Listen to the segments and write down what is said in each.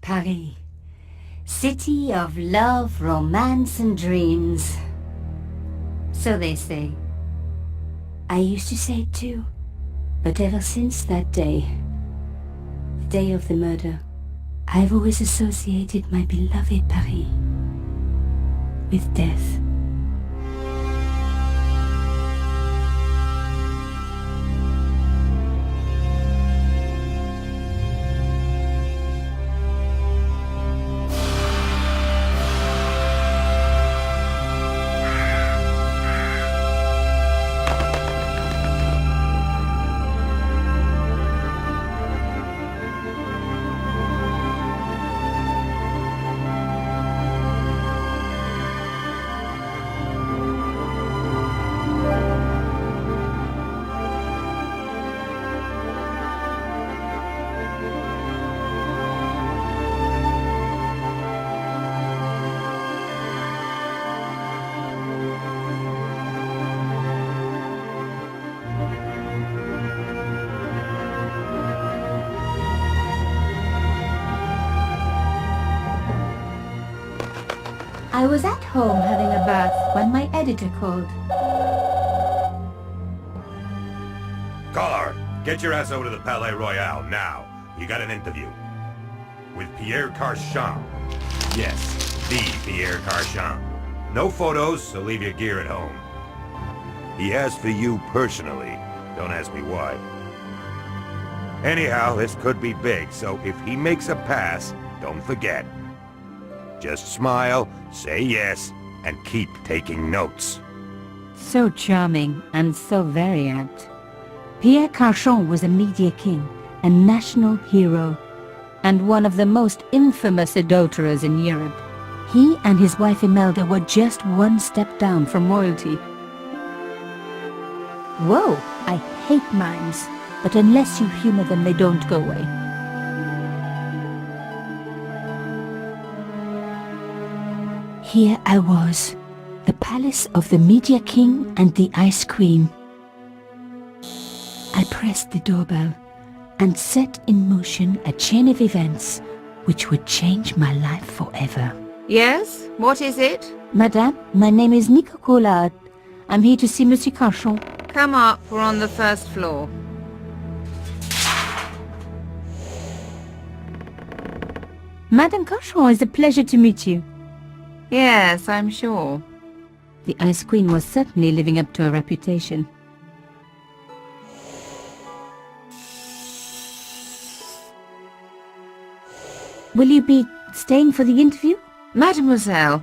Paris. City of love, romance and dreams. So they say. I used to say it too. But ever since that day, the day of the murder, I've always associated my beloved Paris with death. I was at home having a bath when my editor called. Caller, get your ass over to the Palais Royal now. You got an interview. With Pierre Carchon. Yes, the Pierre Carchon. No photos, so leave your gear at home. He asked for you personally. Don't ask me why. Anyhow, this could be big, so if he makes a pass, don't forget. Just smile, say yes, and keep taking notes. So charming and so very apt. Pierre Carchon was a media king, a national hero, and one of the most infamous adulterers in Europe. He and his wife Imelda were just one step down from royalty. Whoa, I hate mimes, but unless you humor them, they don't go away. Here I was, the palace of the Media King and the Ice Queen. I pressed the doorbell and set in motion a chain of events which would change my life forever. Yes? What is it? Madame, my name is Nico Collard. I'm here to see Monsieur Carchon. Come up, we're on the first floor. Madame Carchon, it's a pleasure to meet you. Yes, I'm sure. The Ice Queen was certainly living up to her reputation. Will you be staying for the interview? Mademoiselle,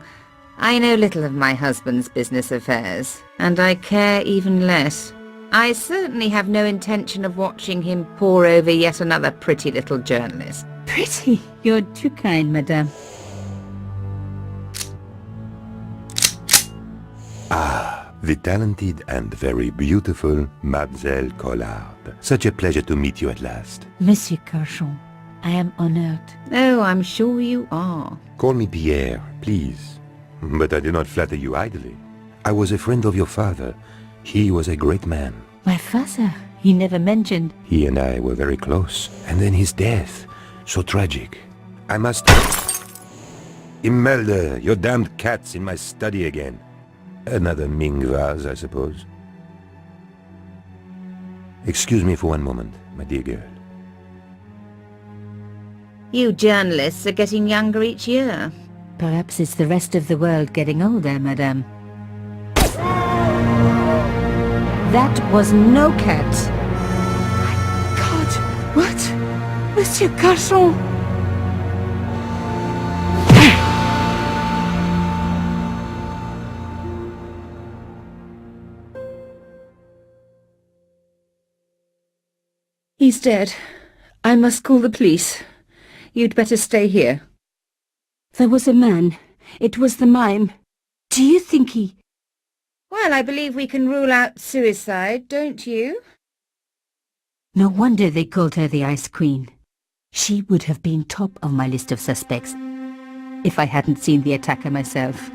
I know little of my husband's business affairs, and I care even less. I certainly have no intention of watching him pore over yet another pretty little journalist. Pretty? You're too kind, madame. Ah, the talented and very beautiful Mademoiselle Collard. Such a pleasure to meet you at last. Monsieur Carchon, I am honored. Oh, I'm sure you are. Call me Pierre, please. But I do not flatter you idly. I was a friend of your father. He was a great man. My father? He never mentioned. He and I were very close. And then his death. So tragic. I must... Imelda, your damned cat's in my study again. Another Ming vase, I suppose. Excuse me for one moment, my dear girl. You journalists are getting younger each year. Perhaps it's the rest of the world getting older, madame. That was no cat. My God! What? Monsieur Carchon! He's dead. I must call the police. You'd better stay here. There was a man. It was the mime. Do you think he... Well, I believe we can rule out suicide, don't you? No wonder they called her the Ice Queen. She would have been top of my list of suspects if I hadn't seen the attacker myself.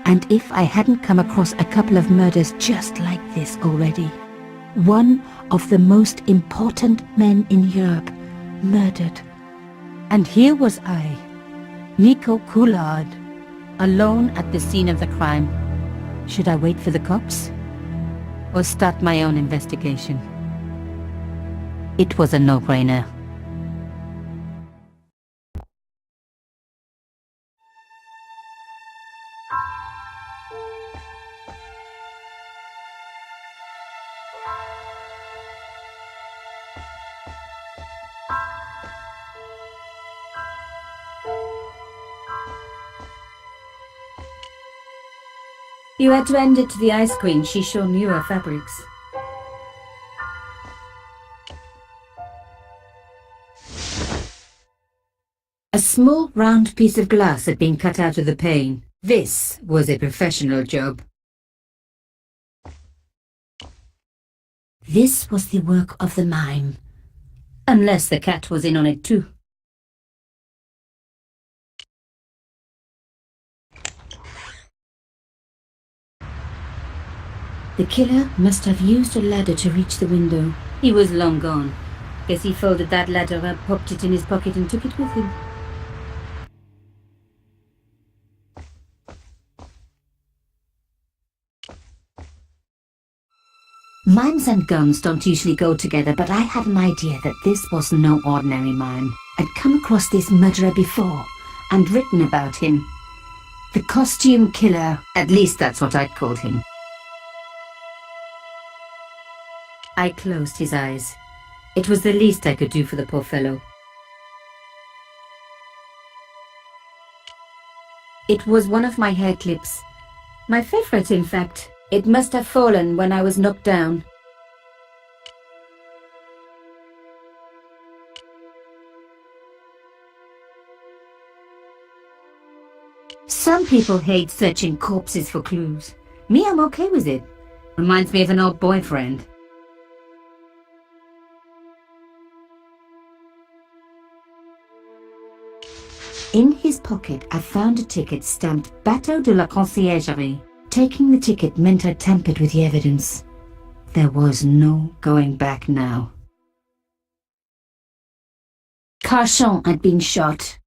And if I hadn't come across a couple of murders just like this already. One of the most important men in Europe murdered. And here was I, Nico Coulard, alone at the scene of the crime. Should I wait for the cops? Or start my own investigation? It was a no-brainer. You had to end it to the Ice Queen. She's shown you her fabrics. A small round piece of glass had been cut out of the pane. This was a professional job. This was the work of the mime. Unless the cat was in on it too. The killer must have used a ladder to reach the window. He was long gone. Guess he folded that ladder up, popped it in his pocket and took it with him. Mimes and guns don't usually go together, but I had an idea that this was no ordinary mime. I'd come across this murderer before and written about him. The costume killer, at least that's what I'd called him. I closed his eyes. It was the least I could do for the poor fellow. It was one of my hair clips. My favorite, in fact. It must have fallen when I was knocked down. Some people hate searching corpses for clues. Me, I'm okay with it. Reminds me of an old boyfriend. In his pocket, I found a ticket stamped Bateau de la Conciergerie. Taking the ticket meant I tampered with the evidence. There was no going back now. Carchon had been shot.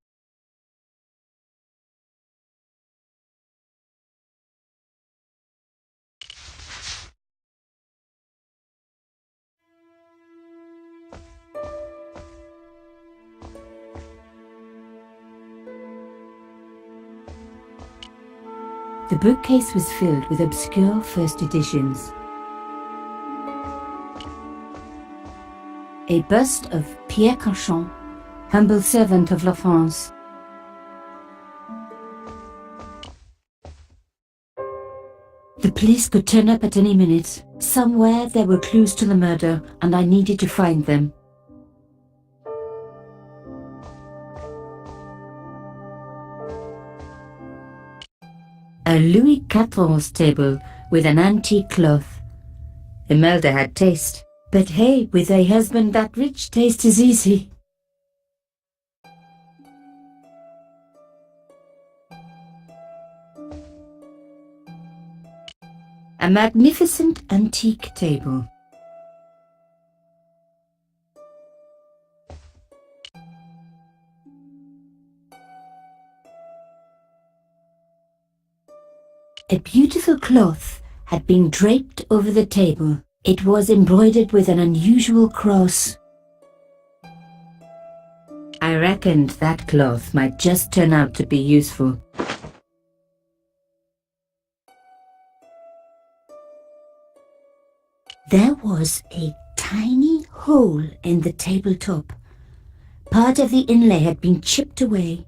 The bookcase was filled with obscure first editions. A bust of Pierre Carchon, humble servant of La France. The police could turn up at any minute. Somewhere there were clues to the murder, and I needed to find them. A Louis XIV table with an antique cloth. Imelda had taste. But hey, with a husband that rich, taste is easy. A magnificent antique table. A beautiful cloth had been draped over the table. It was embroidered with an unusual cross. I reckoned that cloth might just turn out to be useful. There was a tiny hole in the tabletop. Part of the inlay had been chipped away.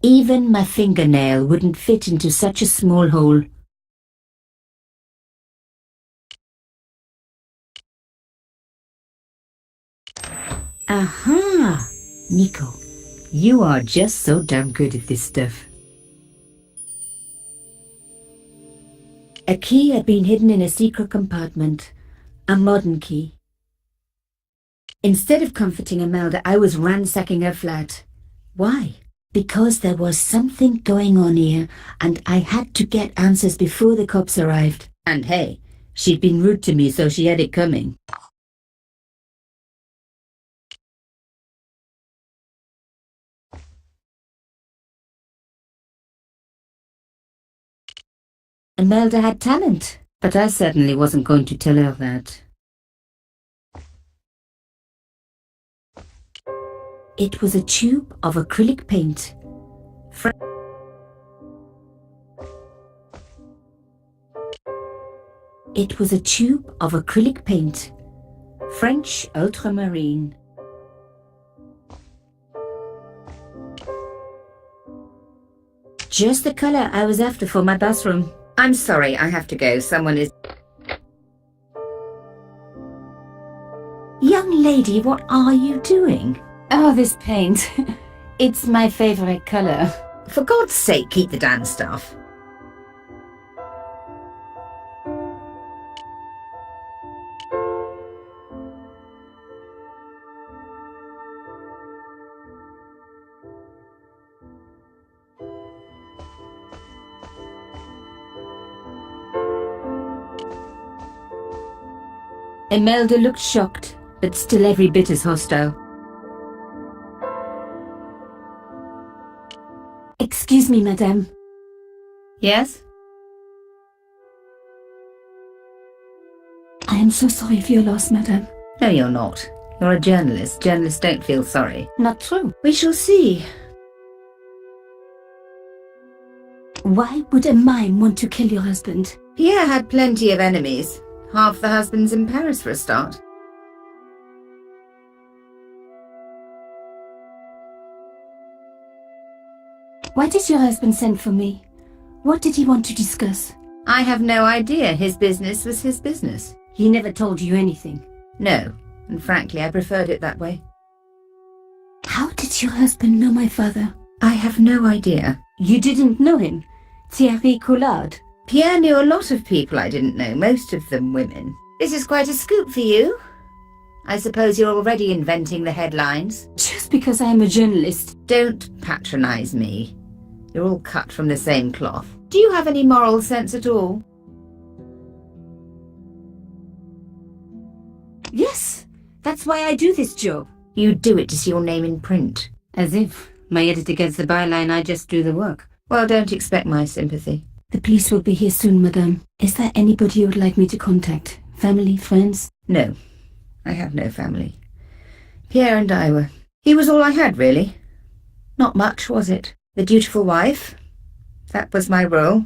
Even my fingernail wouldn't fit into such a small hole. Aha! Nico, you are just so damn good at this stuff. A key had been hidden in a secret compartment. A modern key. Instead of comforting Imelda, I was ransacking her flat. Why? Because there was something going on here, and I had to get answers before the cops arrived. And hey, she'd been rude to me, so she had it coming. Imelda had talent, but I certainly wasn't going to tell her that. It was a tube of acrylic paint. It was a tube of acrylic paint. French ultramarine. Just the color I was after for my bathroom. I'm sorry, I have to go. Someone is... Young lady, what are you doing? Oh, this paint. It's my favorite color. For God's sake, keep the damn stuff. Imelda looked shocked, but still every bit as hostile. Excuse me, madame. Yes? I am so sorry for your loss, madame. No, you're not. You're a journalist. Journalists don't feel sorry. Not true. We shall see. Why would a mime want to kill your husband? Pierre had plenty of enemies. Half the husbands in Paris for a start. Why did your husband send for me? What did he want to discuss? I have no idea. His business was his business. He never told you anything. No, and frankly, I preferred it that way. How did your husband know my father? I have no idea. You didn't know him? Thierry Collard? Pierre knew a lot of people I didn't know, most of them women. This is quite a scoop for you. I suppose you're already inventing the headlines. Just because I am a journalist. Don't patronize me. You're all cut from the same cloth. Do you have any moral sense at all? Yes, that's why I do this job. You do it to see your name in print. As if my editor gets the byline, I just do the work. Well, don't expect my sympathy. The police will be here soon, madame. Is there anybody you would like me to contact? Family, friends? No, I have no family. Pierre and I were... He was all I had, really. Not much, was it? The dutiful wife. That was my role.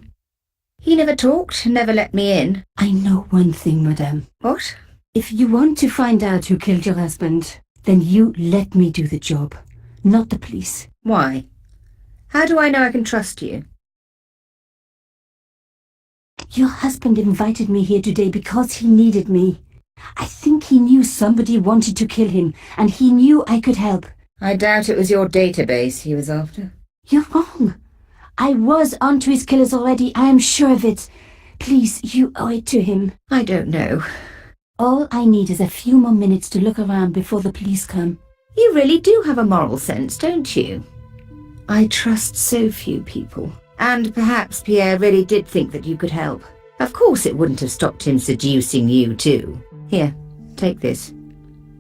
He never talked, never let me in. I know one thing, madame. What? If you want to find out who killed your husband, then you let me do the job, not the police. Why? How do I know I can trust you? Your husband invited me here today because he needed me. I think he knew somebody wanted to kill him, and he knew I could help. I doubt it was your database he was after. You're wrong. I was onto his killers already, I am sure of it. Please, you owe it to him. I don't know. All I need is a few more minutes to look around before the police come. You really do have a moral sense, don't you? I trust so few people. And perhaps Pierre really did think that you could help. Of course it wouldn't have stopped him seducing you too. Here, take this.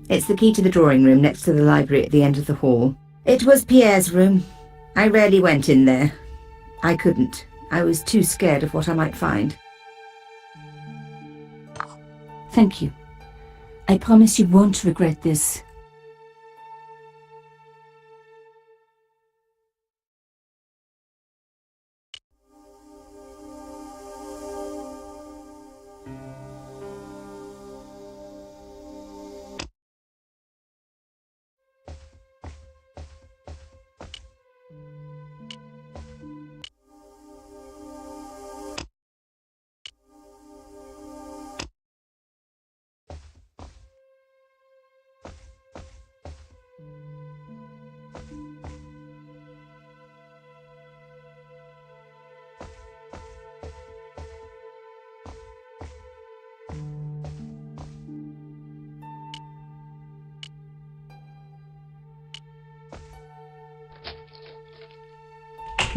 It's the key to the drawing room next to the library at the end of the hall. It was Pierre's room. I rarely went in there. I couldn't. I was too scared of what I might find. Thank you. I promise you won't regret this.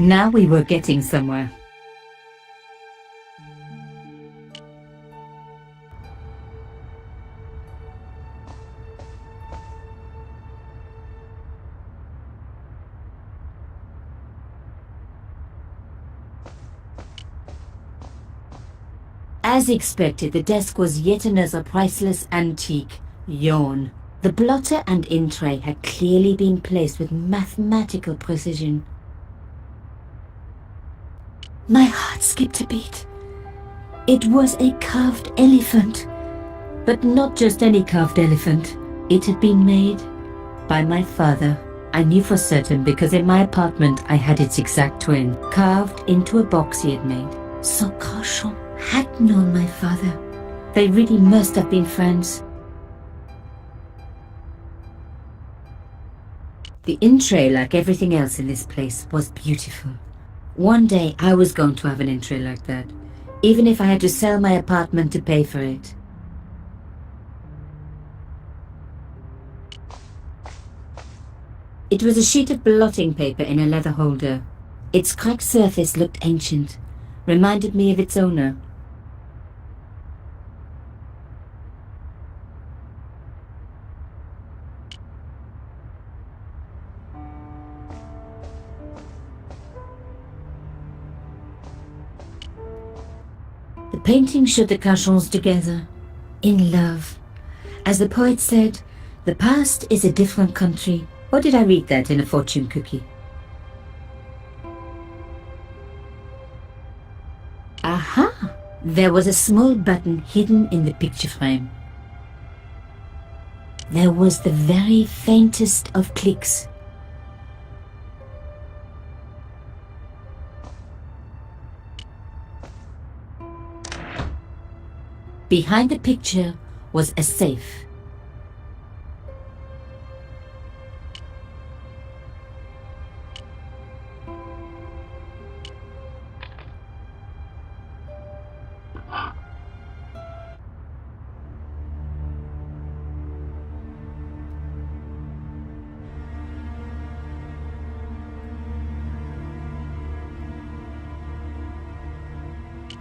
Now we were getting somewhere. As expected, the desk was yet another priceless antique. Yawn. The blotter and in tray had clearly been placed with mathematical precision. My heart skipped a beat. It was a carved elephant. But not just any carved elephant. It had been made by my father. I knew for certain because in my apartment I had its exact twin, carved into a box he had made. So Carchon had known my father. They really must have been friends. The in-tray, like everything else in this place, was beautiful. One day I was going to have an in-tray like that, even if I had to sell my apartment to pay for it. It was a sheet of blotting paper in a leather holder. Its cracked surface looked ancient, reminded me of its owner. The painting showed the Carchons together, in love. As the poet said, the past is a different country. Or did I read that in a fortune cookie? Aha! There was a small button hidden in the picture frame. There was the very faintest of clicks. Behind the picture was a safe.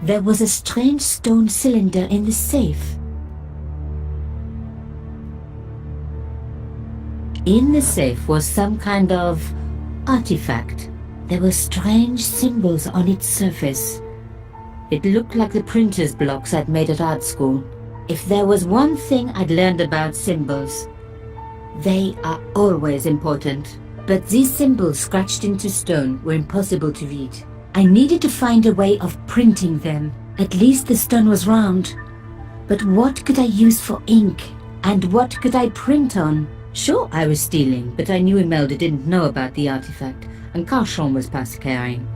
There was a strange stone cylinder in the safe. In the safe was some kind of artifact. There were strange symbols on its surface. It looked like the printer's blocks I'd made at art school. If there was one thing I'd learned about symbols, they are always important. But these symbols scratched into stone were impossible to read. I needed to find a way of printing them. At least the stone was round. But what could I use for ink? And what could I print on? Sure, I was stealing, but I knew Imelda didn't know about the artifact, and Carchon was past caring.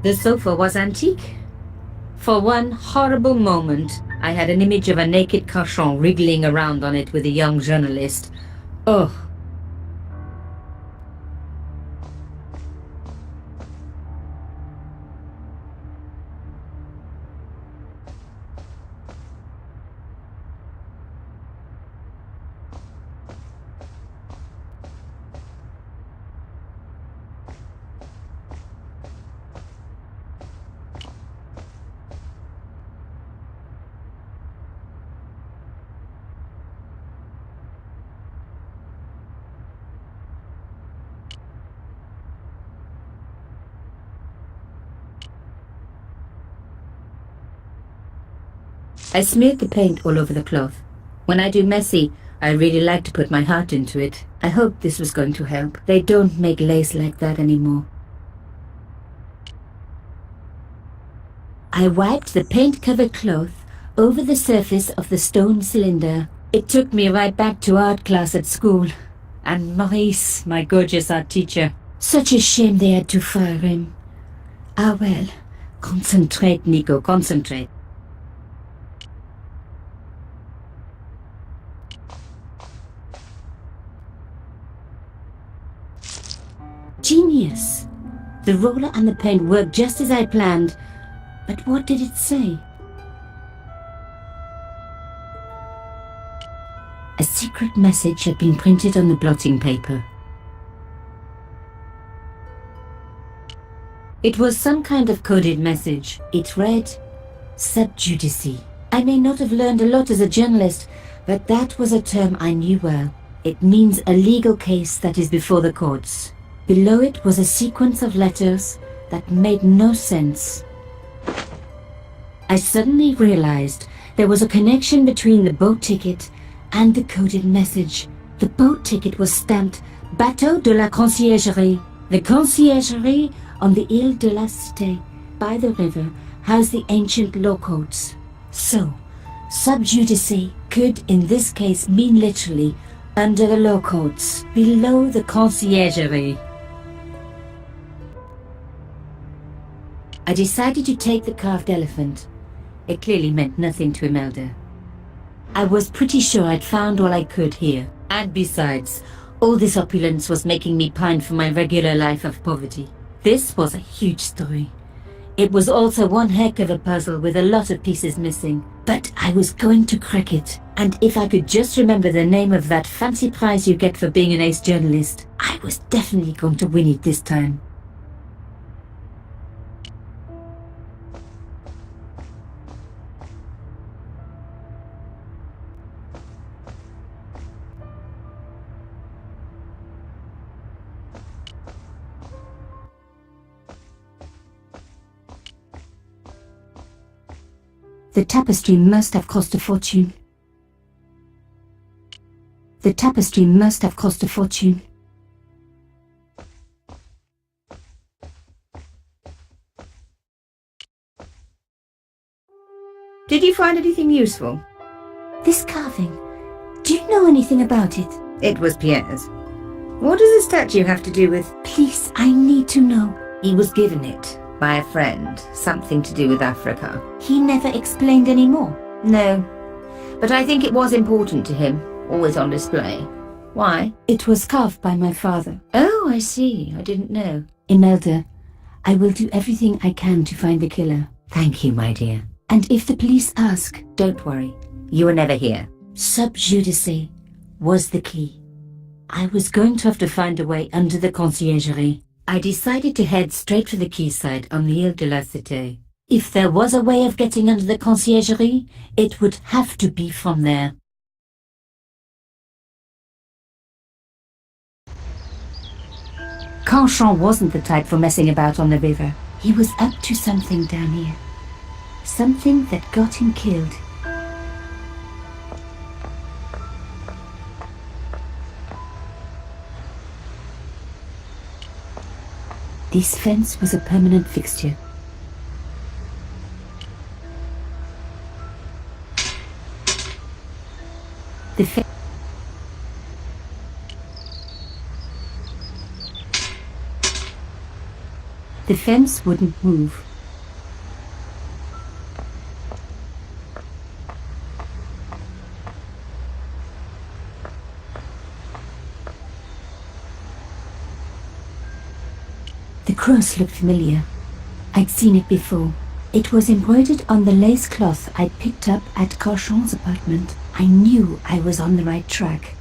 The sofa was antique. For one horrible moment, I had an image of a naked Carchon wriggling around on it with a young journalist. Ugh. I smeared the paint all over the cloth. When I do messy, I really like to put my heart into it. I hoped this was going to help. They don't make lace like that anymore. I wiped the paint-covered cloth over the surface of the stone cylinder. It took me right back to art class at school. And Maurice, my gorgeous art teacher. Such a shame they had to fire him. Ah well, concentrate, Nico, concentrate. Genius! The roller and the paint worked just as I planned. But what did it say? A secret message had been printed on the blotting paper. It was some kind of coded message. It read, Sub Judice. I may not have learned a lot as a journalist, but that was a term I knew well. It means a legal case that is before the courts. Below it was a sequence of letters that made no sense. I suddenly realized there was a connection between the boat ticket and the coded message. The boat ticket was stamped Bateau de la Conciergerie. The Conciergerie on the Ile de la Cité by the river has the ancient law codes. So, sub judice could in this case mean literally under the law codes, below the Conciergerie. I decided to take the carved elephant. It clearly meant nothing to Imelda. I was pretty sure I'd found all I could here. And besides, all this opulence was making me pine for my regular life of poverty. This was a huge story. It was also one heck of a puzzle with a lot of pieces missing. But I was going to crack it. And if I could just remember the name of that fancy prize you get for being an ace journalist, I was definitely going to win it this time. The tapestry must have cost a fortune. The tapestry must have cost a fortune. Did you find anything useful? This carving, do you know anything about it? It was Pierre's. What does the statue have to do with... Please, I need to know. He was given it by a friend, something to do with Africa. He never explained any more. No, but I think it was important to him, always on display. Why? It was carved by my father. Oh, I see. I didn't know. Imelda, I will do everything I can to find the killer. Thank you, my dear. And if the police ask, Don't worry. You were never here. Sub judice was the key. I was going to have to find a way under the Conciergerie. I decided to head straight for the quayside on the Ile de la Cité. If there was a way of getting under the Conciergerie, it would have to be from there. Canchon wasn't the type for messing about on the river. He was up to something down here. Something that got him killed. This fence was a permanent fixture. The fence wouldn't move. The cross looked familiar. I'd seen it before. It was embroidered on the lace cloth I'd picked up at Canchon's apartment. I knew I was on the right track.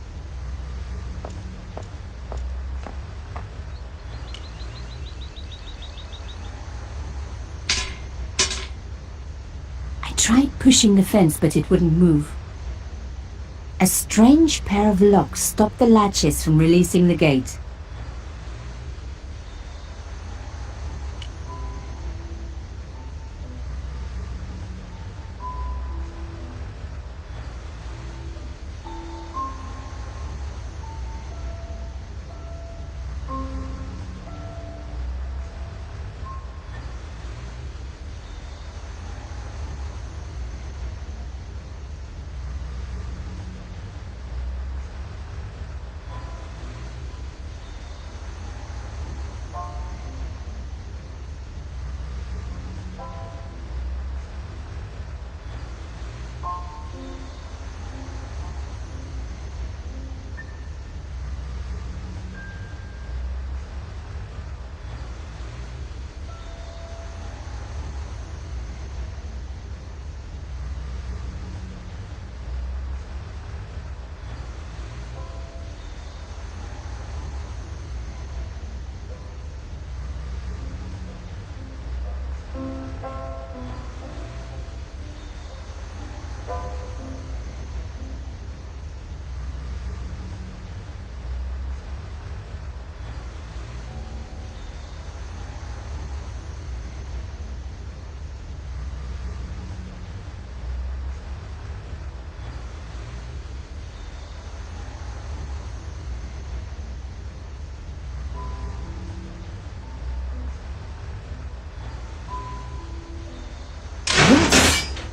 I tried pushing the fence, but it wouldn't move. A strange pair of locks stopped the latches from releasing the gate.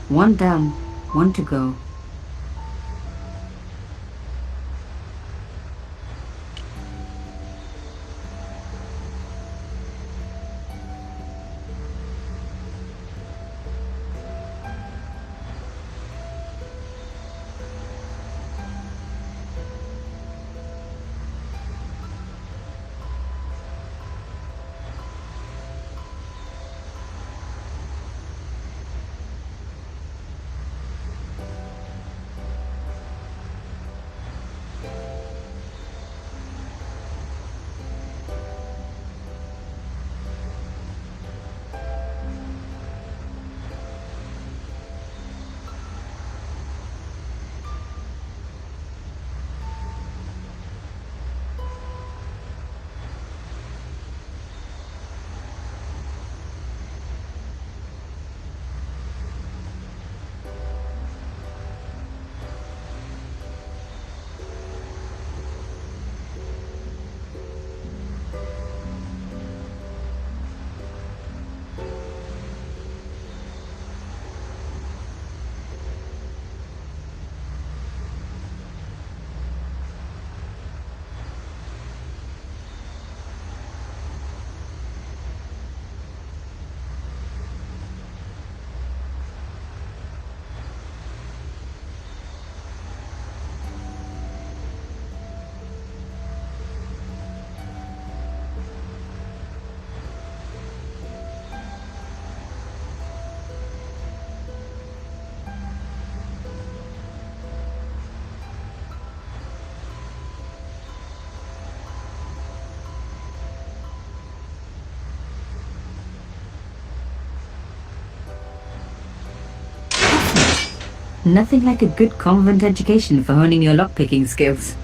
One down, one to go. Nothing like a good convent education for honing your lockpicking skills.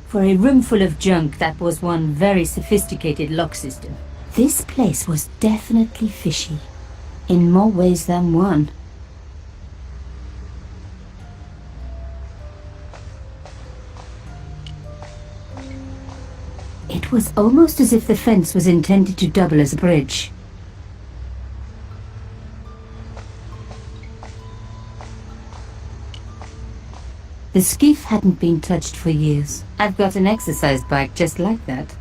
For a room full of junk, that was one very sophisticated lock system. This place was definitely fishy, in more ways than one. It was almost as if the fence was intended to double as a bridge. The skiff hadn't been touched for years. I've got an exercise bike just like that.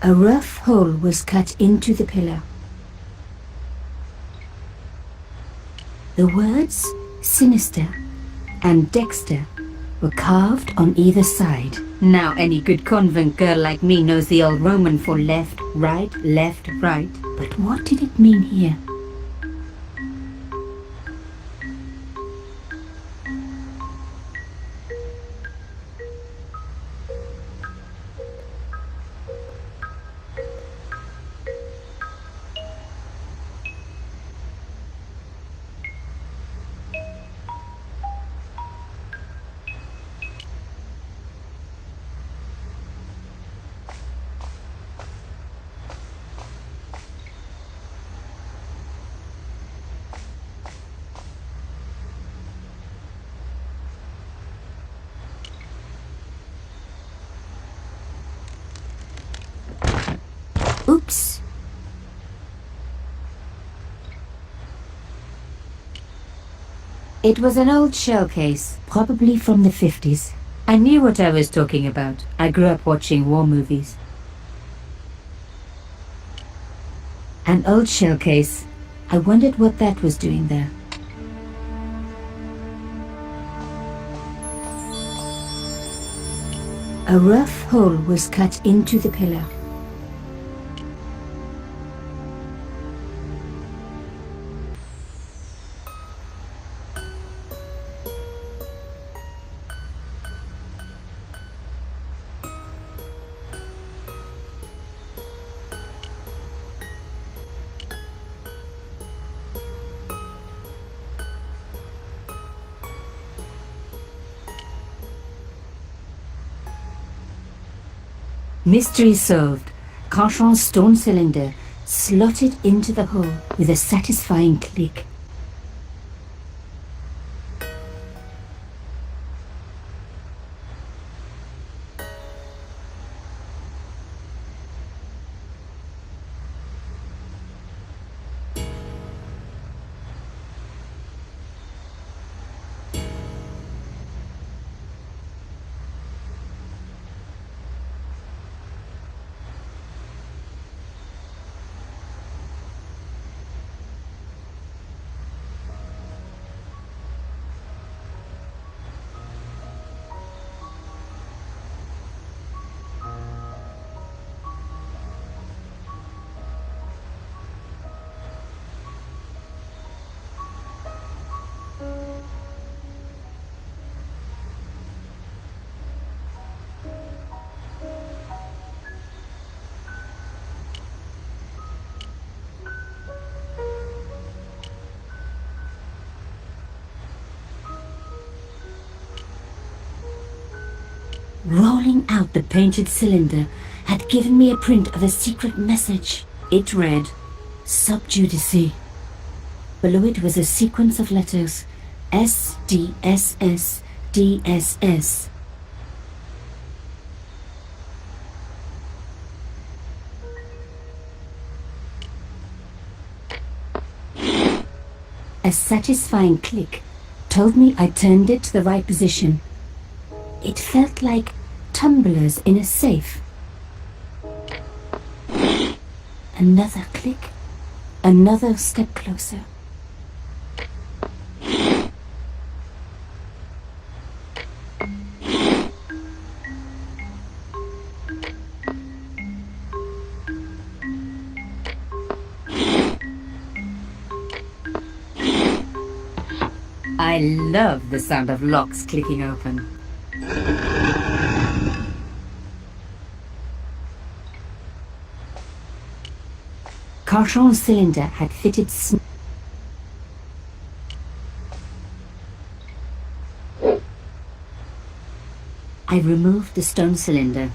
A rough hole was cut into the pillar. The words "sinister" and "Dexter" were carved on either side. Now any good convent girl like me knows the old Roman for left, right, left, right. But what did it mean here? Oops. It was an old shell case, probably from the 50s. I knew what I was talking about. I grew up watching war movies. An old shell case. I wondered what that was doing there. A rough hole was cut into the pillar. Mystery solved. Carchon's stone cylinder, slotted into the hole with a satisfying click. Rolling out the painted cylinder had given me a print of a secret message. It read, Sub Judice. Below it was a sequence of letters, S, D, S, S, D, S, S. A satisfying click told me I turned it to the right position. It felt like tumblers in a safe. Another click, another step closer. I love the sound of locks clicking open. Cartron's cylinder had fitted I removed the stone cylinder.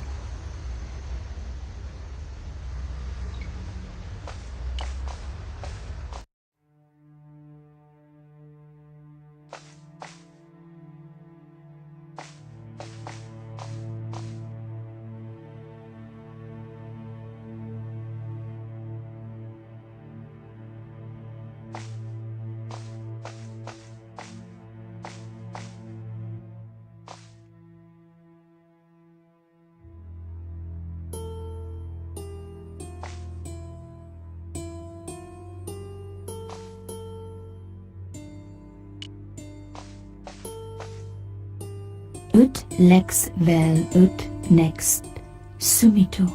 Ut lex vel ut next sumito.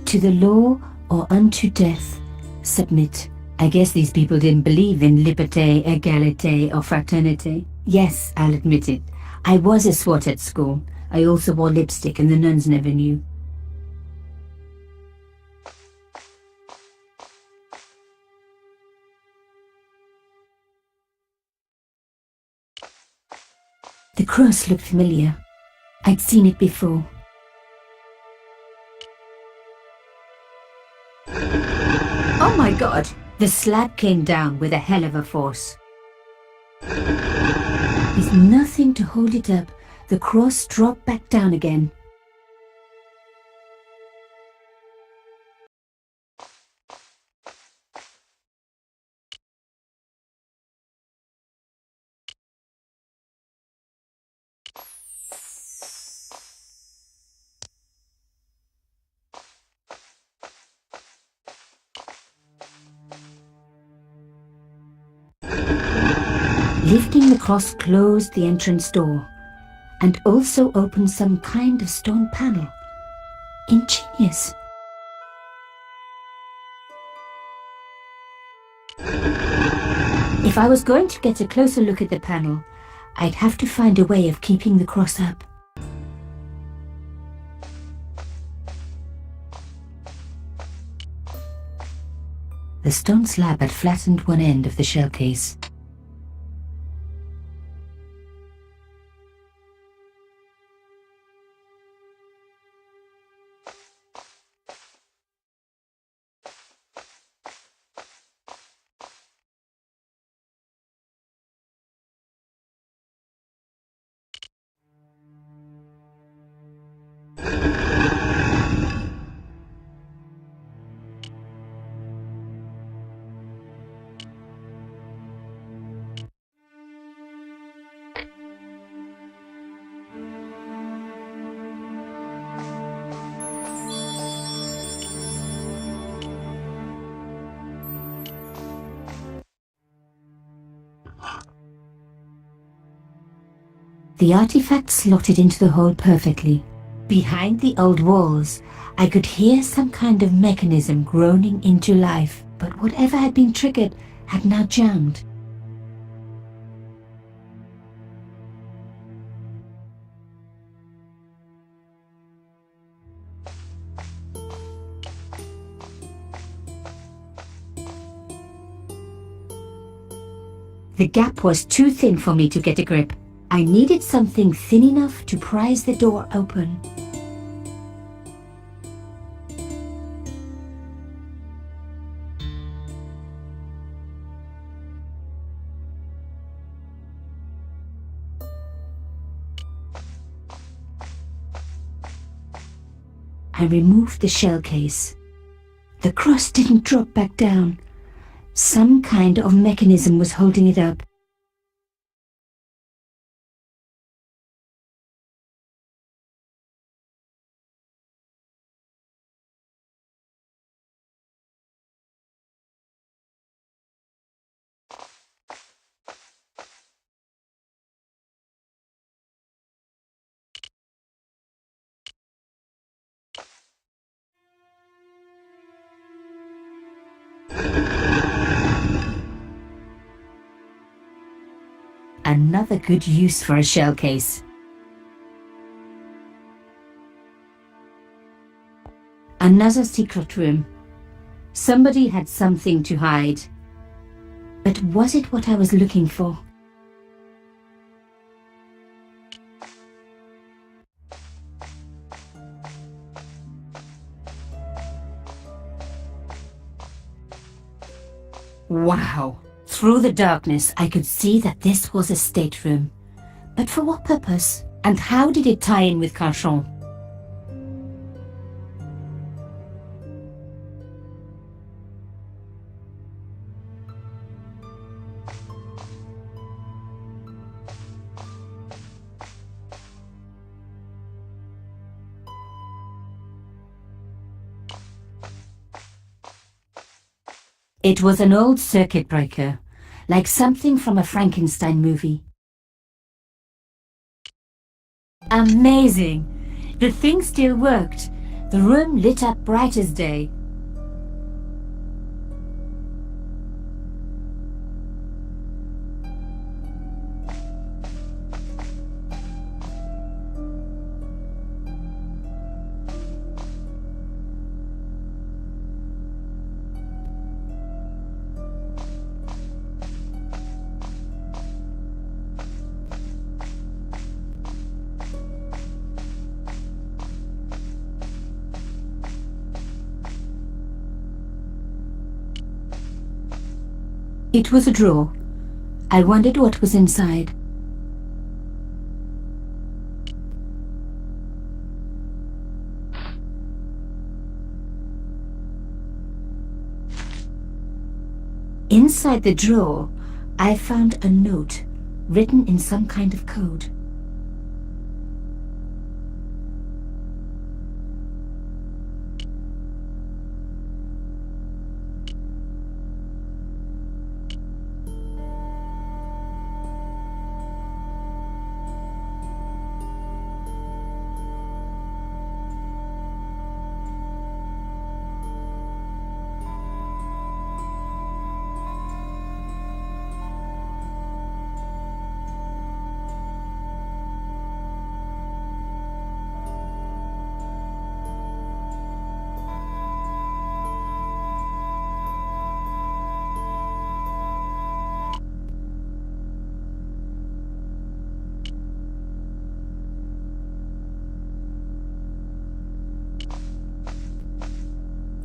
To the law or unto death submit. I guess these people didn't believe in liberté, égalité or fraternité. Yes, I'll admit it. I was a swot at school. I also wore lipstick and the nuns never knew. The cross looked familiar. I'd seen it before. Oh my god! The slab came down with a hell of a force. With nothing to hold it up, the cross dropped back down again. Lifting the cross closed the entrance door and also opened some kind of stone panel. Ingenious. If I was going to get a closer look at the panel, I'd have to find a way of keeping the cross up. The stone slab had flattened one end of the shell case. The artifact slotted into the hole perfectly. Behind the old walls, I could hear some kind of mechanism groaning into life, but whatever had been triggered had now jammed. The gap was too thin for me to get a grip. I needed something thin enough to prise the door open. I removed the shell case. The cross didn't drop back down. Some kind of mechanism was holding it up. Another good use for a shell case. Another secret room. Somebody had something to hide. But was it what I was looking for? Wow! Through the darkness, I could see that this was a stateroom. But for what purpose? And how did it tie in with Carchon? It was an old circuit breaker, like something from a Frankenstein movie. Amazing! The thing still worked. The room lit up bright as day. It was a drawer. I wondered what was inside. Inside the drawer, I found a note written in some kind of code.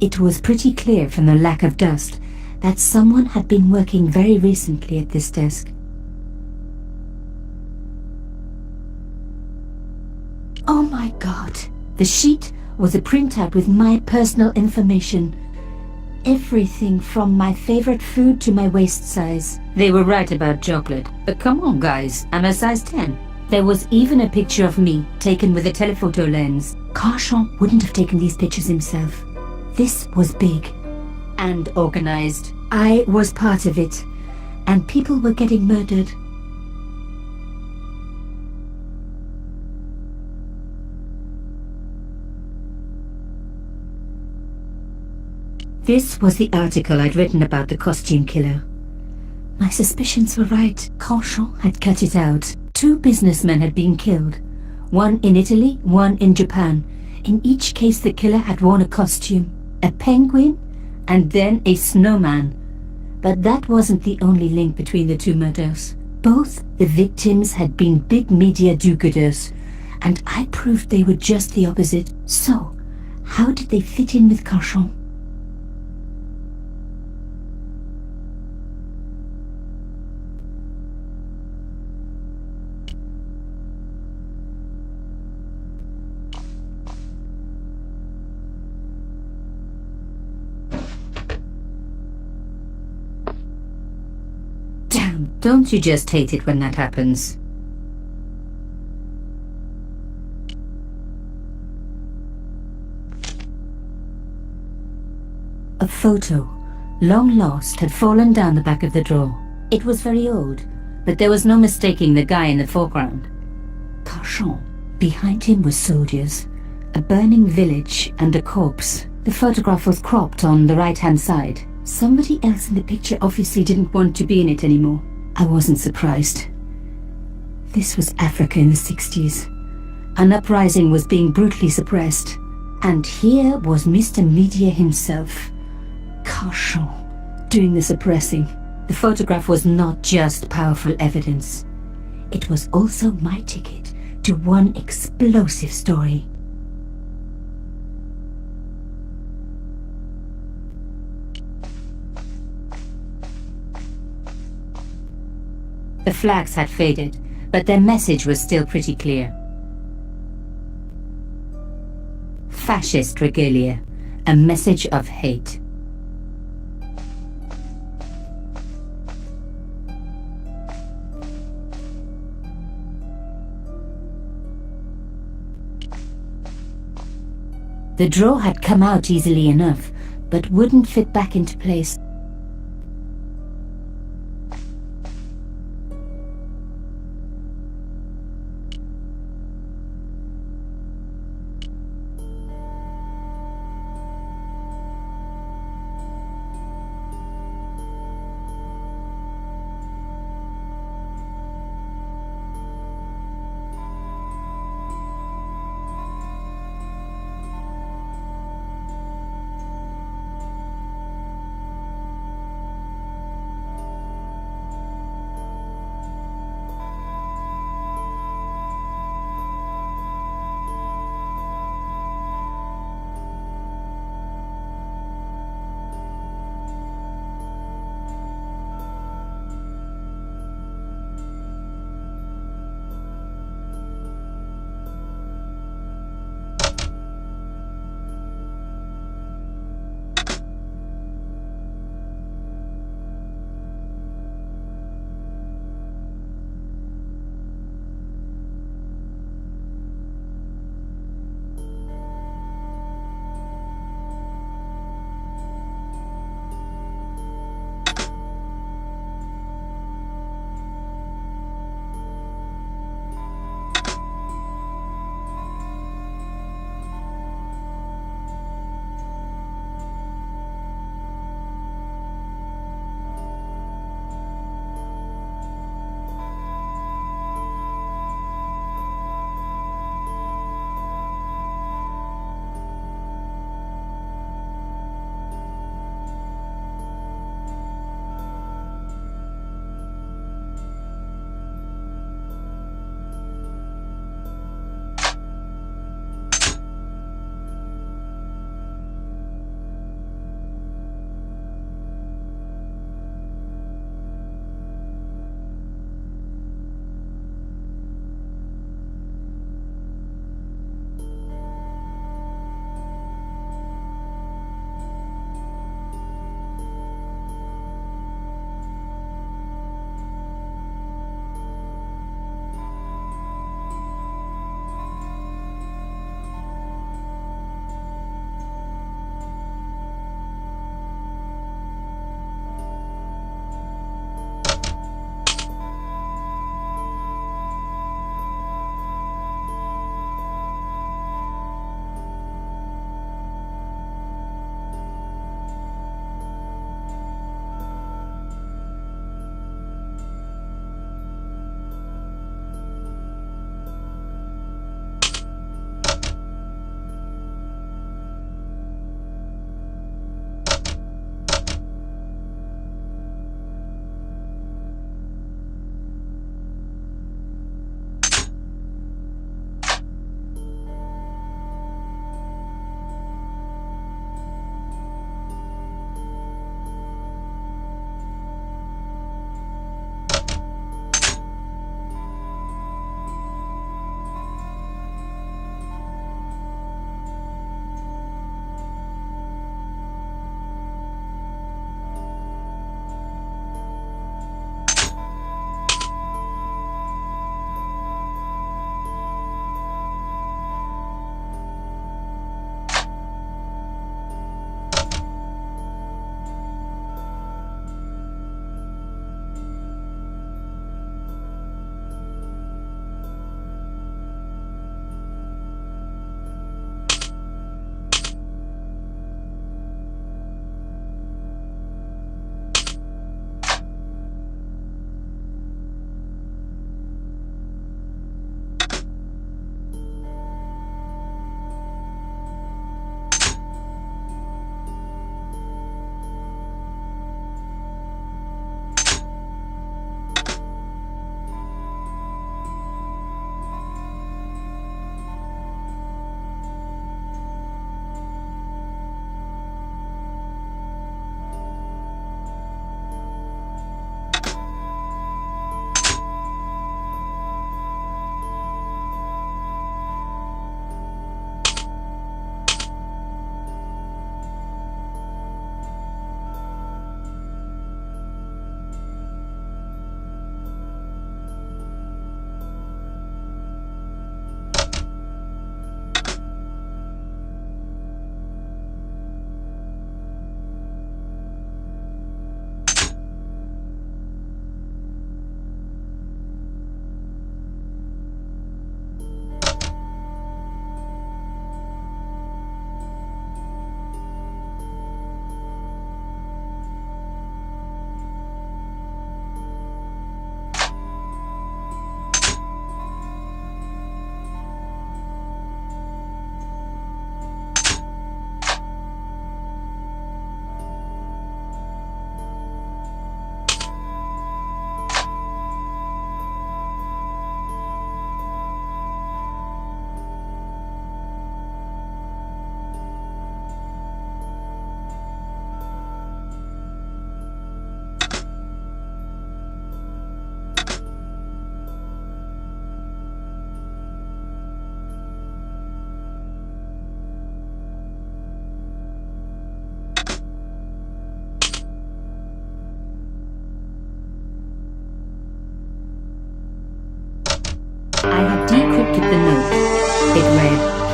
It was pretty clear from the lack of dust that someone had been working very recently at this desk. Oh my God! The sheet was a printout with my personal information. Everything from my favorite food to my waist size. They were right about chocolate. But come on guys, I'm a size 10. There was even a picture of me, taken with a telephoto lens. Carchon wouldn't have taken these pictures himself. This was big and organized. I was part of it, and people were getting murdered. This was the article I'd written about the costume killer. My suspicions were right. Carchon had cut it out. 2 businessmen had been killed. One in Italy, one in Japan. In each case the killer had worn a costume. A penguin, and then a snowman. But that wasn't the only link between the 2 murders. Both the victims had been big media do-gooders, and I proved they were just the opposite. So, how did they fit in with Carchon? Damn, don't you just hate it when that happens? A photo, long lost, had fallen down the back of the drawer. It was very old, but there was no mistaking the guy in the foreground. Carchon. Behind him were soldiers, a burning village, and a corpse. The photograph was cropped on the right-hand side. Somebody else in the picture obviously didn't want to be in it anymore. I wasn't surprised. This was Africa in the 60s. An uprising was being brutally suppressed. And here was Mr. Media himself, Carchon, doing the suppressing. The photograph was not just powerful evidence. It was also my ticket to one explosive story. The flags had faded, but their message was still pretty clear. Fascist regalia, a message of hate. The drawer had come out easily enough, but wouldn't fit back into place.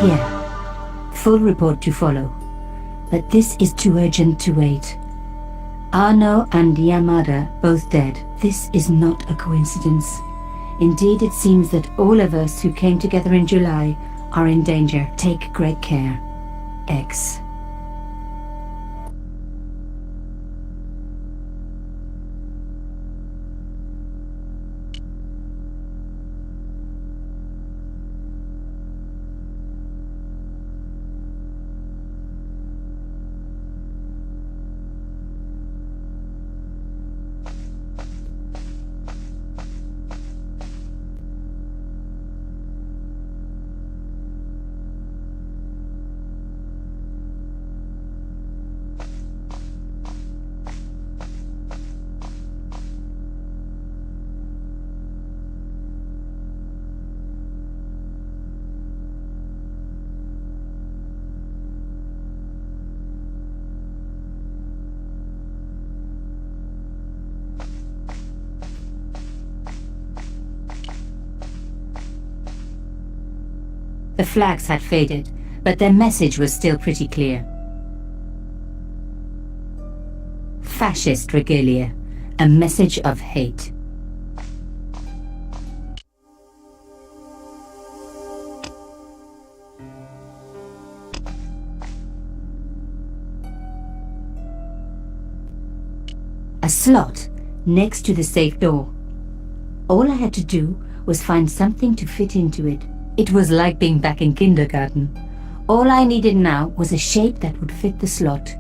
Here. Full report to follow. But this is too urgent to wait. Arno and Yamada both dead. This is not a coincidence. Indeed, it seems that all of us who came together in July are in danger. Take great care. X. The flags had faded, but their message was still pretty clear. Fascist regalia, a message of hate. A slot next to the safe door. All I had to do was find something to fit into it. It was like being back in kindergarten. All I needed now was a shape that would fit the slot.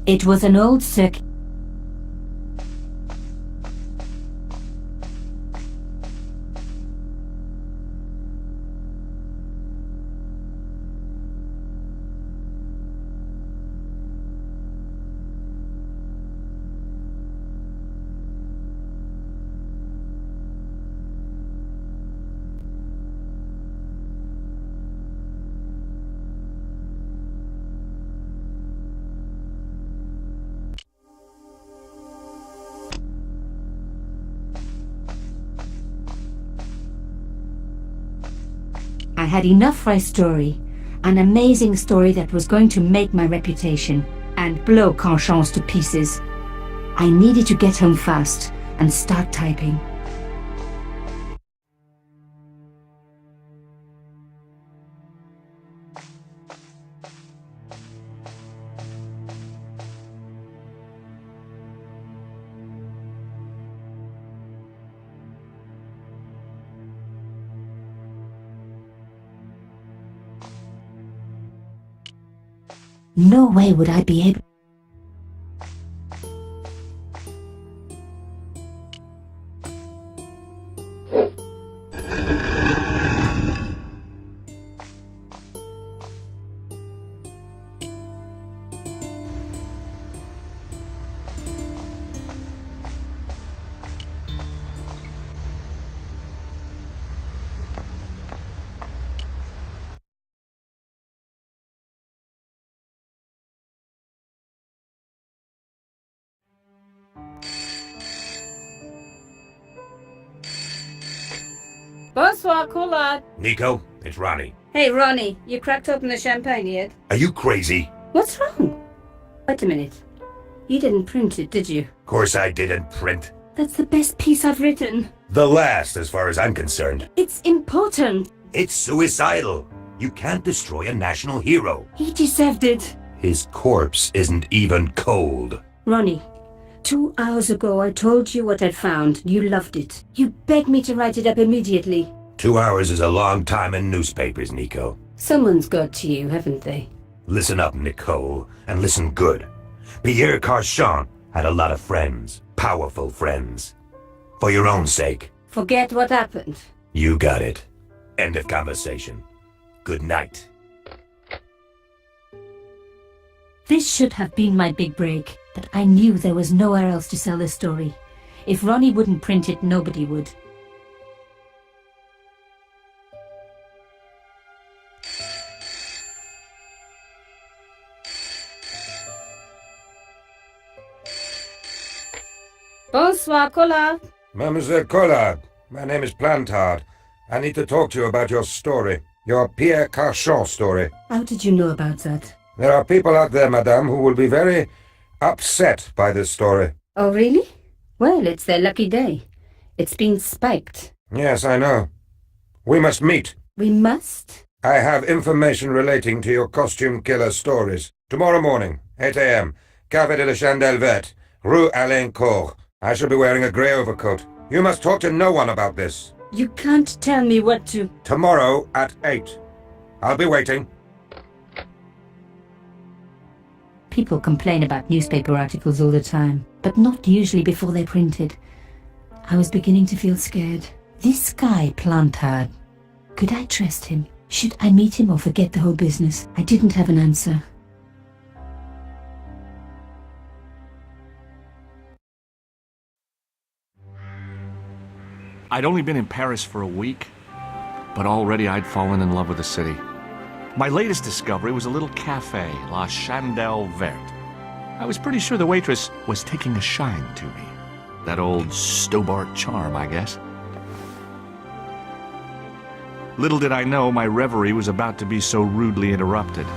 It was an old circular. I had enough for a story, an amazing story that was going to make my reputation and blow Conscience to pieces. I needed to get home fast and start typing. No way would I be able. Bonsoir, Collard. Nico, it's Ronnie. Hey, Ronnie, you cracked open the champagne yet? Are you crazy? What's wrong? Wait a minute. You didn't print it, did you? Of course I didn't print. That's the best piece I've written. The last, as far as I'm concerned. It's important. It's suicidal. You can't destroy a national hero. He deserved it. His corpse isn't even cold. Ronnie, 2 hours ago I told you what I'd found. You loved it. You begged me to write it up immediately. 2 hours is a long time in newspapers, Nico. Someone's got to you, haven't they? Listen up, Nicole, and listen good. Pierre Carchon had a lot of friends. Powerful friends. For your own sake. Forget what happened. You got it. End of conversation. Good night. This should have been my big break, but I knew there was nowhere else to sell this story. If Ronnie wouldn't print it, nobody would. Bonsoir, Collard. Mademoiselle Collard, my name is Plantard. I need to talk to you about your story. Your Pierre Carchon story. How did you know about that? There are people out there, madame, who will be very upset by this story. Oh, really? Well, it's their lucky day. It's been spiked. Yes, I know. We must meet. We must? I have information relating to your costume killer stories. Tomorrow morning, 8 a.m., Café de la Chandelle Verte, Rue Alain Court. I shall be wearing a grey overcoat. You must talk to no one about this. You can't tell me what to... Tomorrow at 8. I'll be waiting. People complain about newspaper articles all the time, but not usually before they're printed. I was beginning to feel scared. This guy, Plantard, could I trust him? Should I meet him or forget the whole business? I didn't have an answer. I'd only been in Paris for a week, but already I'd fallen in love with the city. My latest discovery was a little cafe, La Chandelle Verte. I was pretty sure the waitress was taking a shine to me. That old Stobart charm, I guess. Little did I know my reverie was about to be so rudely interrupted.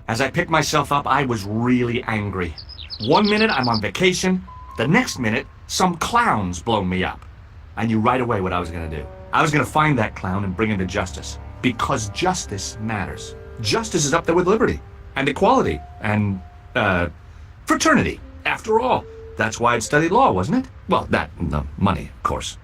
As I picked myself up, I was really angry. 1 minute I'm on vacation, the next minute some clown's blown me up. I knew right away what I was gonna do. I was gonna find that clown and bring him to justice. Because justice matters. Justice is up there with liberty, and equality, and, fraternity. After all, that's why I'd studied law, wasn't it? Well, that and the money, of course.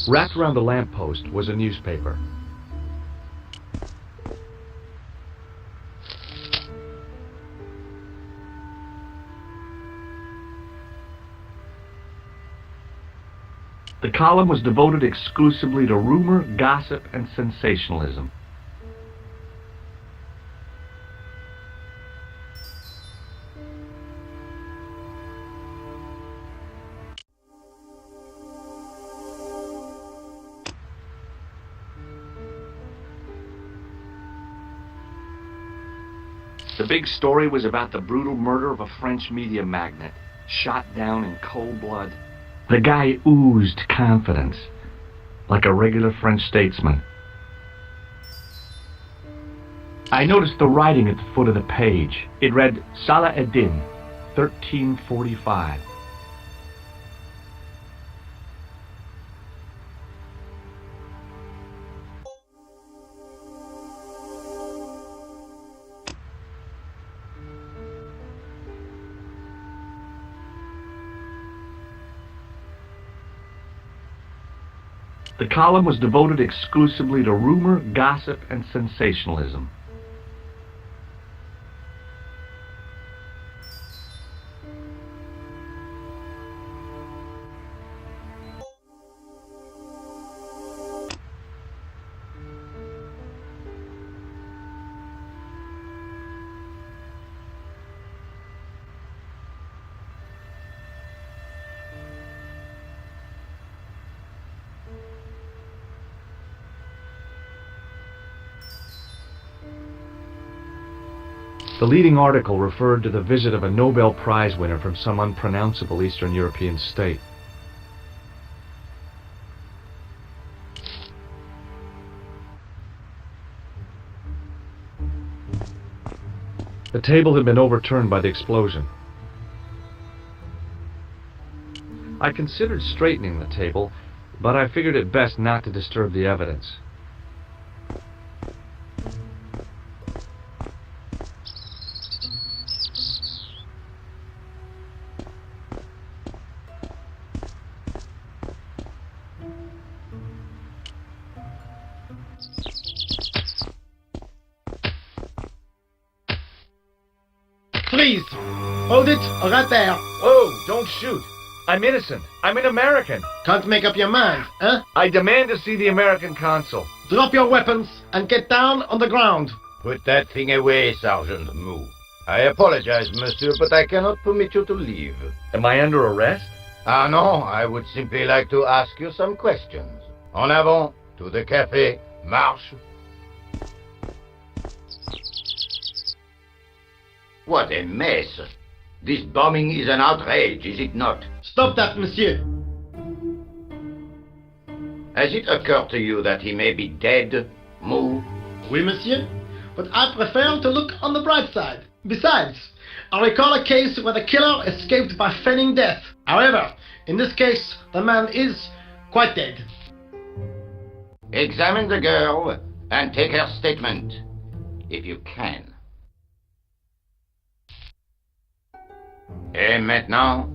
Wrapped around the lamppost was a newspaper. The column was devoted exclusively to rumor, gossip, and sensationalism. The big story was about the brutal murder of a French media magnate, shot down in cold blood. The guy oozed confidence, like a regular French statesman. I noticed the writing at the foot of the page. It read, Salah ad-Din, 1345. The column was devoted exclusively to rumor, gossip, and sensationalism. The leading article referred to the visit of a Nobel Prize winner from some unpronounceable Eastern European state. The table had been overturned by the explosion. I considered straightening the table, but I figured it best not to disturb the evidence. Please, hold it right there. Whoa, don't shoot. I'm innocent. I'm an American. Can't make up your mind, huh? I demand to see the American consul. Drop your weapons and get down on the ground. Put that thing away, Sergeant Moo. I apologize, monsieur, but I cannot permit you to leave. Am I under arrest? Ah, no, I would simply like to ask you some questions. En avant, to the café, marche. What a mess. This bombing is an outrage, is it not? Stop that, monsieur. Has it occurred to you that he may be dead, Moo? Oui, monsieur. But I prefer to look on the bright side. Besides, I recall a case where the killer escaped by feigning death. However, in this case, the man is quite dead. Examine the girl and take her statement, if you can. Et maintenant,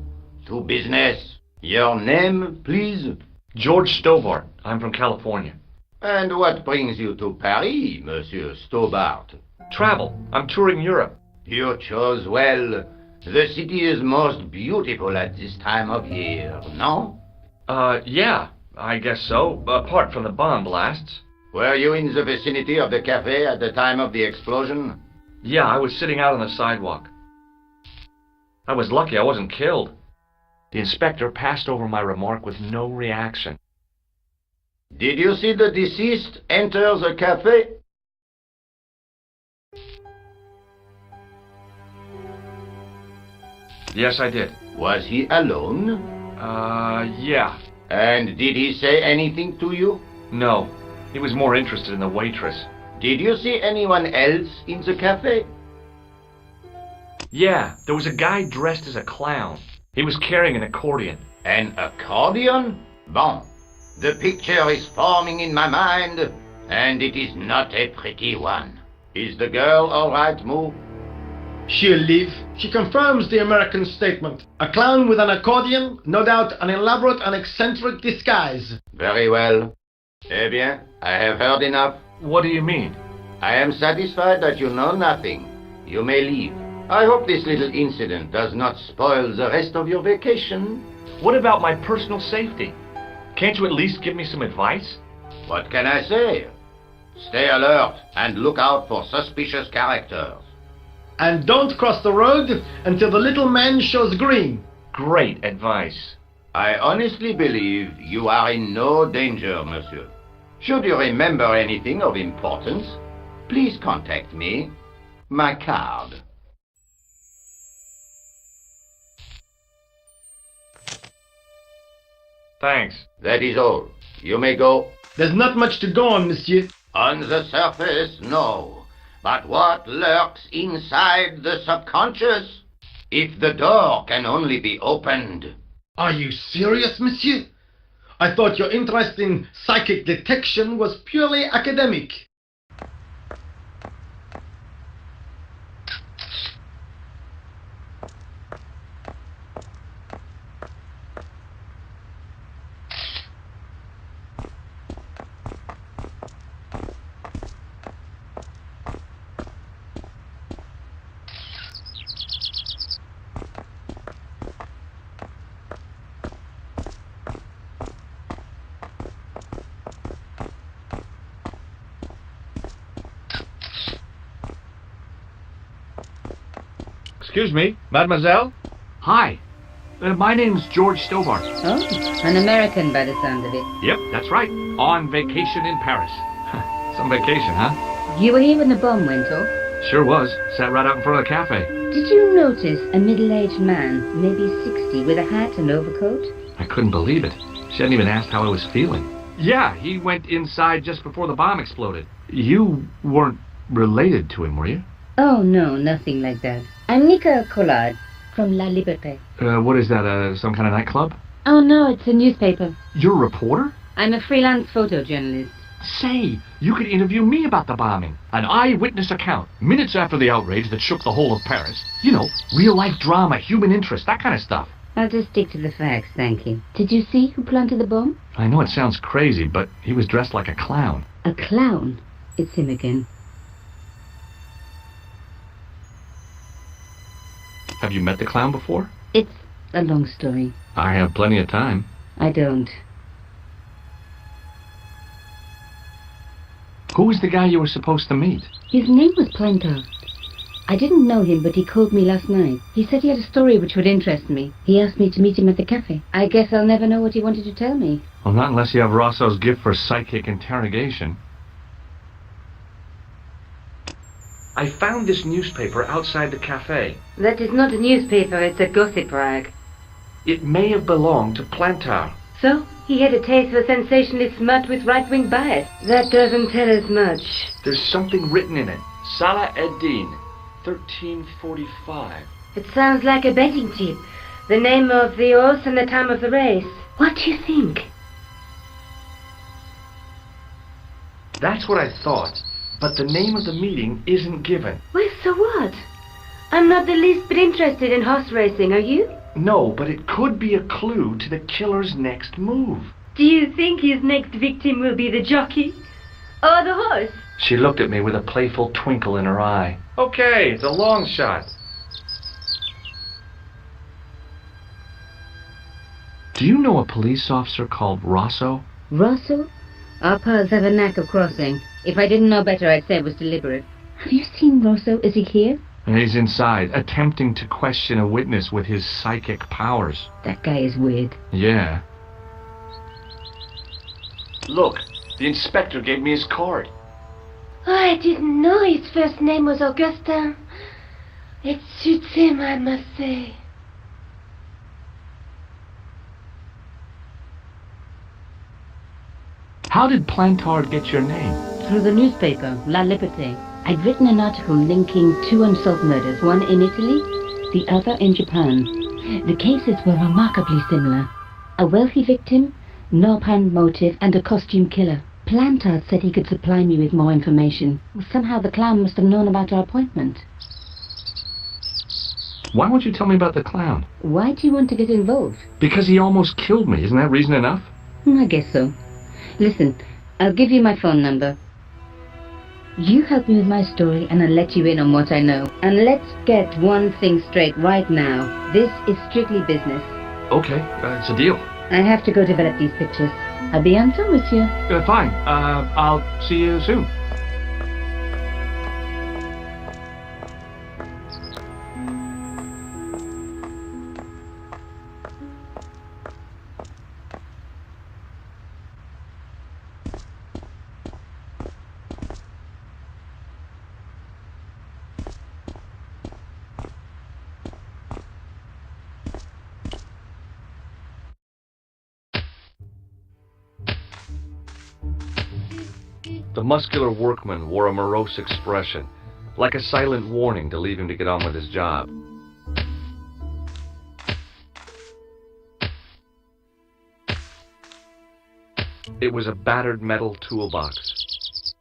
to business. Your name, please? George Stobart. I'm from California. And what brings you to Paris, Monsieur Stobart? Travel. I'm touring Europe. You chose well. The city is most beautiful at this time of year, no? Yeah, I guess so, apart from the bomb blasts. Were you in the vicinity of the cafe at the time of the explosion? Yeah, I was sitting out on the sidewalk. I was lucky I wasn't killed. The inspector passed over my remark with no reaction. Did you see the deceased enter the cafe? Yes, I did. Was he alone? Yeah. And did he say anything to you? No. He was more interested in the waitress. Did you see anyone else in the cafe? Yeah, there was a guy dressed as a clown. He was carrying an accordion. An accordion? Bon. The picture is forming in my mind, and it is not a pretty one. Is the girl all right, Moo? She'll live. She confirms the American statement. A clown with an accordion, no doubt an elaborate and eccentric disguise. Very well. Eh bien, I have heard enough. What do you mean? I am satisfied that you know nothing. You may leave. I hope this little incident does not spoil the rest of your vacation. What about my personal safety? Can't you at least give me some advice? What can I say? Stay alert and look out for suspicious characters. And don't cross the road until the little man shows green. Great advice. I honestly believe you are in no danger, monsieur. Should you remember anything of importance, please contact me. My card. Thanks. That is all. You may go. There's not much to go on, monsieur. On the surface, no. But what lurks inside the subconscious? If the door can only be opened. Are you serious, monsieur? I thought your interest in psychic detection was purely academic. Excuse me, mademoiselle? Hi. My name's George Stobart. Oh, an American by the sound of it. Yep, that's right. On vacation in Paris. Some vacation, huh? You were here when the bomb went off? Sure was. Sat right out in front of the cafe. Did you notice a middle-aged man, maybe 60, with a hat and overcoat? I couldn't believe it. She hadn't even asked how I was feeling. Yeah, he went inside just before the bomb exploded. You weren't related to him, were you? Oh, no, nothing like that. I'm Nicole Collard from La Liberté. What is that, some kind of nightclub? Oh no, it's a newspaper. You're a reporter? I'm a freelance photojournalist. Say, you could interview me about the bombing. An eyewitness account, minutes after the outrage that shook the whole of Paris. You know, real-life drama, human interest, that kind of stuff. I'll just stick to the facts, thank you. Did you see who planted the bomb? I know it sounds crazy, but he was dressed like a clown. A clown? It's him again. Have you met the clown before? It's a long story. I have plenty of time. I don't. Who was the guy you were supposed to meet? His name was Playthough. I didn't know him, but he called me last night. He said he had a story which would interest me. He asked me to meet him at the cafe. I guess I'll never know what he wanted to tell me. Well, not unless you have Rosso's gift for psychic interrogation. I found this newspaper outside the cafe. That is not a newspaper, it's a gossip rag. It may have belonged to Playthough. So, he had a taste for sensationalist smut with right-wing bias. That doesn't tell us much. There's something written in it. Salah Eddin, 1345. It sounds like a betting tip. The name of the horse and the time of the race. What do you think? That's what I thought. But the name of the meeting isn't given. Well, so what? I'm not the least bit interested in horse racing, are you? No, but it could be a clue to the killer's next move. Do you think his next victim will be the jockey? Or the horse? She looked at me with a playful twinkle in her eye. Okay, it's a long shot. Do you know a police officer called Rosso? Rosso? Our paths have a knack of crossing. If I didn't know better, I'd say it was deliberate. Have you seen Rosso? Is he here? He's inside, attempting to question a witness with his psychic powers. That guy is weird. Yeah. Look, the inspector gave me his card. Oh, I didn't know his first name was Augustin. It suits him, I must say. How did Plantard get your name? Through the newspaper, La Liberté. I'd written an article linking two unsolved murders, one in Italy, the other in Japan. The cases were remarkably similar. A wealthy victim, no apparent motive, and a costume killer. Plantard said he could supply me with more information. Somehow the clown must have known about our appointment. Why won't you tell me about the clown? Why do you want to get involved? Because he almost killed me. Isn't that reason enough? I guess so. Listen, I'll give you my phone number. You help me with my story and I'll let you in on what I know. And let's get one thing straight right now. This is strictly business. Okay, it's a deal. I have to go develop these pictures. I'll be on phone with you. Fine. I'll see you soon. The muscular workman wore a morose expression, like a silent warning to leave him to get on with his job. It was a battered metal toolbox.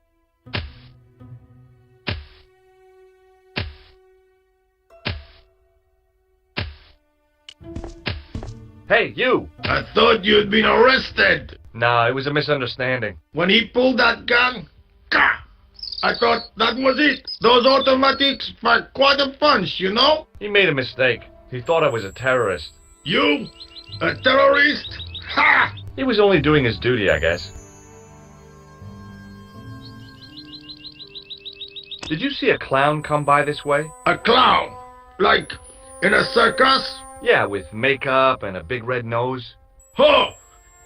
Hey, you! I thought you'd been arrested. Nah, it was a misunderstanding. When he pulled that gun, ka! I thought that was it. Those automatics fight quite a punch, you know? He made a mistake. He thought I was a terrorist. You? A terrorist? Ha! He was only doing his duty, I guess. Did you see a clown come by this way? A clown? Like in a circus? Yeah, with makeup and a big red nose. Ho!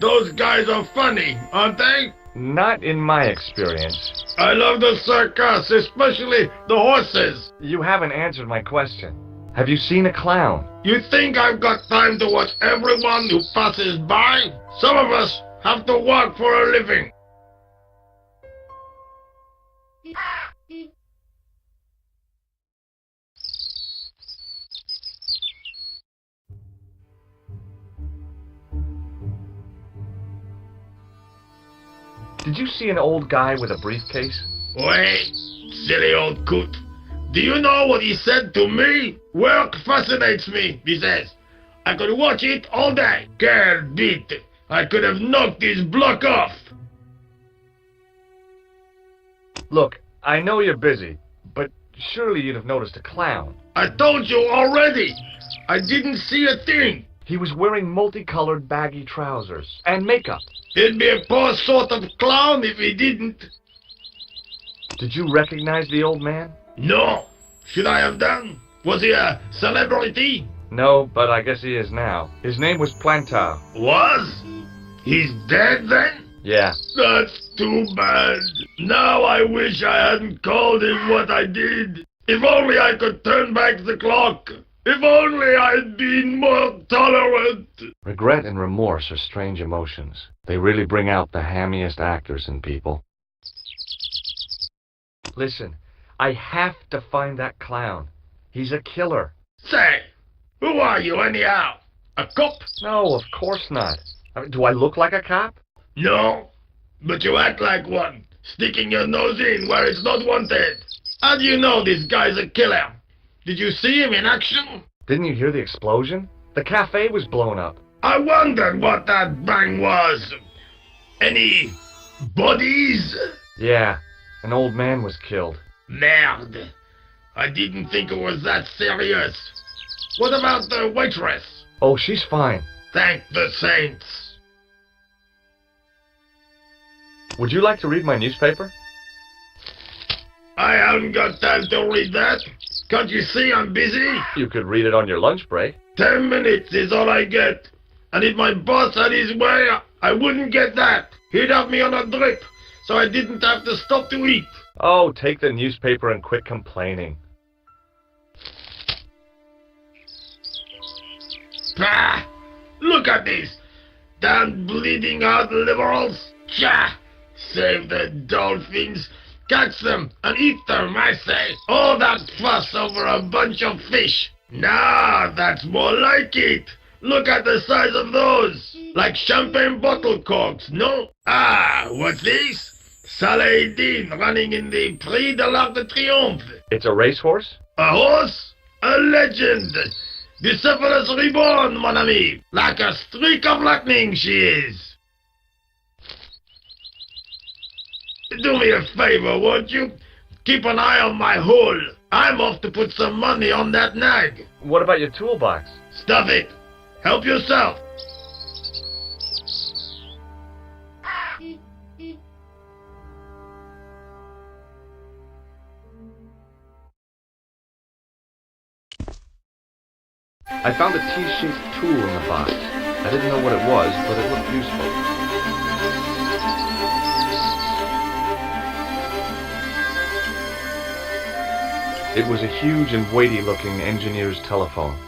Those guys are funny, aren't they? Not in my experience. I love the circus, especially the horses. You haven't answered my question. Have you seen a clown? You think I've got time to watch everyone who passes by? Some of us have to work for a living. Did you see an old guy with a briefcase? Wait, silly old coot. Do you know what he said to me? Work fascinates me, he says. I could watch it all day. Quelle bite. I could have knocked his block off. Look, I know you're busy, but surely you'd have noticed a clown. I told you already. I didn't see a thing. He was wearing multicolored baggy trousers and makeup. He'd be a poor sort of clown if he didn't. Did you recognize the old man? No. Should I have done? Was he a celebrity? No, but I guess he is now. His name was Playthough. Was? He's dead then? Yeah. That's too bad. Now I wish I hadn't called him what I did. If only I could turn back the clock. If only I'd been more tolerant. Regret and remorse are strange emotions. They really bring out the hammiest actors in people. Listen, I have to find that clown. He's a killer. Say, who are you anyhow? A cop? No, of course not. I mean, do I look like a cop? No, but you act like one, sticking your nose in where it's not wanted. How do you know this guy's a killer? Did you see him in action? Didn't you hear the explosion? The cafe was blown up. I wondered what that bang was. Any bodies? Yeah, an old man was killed. Merde. I didn't think it was that serious. What about the waitress? Oh, she's fine. Thank the saints. Would you like to read my newspaper? I haven't got time to read that. Can't you see I'm busy? You could read it on your lunch break. 10 minutes is all I get. And if my boss had his way, I wouldn't get that. He'd have me on a drip, so I didn't have to stop to eat. Oh, take the newspaper and quit complaining. Pah! Look at this. Damn bleeding heart liberals. Tcha! Save the dolphins. Catch them and eat them, I say. All that fuss over a bunch of fish. Nah, that's more like it. Look at the size of those. Like champagne bottle corks, no? Ah, what's this? Saladin running in the Prix de l'Arc de Triomphe. It's a racehorse? A horse? A legend. Bucephalus reborn, mon ami. Like a streak of lightning she is. Do me a favor, won't you? Keep an eye on my hole. I'm off to put some money on that nag. What about your toolbox? Stuff it. Help yourself. I found a T-shaped tool in the box. I didn't know what it was, but it looked useful. It was a huge and weighty-looking engineer's telephone.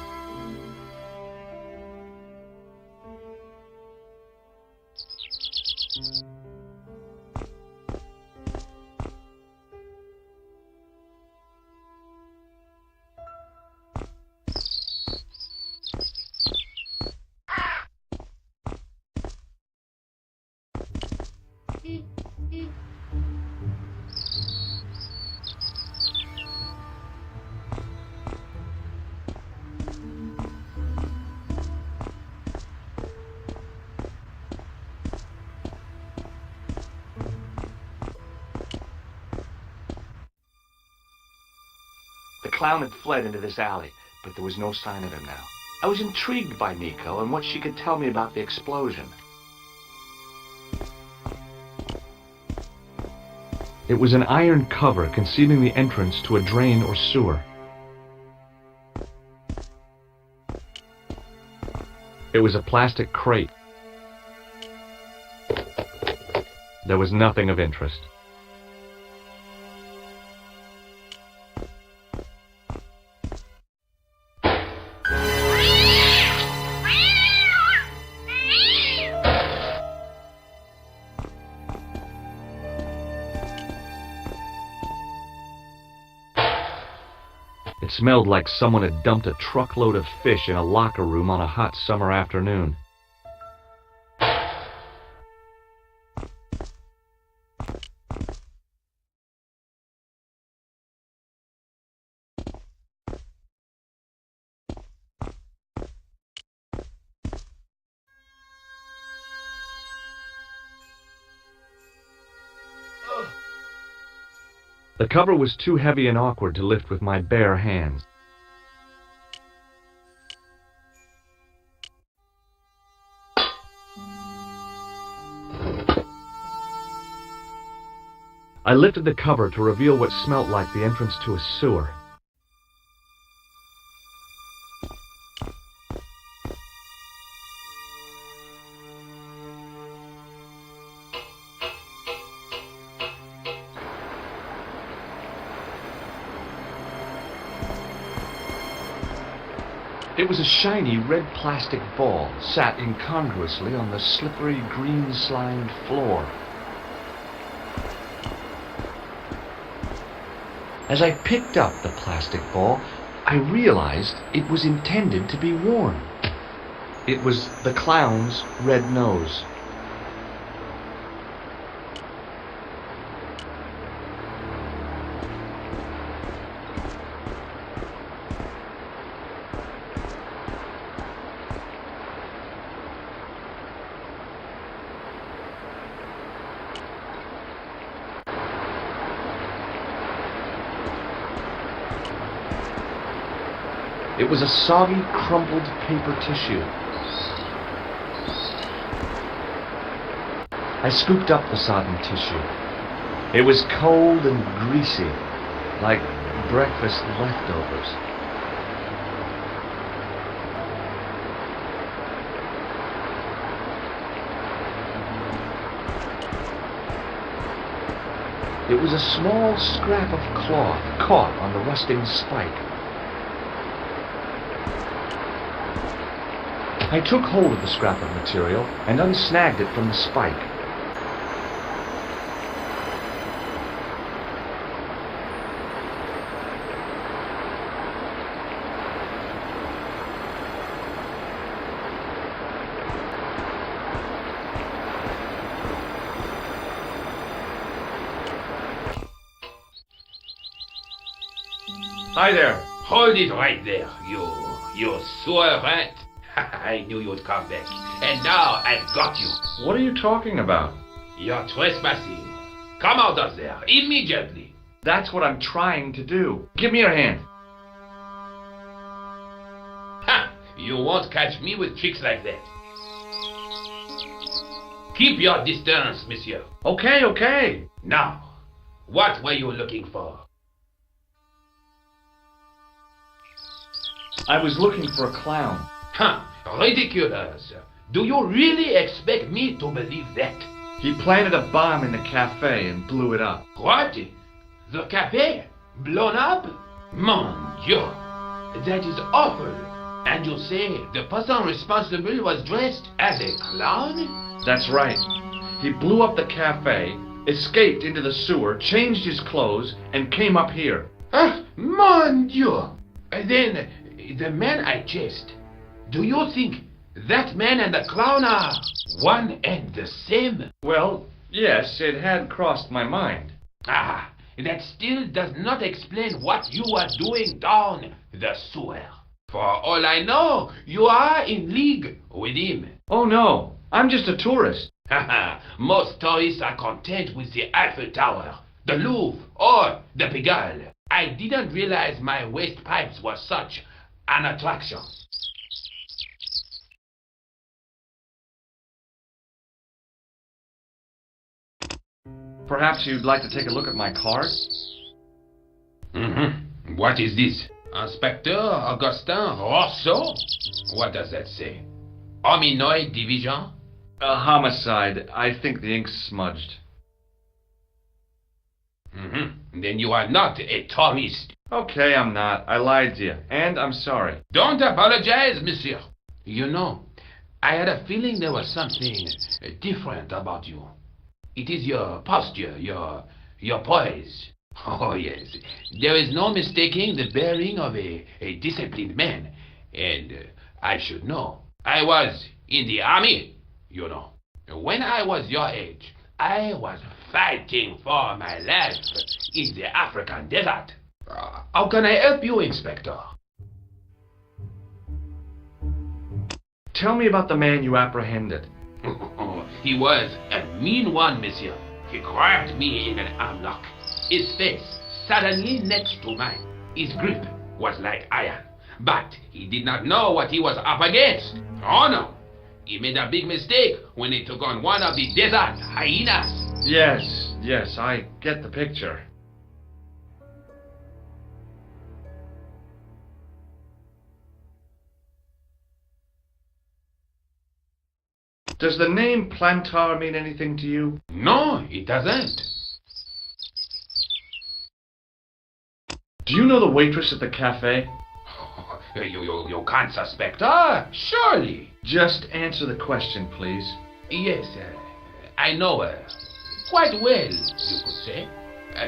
The clown had fled into this alley, but there was no sign of him now. I was intrigued by Nico and what she could tell me about the explosion. It was an iron cover concealing the entrance to a drain or sewer. It was a plastic crate. There was nothing of interest. It smelled like someone had dumped a truckload of fish in a locker room on a hot summer afternoon. The cover was too heavy and awkward to lift with my bare hands. I lifted the cover to reveal what smelt like the entrance to a sewer. It was a shiny red plastic ball, sat incongruously on the slippery green-slimed floor. As I picked up the plastic ball, I realized it was intended to be worn. It was the clown's red nose. It was a soggy, crumpled paper tissue. I scooped up the sodden tissue. It was cold and greasy, like breakfast leftovers. It was a small scrap of cloth caught on the rusting spike. I took hold of the scrap of material and unsnagged it from the spike. Hi there. Hold it right there, you sewer rat. I knew you'd come back. And now I've got you. What are you talking about? You're trespassing. Come out of there, immediately. That's what I'm trying to do. Give me your hand. Ha! You won't catch me with tricks like that. Keep your distance, monsieur. Okay, okay. Now, what were you looking for? I was looking for a clown. Huh, ridiculous. Do you really expect me to believe that? He planted a bomb in the cafe and blew it up. What? The cafe? Blown up? Mon Dieu, that is awful. And you say the person responsible was dressed as a clown? That's right. He blew up the cafe, escaped into the sewer, changed his clothes, and came up here. Mon Dieu. Then, the man I chased, do you think that man and the clown are one and the same? Well, yes, it had crossed my mind. Ah, that still does not explain what you are doing down the sewer. For all I know, you are in league with him. Oh no, I'm just a tourist. Haha, most tourists are content with the Eiffel Tower, the Louvre, or the Pigalle. I didn't realize my waste pipes were such an attraction. Perhaps you'd like to take a look at my card? What is this? Inspector Augustin Rousseau? What does that say? Hominoid Division? A homicide. I think the ink's smudged. Then you are not a tourist. Okay, I'm not. I lied to you. And I'm sorry. Don't apologize, monsieur. You know, I had a feeling there was something different about you. It is your posture, your poise. Oh, yes. There is no mistaking the bearing of a disciplined man. And I should know. I was in the army, you know. When I was your age, I was fighting for my life in the African desert. How can I help you, Inspector? Tell me about the man you apprehended. He was a mean one, monsieur. He grabbed me in an armlock. His face suddenly next to mine. His grip was like iron, but he did not know what he was up against. Oh no, he made a big mistake when he took on one of the desert hyenas. Yes, I get the picture. Does the name Plantar mean anything to you? No, it doesn't. Do you know the waitress at the cafe? You can't suspect her, surely. Just answer the question, please. Yes, I know her. Quite well, you could say.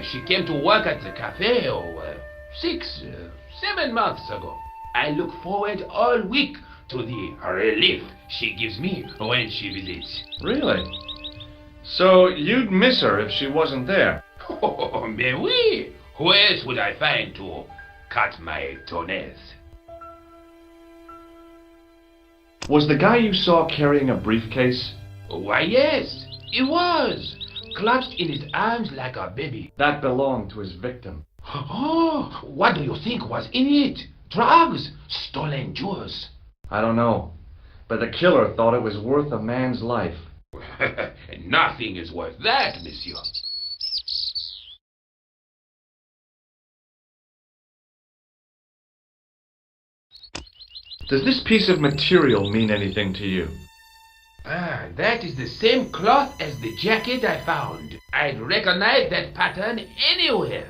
She came to work at the cafe 7 months ago. I look forward all week to the relief she gives me when she visits. Really? So you'd miss her if she wasn't there? Oh, mais oui. Who else would I find to cut my toenails? Was the guy you saw carrying a briefcase? Why, yes, he was. Clutched in his arms like a baby. That belonged to his victim. Oh, what do you think was in it? Drugs? Stolen jewels? I don't know, but the killer thought it was worth a man's life. Nothing is worth that, monsieur. Does this piece of material mean anything to you? That is the same cloth as the jacket I found. I'd recognize that pattern anywhere.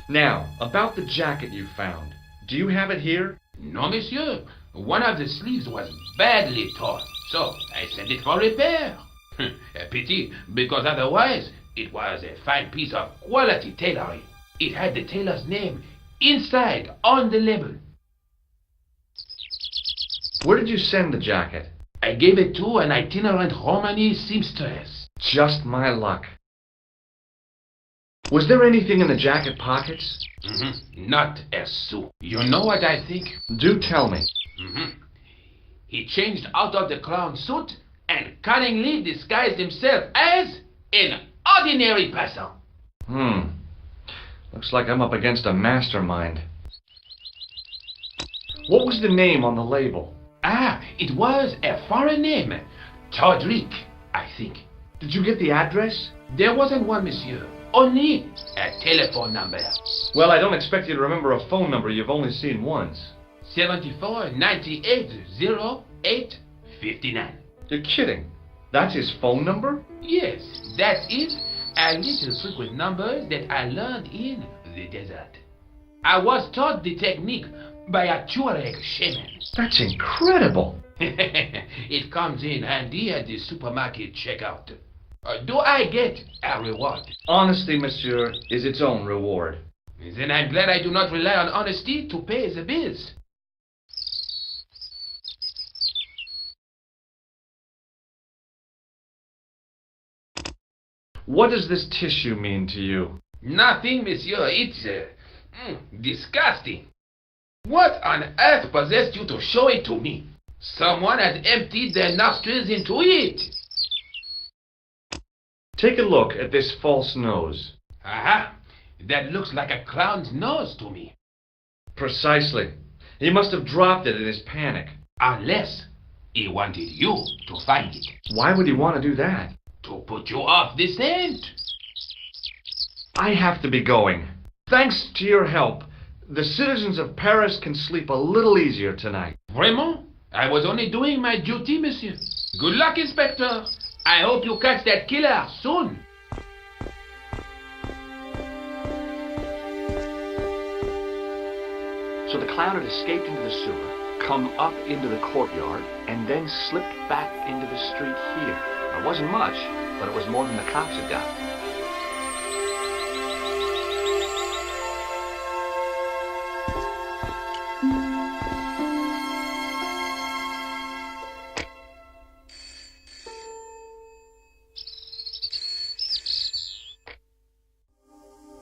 Now, about the jacket you found. Do you have it here? No, monsieur. One of the sleeves was badly torn, so I sent it for repair. A pity, because otherwise it was a fine piece of quality tailoring. It had the tailor's name inside on the label. Where did you send the jacket? I gave it to an itinerant Romani seamstress. Just my luck. Was there anything in the jacket pockets? Not a sou. You know what I think? Do tell me. He changed out of the clown suit and cunningly disguised himself as an ordinary person. Looks like I'm up against a mastermind. What was the name on the label? It was a foreign name. Todrick, I think. Did you get the address? There wasn't one, monsieur. Only a telephone number. Well, I don't expect you to remember a phone number you've only seen once. 74 98 08 59. You're kidding. That's his phone number? Yes, that is a little trick with numbers that I learned in the desert. I was taught the technique by a Tuareg shaman. That's incredible. It comes in handy at the supermarket checkout. Do I get a reward? Honesty, monsieur, is its own reward. Then I'm glad I do not rely on honesty to pay the bills. What does this tissue mean to you? Nothing, monsieur. It's disgusting. What on earth possessed you to show it to me? Someone has emptied their nostrils into it. Take a look at this false nose. Aha! That looks like a clown's nose to me. Precisely. He must have dropped it in his panic. Unless he wanted you to find it. Why would he want to do that? To put you off the scent. I have to be going. Thanks to your help, the citizens of Paris can sleep a little easier tonight. Vraiment? I was only doing my duty, monsieur. Good luck, Inspector. I hope you catch that killer soon. So the clown had escaped into the sewer, come up into the courtyard, and then slipped back into the street here. It wasn't much, but it was more than the cops had done.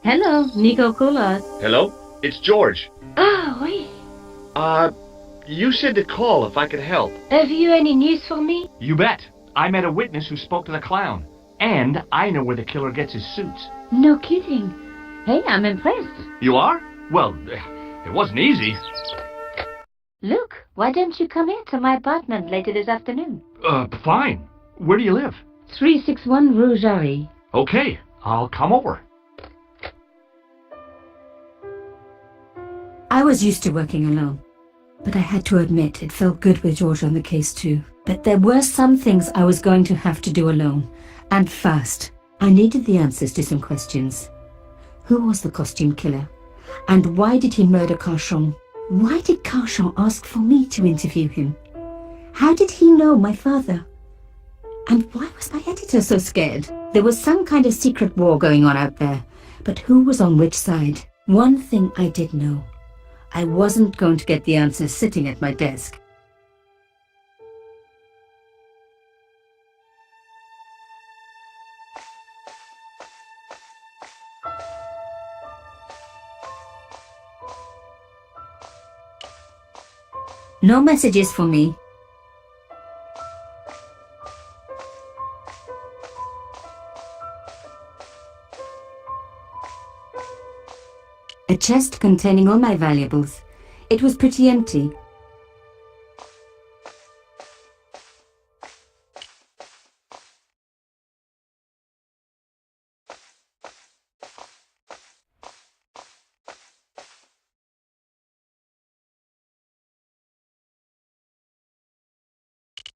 Hello, Nico Collard. Hello? It's George. Ah, oui. You said to call if I could help. Have you any news for me? You bet. I met a witness who spoke to the clown. And I know where the killer gets his suits. No kidding. Hey, I'm impressed. You are? Well, it wasn't easy. Look, why don't you come here to my apartment later this afternoon? Fine. Where do you live? 361 Rue Jarry. Okay, I'll come over. I was used to working alone, but I had to admit it felt good with George on the case too. But there were some things I was going to have to do alone, and fast. I needed the answers to some questions. Who was the costume killer? And why did he murder Carchon? Why did Carchon ask for me to interview him? How did he know my father? And why was my editor so scared? There was some kind of secret war going on out there, but who was on which side? One thing I did know. I wasn't going to get the answers sitting at my desk. No messages for me. A chest containing all my valuables. It was pretty empty.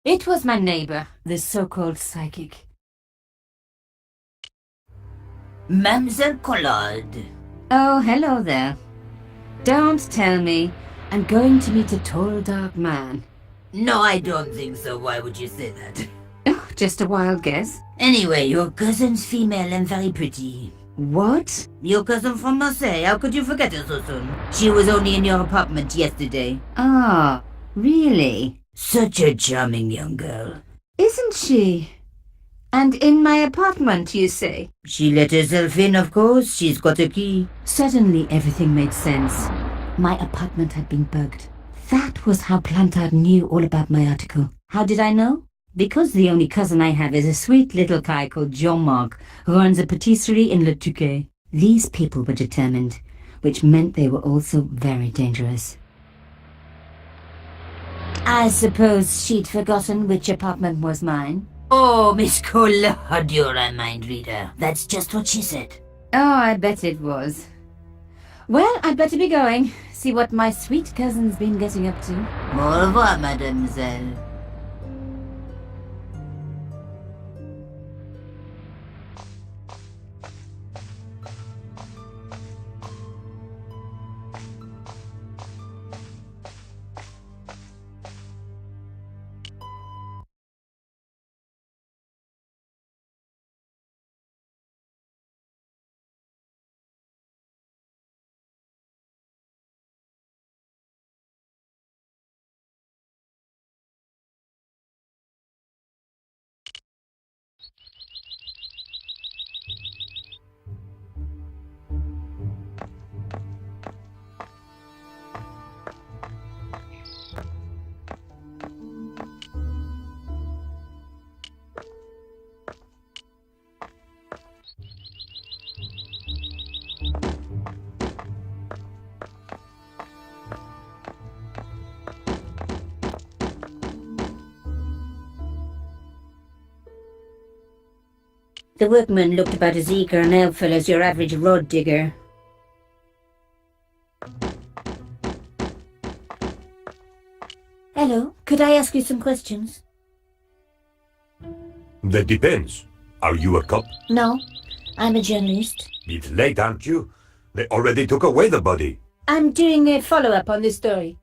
It was my neighbor, the so-called psychic. Mademoiselle Collard. Oh, hello there. Don't tell me. I'm going to meet a tall, dark man. No, I don't think so. Why would you say that? Oh, just a wild guess. Anyway, your cousin's female and very pretty. What? Your cousin from Marseille. How could you forget her so soon? She was only in your apartment yesterday. Ah, really? Such a charming young girl. Isn't she? And in my apartment, you say? She let herself in, of course. She's got a key. Suddenly, everything made sense. My apartment had been bugged. That was how Plantard knew all about my article. How did I know? Because the only cousin I have is a sweet little guy called Jean-Marc, who runs a patisserie in Le Touquet. These people were determined, which meant they were also very dangerous. I suppose she'd forgotten which apartment was mine. Oh, Miss Collard, you're a mind reader. That's just what she said. Oh, I bet it was. Well, I'd better be going. See what my sweet cousin's been getting up to. Au revoir, mademoiselle. The workman looked about as eager and helpful as your average rod digger. Hello, could I ask you some questions? That depends. Are you a cop? No, I'm a journalist. It's late, aren't you? They already took away the body. I'm doing a follow-up on this story.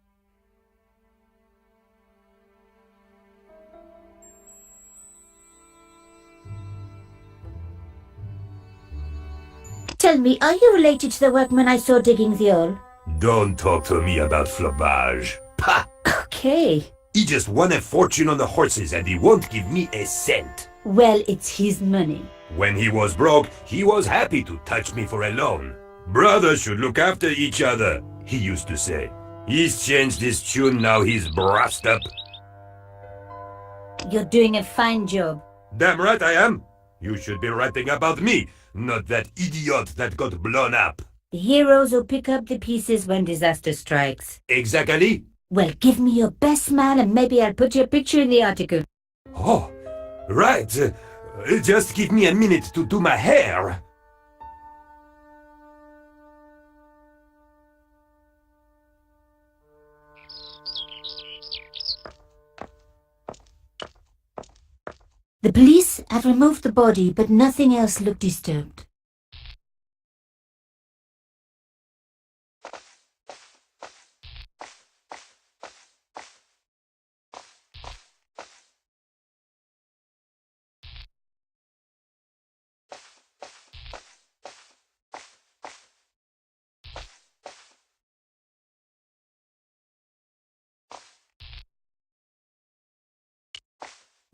Tell me, are you related to the workman I saw digging the hole? Don't talk to me about flopage. Pah! Okay. He just won a fortune on the horses and he won't give me a cent. Well, it's his money. When he was broke, he was happy to touch me for a loan. Brothers should look after each other, he used to say. He's changed his tune, now he's brassed up. You're doing a fine job. Damn right I am. You should be writing about me, Not that idiot that got blown up. The heroes who pick up the pieces when disaster strikes. Exactly. Well, give me your best smile and maybe I'll put your picture in the article. Oh, right. Just give me a minute to do my hair. The police have removed the body, but nothing else looked disturbed.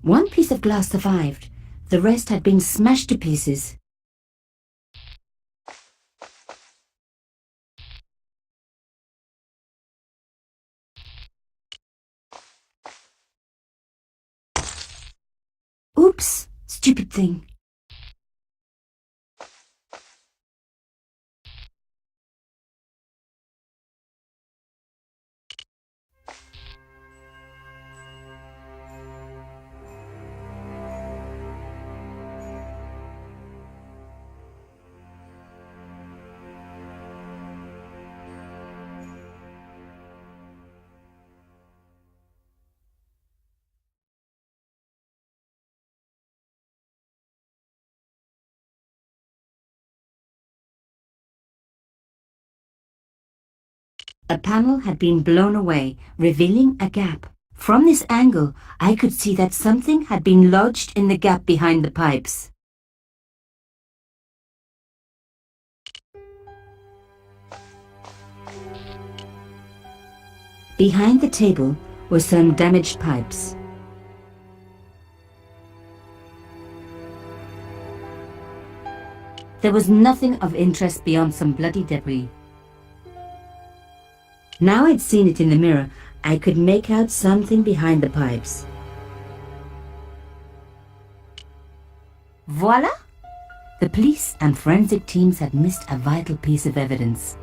One piece of glass survived. The rest had been smashed to pieces. Oops! Stupid thing. A panel had been blown away, revealing a gap. From this angle, I could see that something had been lodged in the gap behind the pipes. Behind the table were some damaged pipes. There was nothing of interest beyond some bloody debris. Now I'd seen it in the mirror, I could make out something behind the pipes. Voila! The police and forensic teams had missed a vital piece of evidence.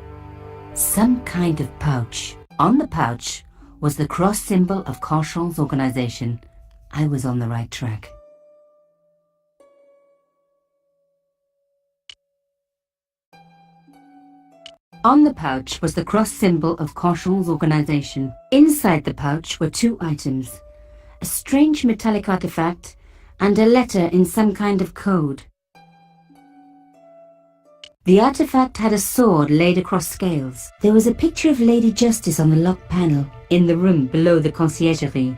Some kind of pouch. On the pouch was the cross symbol of Carchon's organization. I was on the right track. On the pouch was the cross symbol of Carchon's organization. Inside the pouch were two items, a strange metallic artifact and a letter in some kind of code. The artifact had a sword laid across scales. There was a picture of Lady Justice on the locked panel in the room below the conciergerie.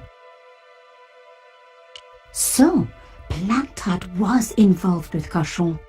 So, Plantard was involved with Carchon.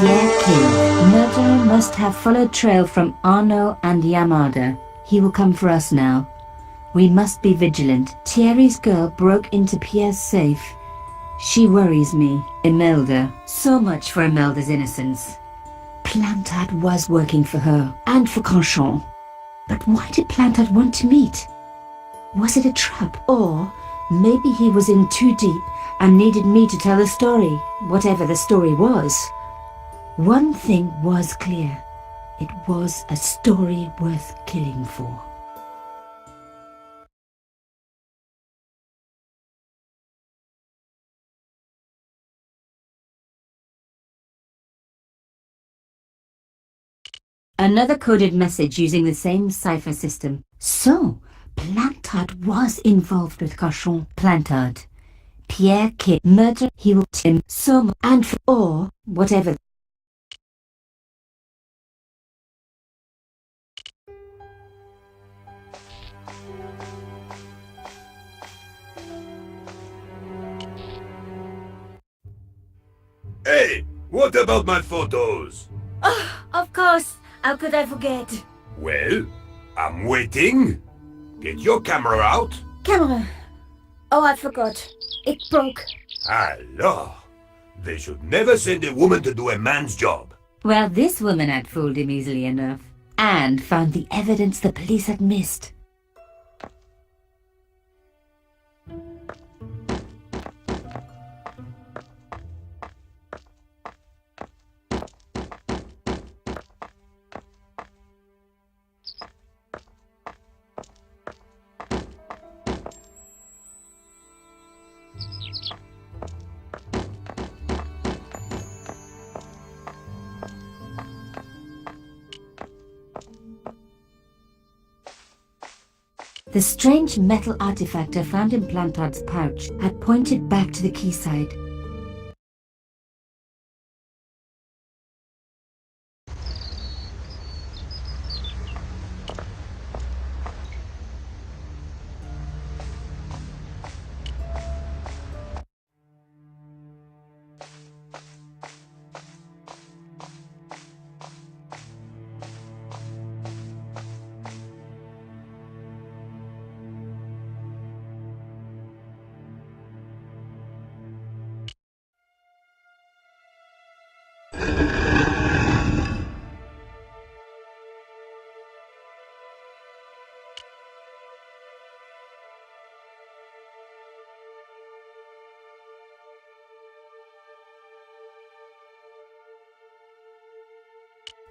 Pierre King. Murderer must have followed trail from Arnaud and Yamada. He will come for us now. We must be vigilant. Thierry's girl broke into Pierre's safe. She worries me. Imelda. So much for Imelda's innocence. Plantard was working for her, and for Canchon. But why did Plantard want to meet? Was it a trap? Or maybe he was in too deep and needed me to tell the story, whatever the story was. One thing was clear. It was a story worth killing for. Another coded message using the same cipher system. So, Plantard was involved with Cauchon. Plantard. Pierre Kid. Murder. He will Tim. So, and for, or whatever. Hey, what about my photos? Oh, of course. How could I forget? Well, I'm waiting. Get your camera out. Camera. Oh, I forgot. It broke. Alors, they should never send a woman to do a man's job. Well, this woman had fooled him easily enough. And found the evidence the police had missed. The strange metal artifact I found in Plantard's pouch had pointed back to the quayside.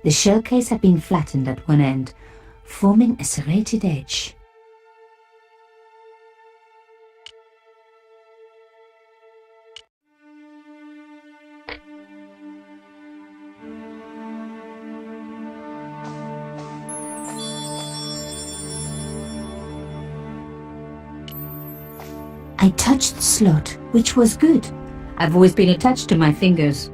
The shell case had been flattened at one end, forming a serrated edge. I touched the slot, which was good. I've always been attached to my fingers.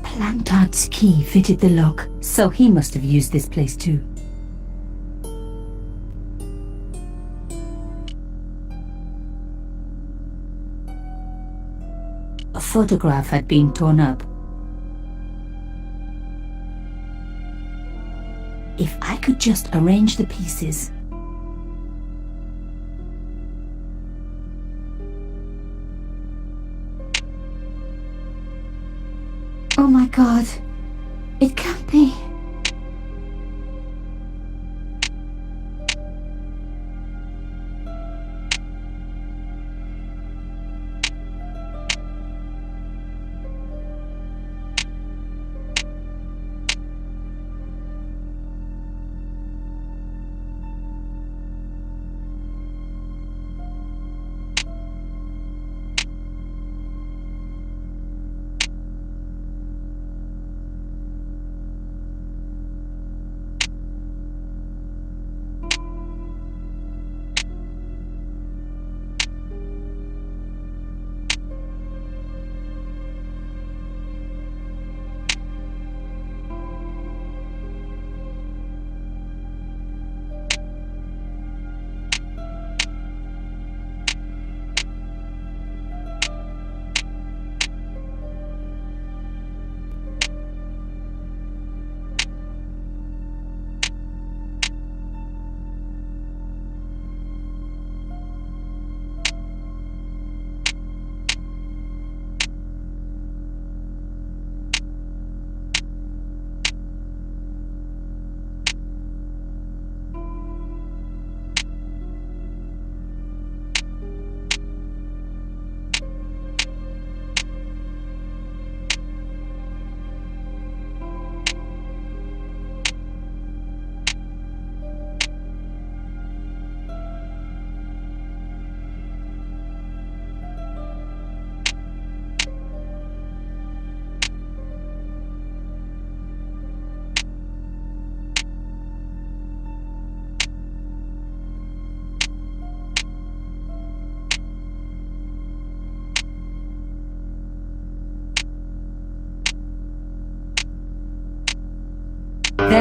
Plantard's key fitted the lock, so he must have used this place too. A photograph had been torn up. If I could just arrange the pieces. Oh my God, it can't be.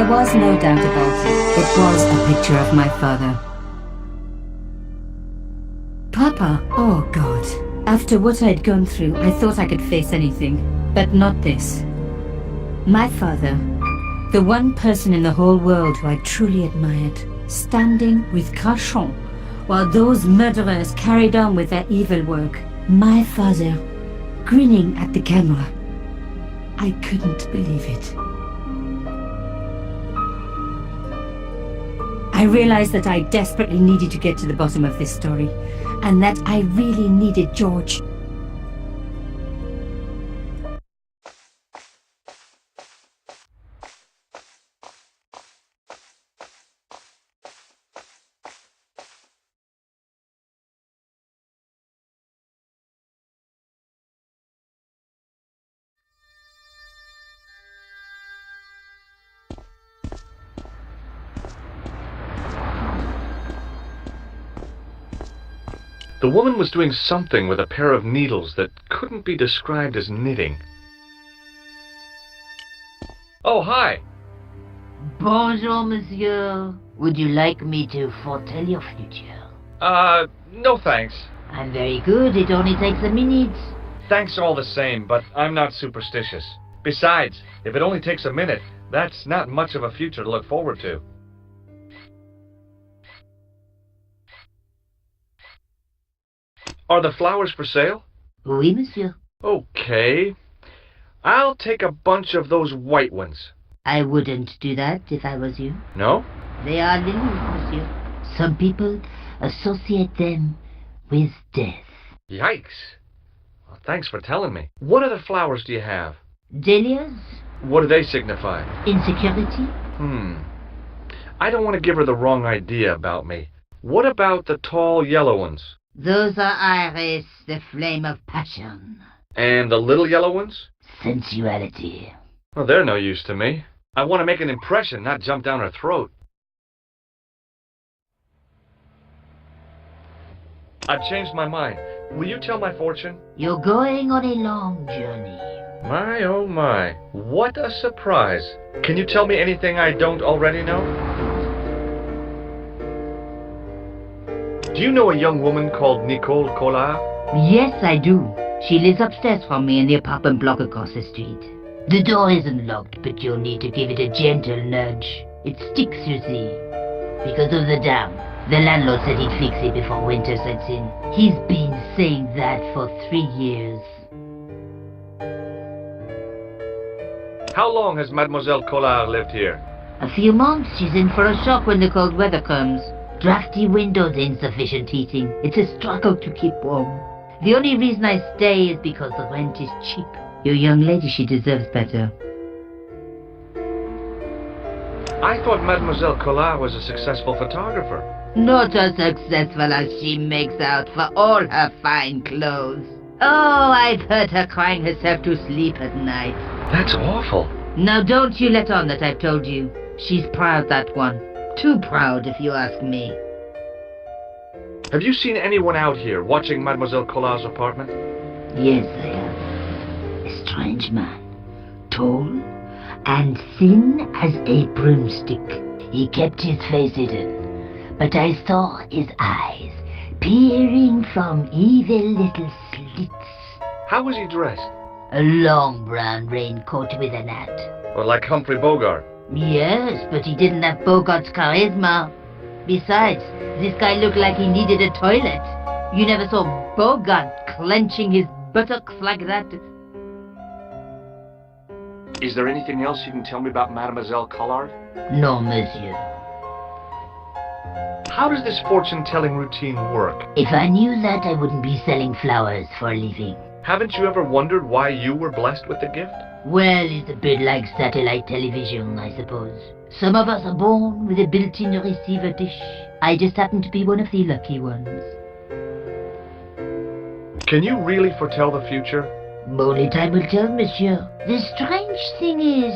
There was no doubt about it. It was a picture of my father. Papa, oh God. After what I'd gone through, I thought I could face anything, but not this. My father, the one person in the whole world who I truly admired, standing with Crachon while those murderers carried on with their evil work. My father, grinning at the camera. I couldn't believe it. I realized that I desperately needed to get to the bottom of this story, and that I really needed George. The woman was doing something with a pair of needles that couldn't be described as knitting. Oh, hi. Bonjour, monsieur. Would you like me to foretell your future? No thanks. I'm very good. It only takes a minute. Thanks all the same, but I'm not superstitious. Besides, if it only takes a minute, that's not much of a future to look forward to. Are the flowers for sale? Oui, monsieur. Okay. I'll take a bunch of those white ones. I wouldn't do that if I was you. No? They are lilies, monsieur. Some people associate them with death. Yikes. Well, thanks for telling me. What other flowers do you have? Dahlias? What do they signify? Insecurity? I don't want to give her the wrong idea about me. What about the tall yellow ones? Those are iris, the flame of passion. And the little yellow ones? Sensuality. Well, they're no use to me. I want to make an impression, not jump down her throat. I've changed my mind. Will you tell my fortune? You're going on a long journey. My, oh my. What a surprise. Can you tell me anything I don't already know? Do you know a young woman called Nicole Collard? Yes, I do. She lives upstairs from me in the apartment block across the street. The door isn't locked, but you'll need to give it a gentle nudge. It sticks, you see, because of the dam. The landlord said he'd fix it before winter sets in. He's been saying that for 3 years. How long has Mademoiselle Collard lived here? A few months. She's in for a shock when the cold weather comes. Drafty windows, insufficient heating. It's a struggle to keep warm. The only reason I stay is because the rent is cheap. Your young lady, she deserves better. I thought Mademoiselle Collard was a successful photographer. Not as successful as she makes out for all her fine clothes. Oh, I've heard her crying herself to sleep at night. That's awful. Now don't you let on that I've told you. She's proud, that one. Too proud, if you ask me. Have you seen anyone out here watching Mademoiselle Collard's apartment? Yes, I have. A strange man. Tall and thin as a broomstick. He kept his face hidden, but I saw his eyes peering from evil little slits. How was he dressed? A long brown raincoat with an hat. Or like Humphrey Bogart? Yes, but he didn't have Bogart's charisma. Besides, this guy looked like he needed a toilet. You never saw Bogart clenching his buttocks like that. Is there anything else you can tell me about Mademoiselle Collard? No, monsieur. How does this fortune-telling routine work? If I knew that, I wouldn't be selling flowers for a living. Haven't you ever wondered why you were blessed with the gift? Well, it's a bit like satellite television, I suppose. Some of us are born with a built-in receiver dish. I just happen to be one of the lucky ones. Can you really foretell the future? Only time will tell, monsieur. The strange thing is,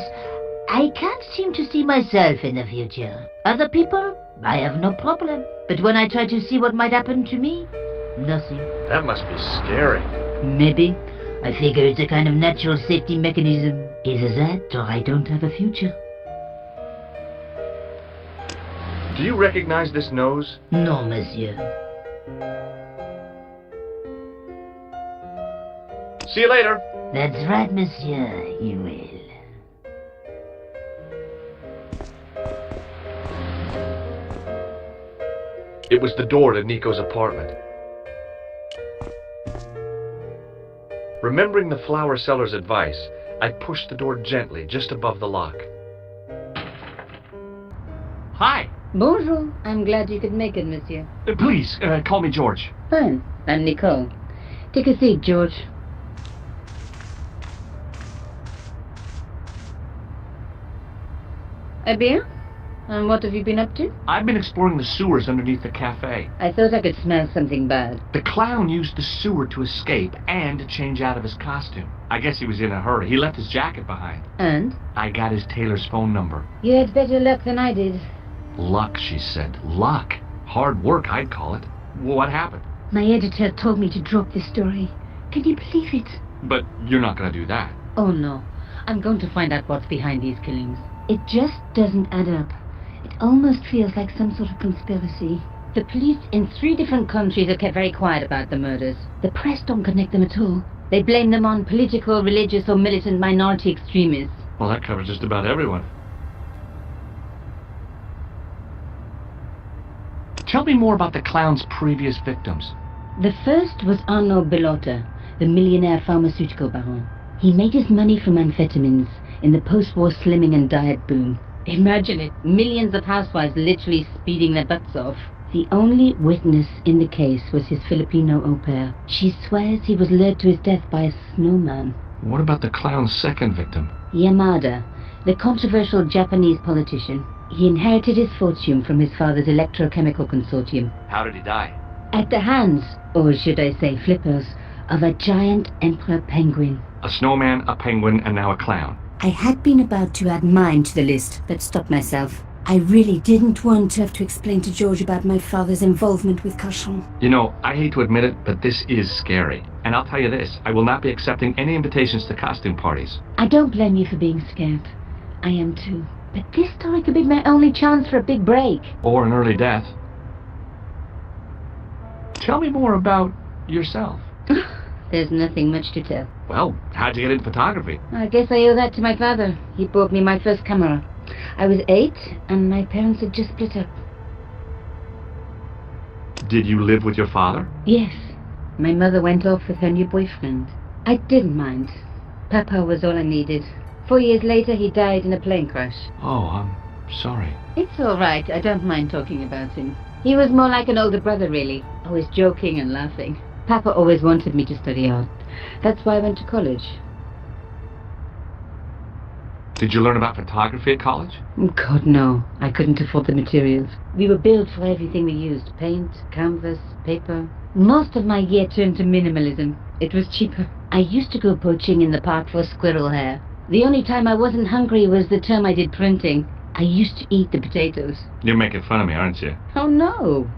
I can't seem to see myself in the future. Other people, I have no problem. But when I try to see what might happen to me, nothing. That must be scary. Maybe. I figure it's a kind of natural safety mechanism. Either that, or I don't have a future. Do you recognize this nose? Non, monsieur. See you later. That's right, monsieur, you will. It was the door to Nico's apartment. Remembering the flower seller's advice, I pushed the door gently just above the lock. Hi. Bonjour. I'm glad you could make it, monsieur. Please, call me George. Fine. I'm Nicole. Take a seat, George. A beer? And what have you been up to? I've been exploring the sewers underneath the cafe. I thought I could smell something bad. The clown used the sewer to escape and to change out of his costume. I guess he was in a hurry. He left his jacket behind. And? I got his tailor's phone number. You had better luck than I did. Luck, she said. Luck. Hard work, I'd call it. What happened? My editor told me to drop this story. Can you believe it? But you're not going to do that. Oh no. I'm going to find out what's behind these killings. It just doesn't add up. It almost feels like some sort of conspiracy. The police in 3 different countries have kept very quiet about the murders. The press don't connect them at all. They blame them on political, religious or militant minority extremists. Well, that covers just about everyone. Tell me more about the clown's previous victims. The first was Arnaud Bellotta, the millionaire pharmaceutical baron. He made his money from amphetamines in the post-war slimming and diet boom. Imagine it, millions of housewives literally speeding their butts off. The only witness in the case was his Filipino au pair. She swears he was lured to his death by a snowman. What about the clown's second victim? Yamada, the controversial Japanese politician. He inherited his fortune from his father's electrochemical consortium. How did he die? At the hands, or should I say flippers, of a giant emperor penguin. A snowman, a penguin, and now a clown. I had been about to add mine to the list, but stopped myself. I really didn't want to have to explain to George about my father's involvement with Cauchon. You know, I hate to admit it, but this is scary. And I'll tell you this, I will not be accepting any invitations to costume parties. I don't blame you for being scared. I am too. But this story could be my only chance for a big break. Or an early death. Tell me more about yourself. There's nothing much to tell. Well, how'd you get into photography? I guess I owe that to my father. He bought me my first camera. I was 8, and my parents had just split up. Did you live with your father? Yes. My mother went off with her new boyfriend. I didn't mind. Papa was all I needed. 4 years later, he died in a plane crash. Oh, I'm sorry. It's all right. I don't mind talking about him. He was more like an older brother, really. Always joking and laughing. Papa always wanted me to study art. That's why I went to college. Did you learn about photography at college? God, no. I couldn't afford the materials. We were billed for everything we used. Paint, canvas, paper. Most of my year turned to minimalism. It was cheaper. I used to go poaching in the park for squirrel hair. The only time I wasn't hungry was the term I did printing. I used to eat the potatoes. You're making fun of me, aren't you? Oh, no.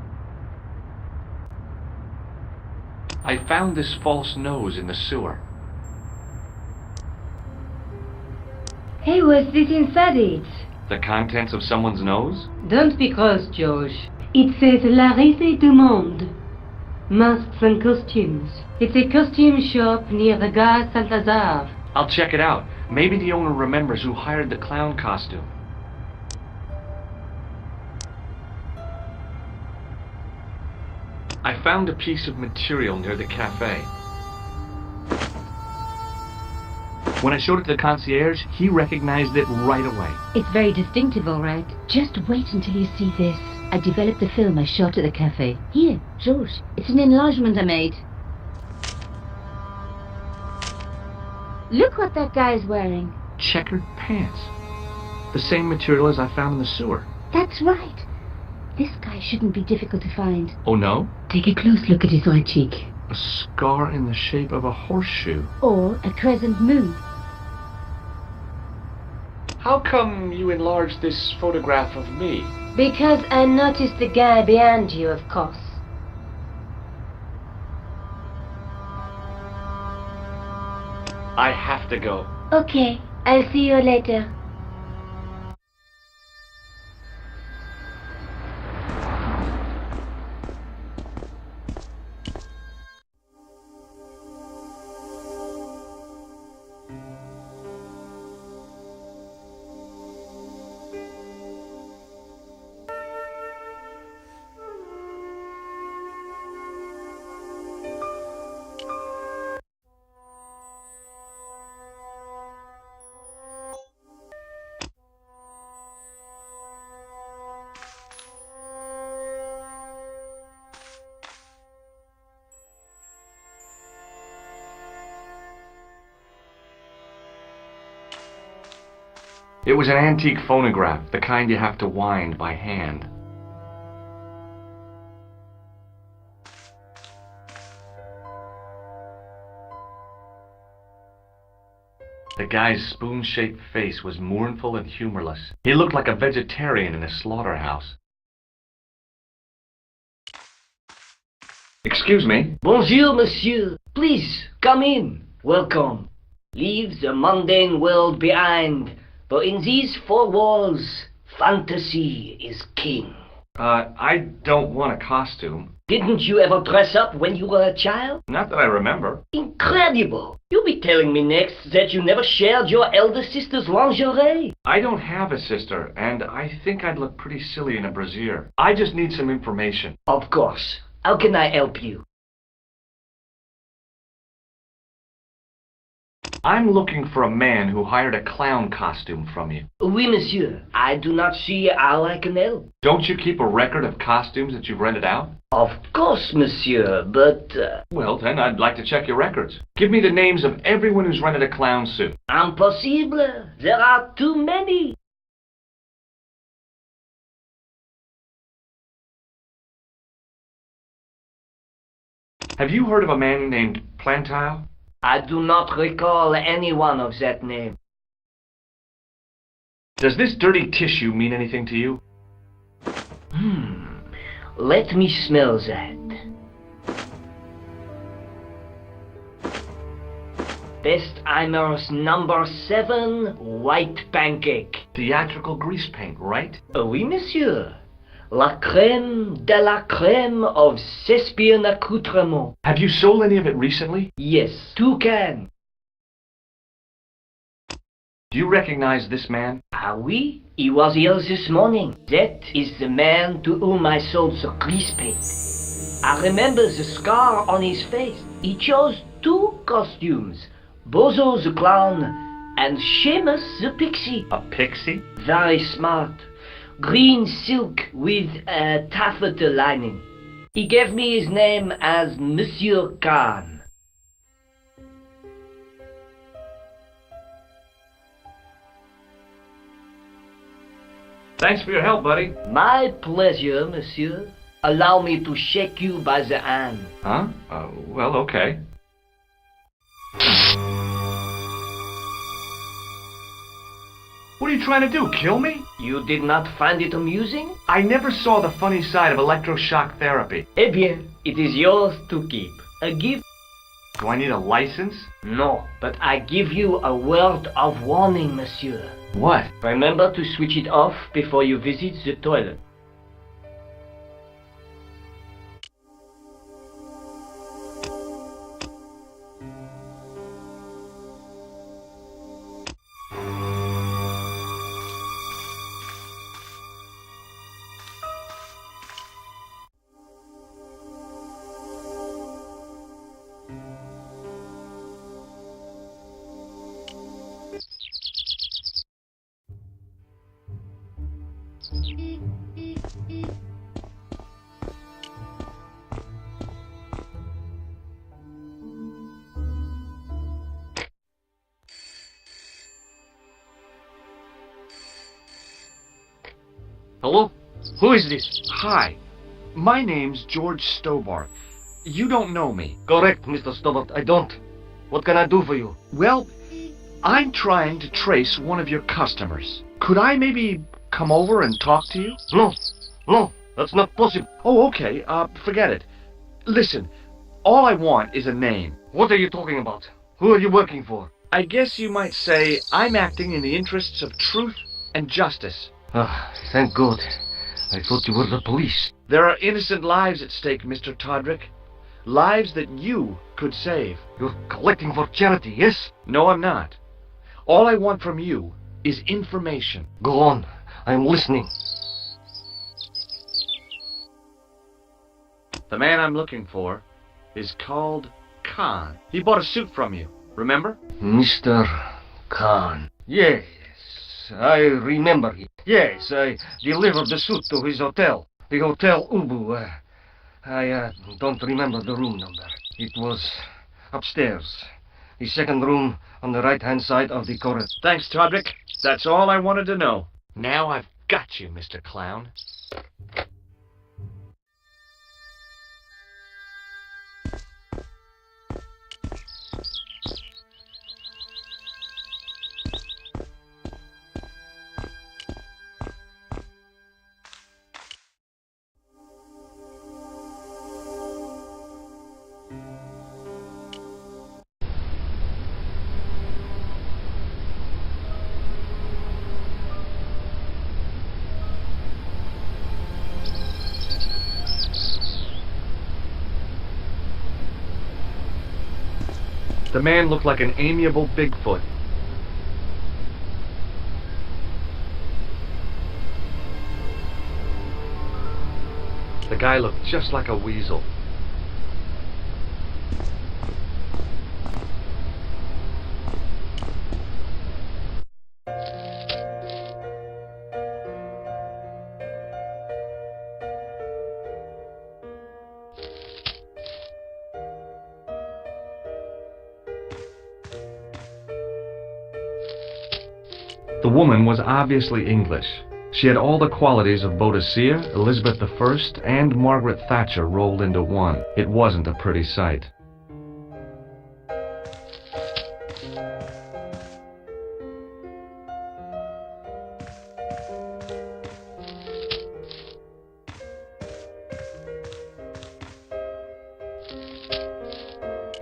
I found this false nose in the sewer. Hey, what's this inside it? The contents of someone's nose? Don't be cross, George. It says La Risée du Monde. Masks and costumes. It's a costume shop near the Gare Saint-Lazare. I'll check it out. Maybe the owner remembers who hired the clown costume. I found a piece of material near the cafe. When I showed it to the concierge, he recognized it right away. It's very distinctive, all right. Just wait until you see this. I developed the film I shot at the cafe. Here, George. It's an enlargement I made. Look what that guy's wearing. Checkered pants. The same material as I found in the sewer. That's right. This guy shouldn't be difficult to find. Oh, no? Take a close look at his right cheek. A scar in the shape of a horseshoe. Or a crescent moon. How come you enlarged this photograph of me? Because I noticed the guy behind you, of course. I have to go. Okay, I'll see you later. It was an antique phonograph, the kind you have to wind by hand. The guy's spoon-shaped face was mournful and humorless. He looked like a vegetarian in a slaughterhouse. Excuse me? Bonjour, monsieur. Please, come in. Welcome. Leave the mundane world behind, for in these four walls, fantasy is king. I don't want a costume. Didn't you ever dress up when you were a child? Not that I remember. Incredible! You'll be telling me next that you never shared your elder sister's lingerie. I don't have a sister, and I think I'd look pretty silly in a brassiere. I just need some information. Of course. How can I help you? I'm looking for a man who hired a clown costume from you. Oui, monsieur. I do not see how I can help. Don't you keep a record of costumes that you've rented out? Of course, monsieur, but... Well, then, I'd like to check your records. Give me the names of everyone who's rented a clown suit. Impossible. There are too many. Have you heard of a man named Playthough? I do not recall anyone of that name. Does this dirty tissue mean anything to you? Let me smell that. Bestheimer's number 7 white pancake. Theatrical grease paint, right? Oui, monsieur. La crème de la crème of Thespian accoutrement. Have you sold any of it recently? Yes, 2 cans. Do you recognize this man? Ah oui, he was here this morning. That is the man to whom I sold the grease paint. I remember the scar on his face. He chose 2 costumes. Bozo the clown and Seamus the pixie. A pixie? Very smart. Green silk with a taffeta lining. He gave me his name as Monsieur Khan. Thanks for your help, buddy. My pleasure, monsieur. Allow me to shake you by the hand. Huh? Well, okay. What are you trying to do, kill me? You did not find it amusing? I never saw the funny side of electroshock therapy. Eh bien, it is yours to keep. A gift? Do I need a license? No, but I give you a word of warning, monsieur. What? Remember to switch it off before you visit the toilet. Hello? Who is this? Hi. My name's George Stobart. You don't know me. Correct, Mr. Stobart. I don't. What can I do for you? Well, I'm trying to trace one of your customers. Could I maybe come over and talk to you? No, that's not possible. Oh, okay. Forget it. Listen, all I want is a name. What are you talking about? Who are you working for? I guess you might say I'm acting in the interests of truth and justice. Ah, thank God. I thought you were the police. There are innocent lives at stake, Mr. Todrick. Lives that you could save. You're collecting for charity, yes? No, I'm not. All I want from you is information. Go on. I'm listening. The man I'm looking for is called Khan. He bought a suit from you, remember? Mr. Khan. Yes, I remember him. Yes, I delivered the suit to his hotel. The Hotel Ubu. I don't remember the room number. It was upstairs. The second room on the right-hand side of the corridor. Thanks, Todrick. That's all I wanted to know. Now I've got you, Mr. Clown. The man looked like an amiable Bigfoot. The guy looked just like a weasel. The woman was obviously English. She had all the qualities of Boadicea, Elizabeth I, and Margaret Thatcher rolled into one. It wasn't a pretty sight.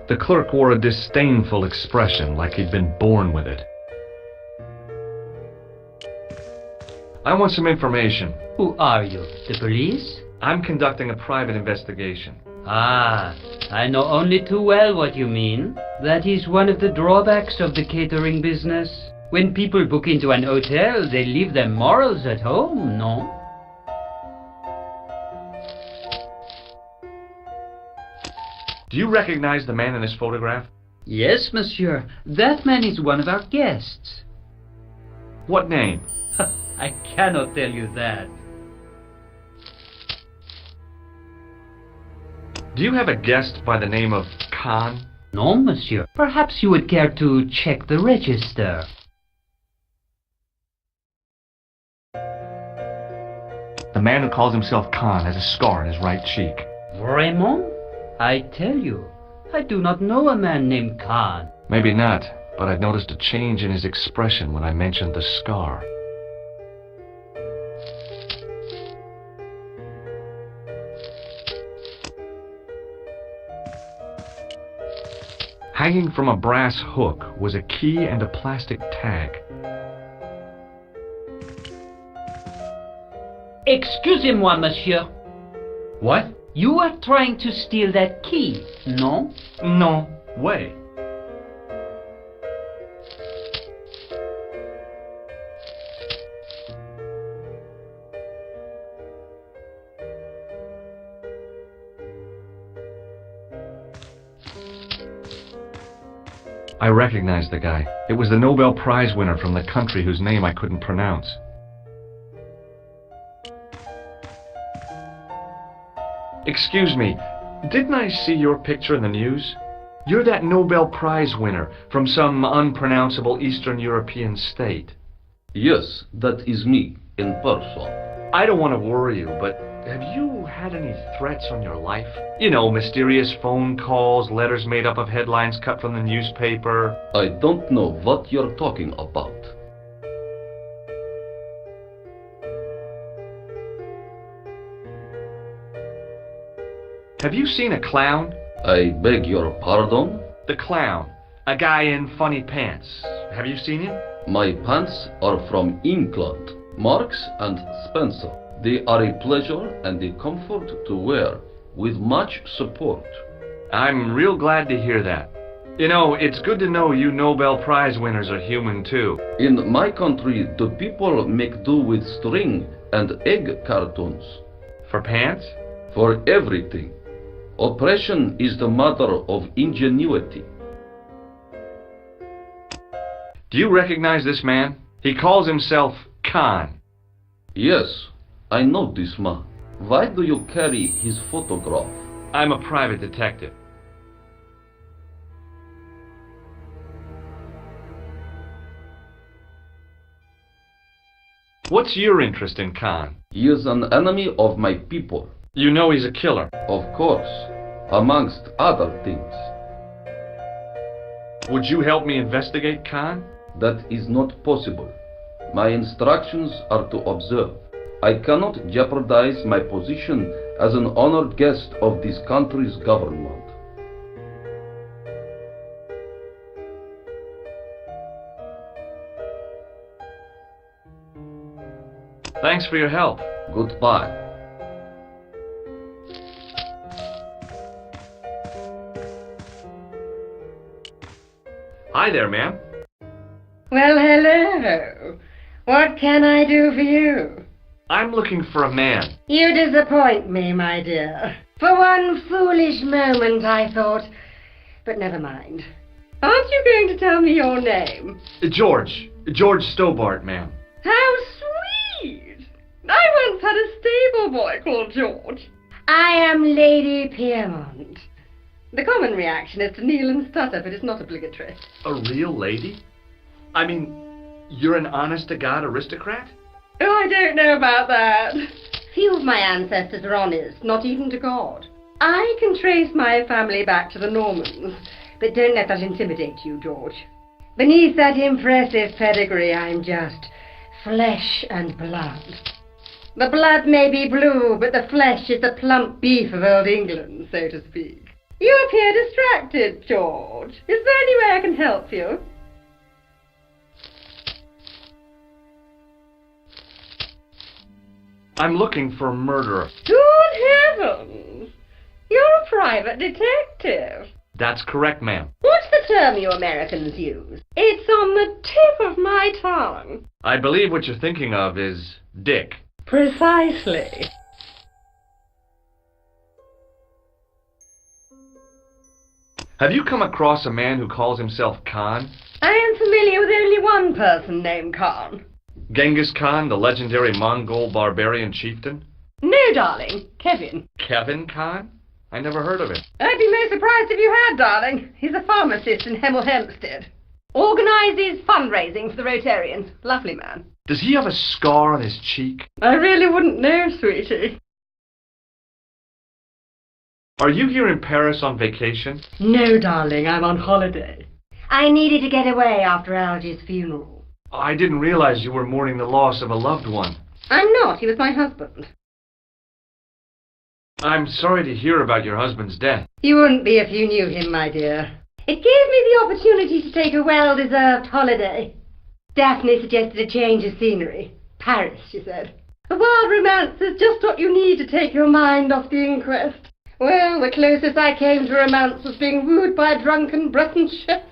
The clerk wore a disdainful expression, like he'd been born with it. I want some information. Who are you? The police? I'm conducting a private investigation. Ah, I know only too well what you mean. That is one of the drawbacks of the catering business. When people book into an hotel, they leave their morals at home, no? Do you recognize the man in this photograph? Yes, monsieur. That man is one of our guests. What name? I cannot tell you that. Do you have a guest by the name of Khan? No, monsieur. Perhaps you would care to check the register. The man who calls himself Khan has a scar on his right cheek. Vraiment? I tell you, I do not know a man named Khan. Maybe not, but I've noticed a change in his expression when I mentioned the scar. Hanging from a brass hook was a key and a plastic tag. Excusez-moi, monsieur. What? You are trying to steal that key, no? No way. I recognized the guy. It was the Nobel Prize winner from the country whose name I couldn't pronounce. Excuse me, didn't I see your picture in the news? You're that Nobel Prize winner from some unpronounceable Eastern European state. Yes, that is me, in person. I don't want to worry you, but have you had any threats on your life? You know, mysterious phone calls, letters made up of headlines cut from the newspaper. I don't know what you're talking about. Have you seen a clown? I beg your pardon? The clown. A guy in funny pants. Have you seen him? My pants are from England, Marks and Spencer. They are a pleasure and a comfort to wear, with much support. I'm real glad to hear that. You know, it's good to know you Nobel Prize winners are human too. In my country, the people make do with string and egg cartoons. For pants? For everything. Oppression is the mother of ingenuity. Do you recognize this man? He calls himself Khan. Yes, I know this man. Why do you carry his photograph? I'm a private detective. What's your interest in Khan? He is an enemy of my people. You know he's a killer. Of course, amongst other things. Would you help me investigate Khan? That is not possible. My instructions are to observe. I cannot jeopardize my position as an honored guest of this country's government. Thanks for your help. Goodbye. Hi there, ma'am. Well, hello. What can I do for you? I'm looking for a man. You disappoint me, my dear. For one foolish moment I thought... But never mind. Aren't you going to tell me your name? George. George Stobart, ma'am. How sweet! I once had a stable boy called George. I am Lady Piermont. The common reaction is to kneel and stutter, but it's not obligatory. A real lady? I mean, you're an honest-to-God aristocrat? Oh, I don't know about that. Few of my ancestors are honest, not even to God. I can trace my family back to the Normans, but don't let that intimidate you, George. Beneath that impressive pedigree, I'm just flesh and blood. The blood may be blue, but the flesh is the plump beef of old England, so to speak. You appear distracted, George. Is there any way I can help you? I'm looking for a murderer. Good heavens! You're a private detective. That's correct, ma'am. What's the term you Americans use? It's on the tip of my tongue. I believe what you're thinking of is Dick. Precisely. Have you come across a man who calls himself Khan? I am familiar with only one person named Khan. Genghis Khan, the legendary Mongol barbarian chieftain? No, darling. Kevin. Kevin Khan? I never heard of him. I'd be most surprised if you had, darling. He's a pharmacist in Hemel Hempstead. Organises fundraising for the Rotarians. Lovely man. Does he have a scar on his cheek? I really wouldn't know, sweetie. Are you here in Paris on vacation? No, darling. I'm on holiday. I needed to get away after Algy's funeral. I didn't realize you were mourning the loss of a loved one. I'm not. He was my husband. I'm sorry to hear about your husband's death. You wouldn't be if you knew him, my dear. It gave me the opportunity to take a well-deserved holiday. Daphne suggested a change of scenery. Paris, she said. A wild romance is just what you need to take your mind off the inquest. Well, the closest I came to romance was being wooed by a drunken Breton chef.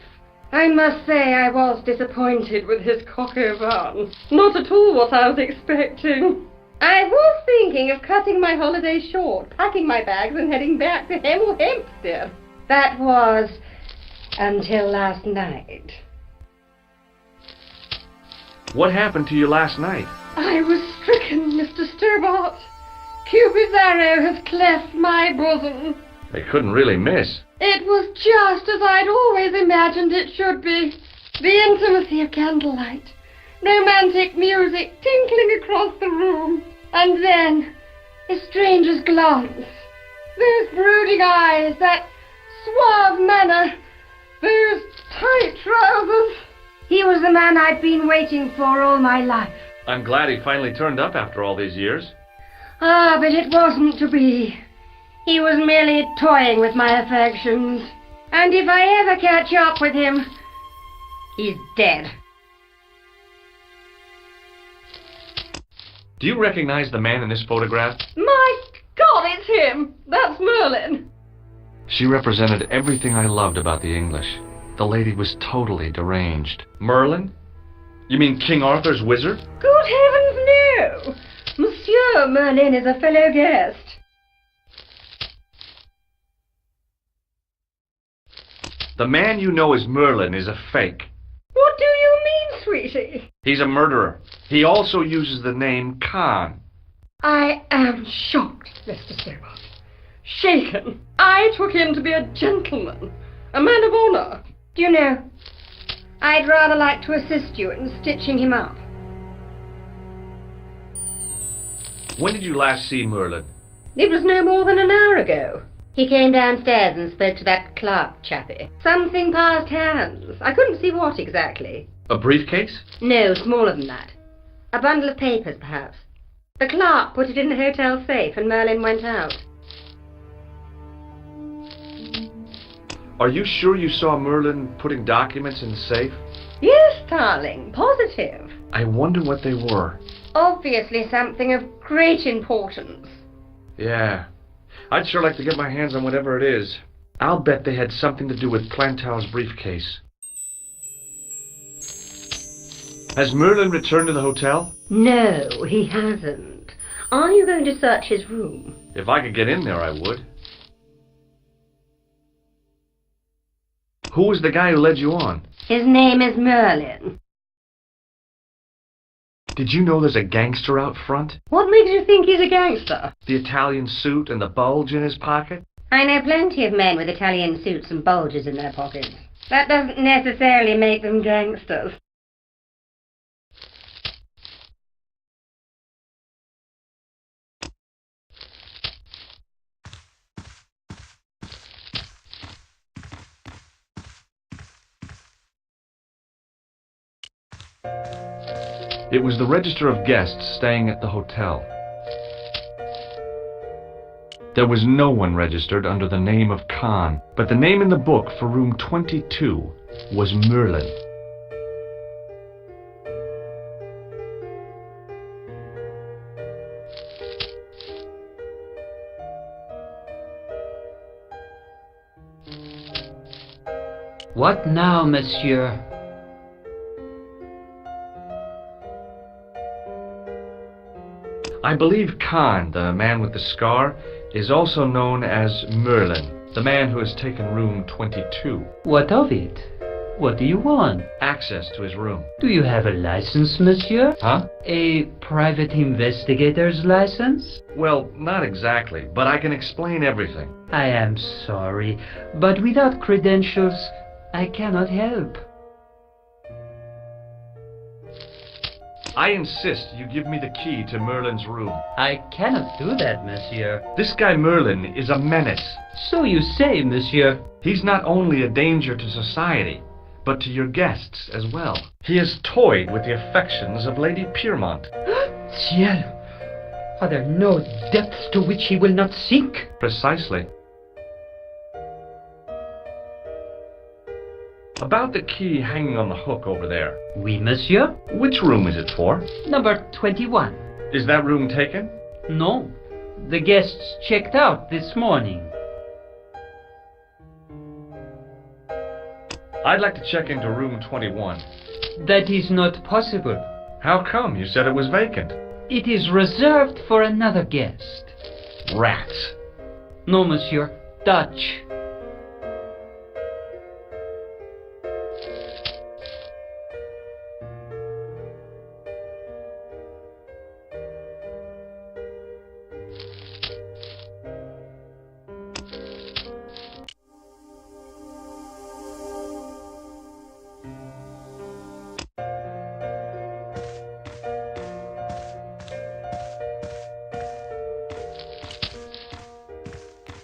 I must say I was disappointed with his coq au vin. Not at all what I was expecting. I was thinking of cutting my holiday short, packing my bags and heading back to Hemel Hempstead. That was until last night. What happened to you last night? I was stricken, Mr. Stobart. Cupid's arrow has cleft my bosom. They couldn't really miss. It was just as I'd always imagined it should be. The intimacy of candlelight, romantic music tinkling across the room, and then a stranger's glance. Those brooding eyes, that suave manner, those tight trousers. He was the man I'd been waiting for all my life. I'm glad he finally turned up after all these years. Ah, but it wasn't to be. He was merely toying with my affections. And if I ever catch up with him, he's dead. Do you recognize the man in this photograph? My God, it's him! That's Merlin! She represented everything I loved about the English. The lady was totally deranged. Merlin? You mean King Arthur's wizard? Good heavens, no! Monsieur Merlin is a fellow guest. The man you know as Merlin is a fake. What do you mean, sweetie? He's a murderer. He also uses the name Khan. I am shocked, Mr. Stobart. Shaken. I took him to be a gentleman, a man of honor. Do you know, I'd rather like to assist you in stitching him up. When did you last see Merlin? It was no more than an hour ago. He came downstairs and spoke to that clerk chappie. Something passed hands. I couldn't see what exactly. A briefcase? No, smaller than that. A bundle of papers, perhaps. The clerk put it in the hotel safe and Merlin went out. Are you sure you saw Merlin putting documents in the safe? Yes, darling, positive. I wonder what they were. Obviously something of great importance. Yeah. I'd sure like to get my hands on whatever it is. I'll bet they had something to do with Plantow's briefcase. Has Merlin returned to the hotel? No, he hasn't. Are you going to search his room? If I could get in there, I would. Who was the guy who led you on? His name is Merlin. Did you know there's a gangster out front? What makes you think he's a gangster? The Italian suit and the bulge in his pocket? I know plenty of men with Italian suits and bulges in their pockets. That doesn't necessarily make them gangsters. It was the register of guests staying at the hotel. There was no one registered under the name of Khan, but the name in the book for room 22 was Merlin. What now, monsieur? I believe Khan, the man with the scar, is also known as Merlin, the man who has taken room 22. What of it? What do you want? Access to his room. Do you have a license, monsieur? Huh? A private investigator's license? Well, not exactly, but I can explain everything. I am sorry, but without credentials, I cannot help. I insist you give me the key to Merlin's room. I cannot do that, monsieur. This guy Merlin is a menace. So you say, monsieur. He's not only a danger to society, but to your guests as well. He has toyed with the affections of Lady Piermont. Ciel! Are there no depths to which he will not sink? Precisely. About the key hanging on the hook over there. Oui, monsieur. Which room is it for? Number 21. Is that room taken? No. The guests checked out this morning. I'd like to check into room 21. That is not possible. How come? You said it was vacant. It is reserved for another guest. Rats. No, monsieur. Dutch.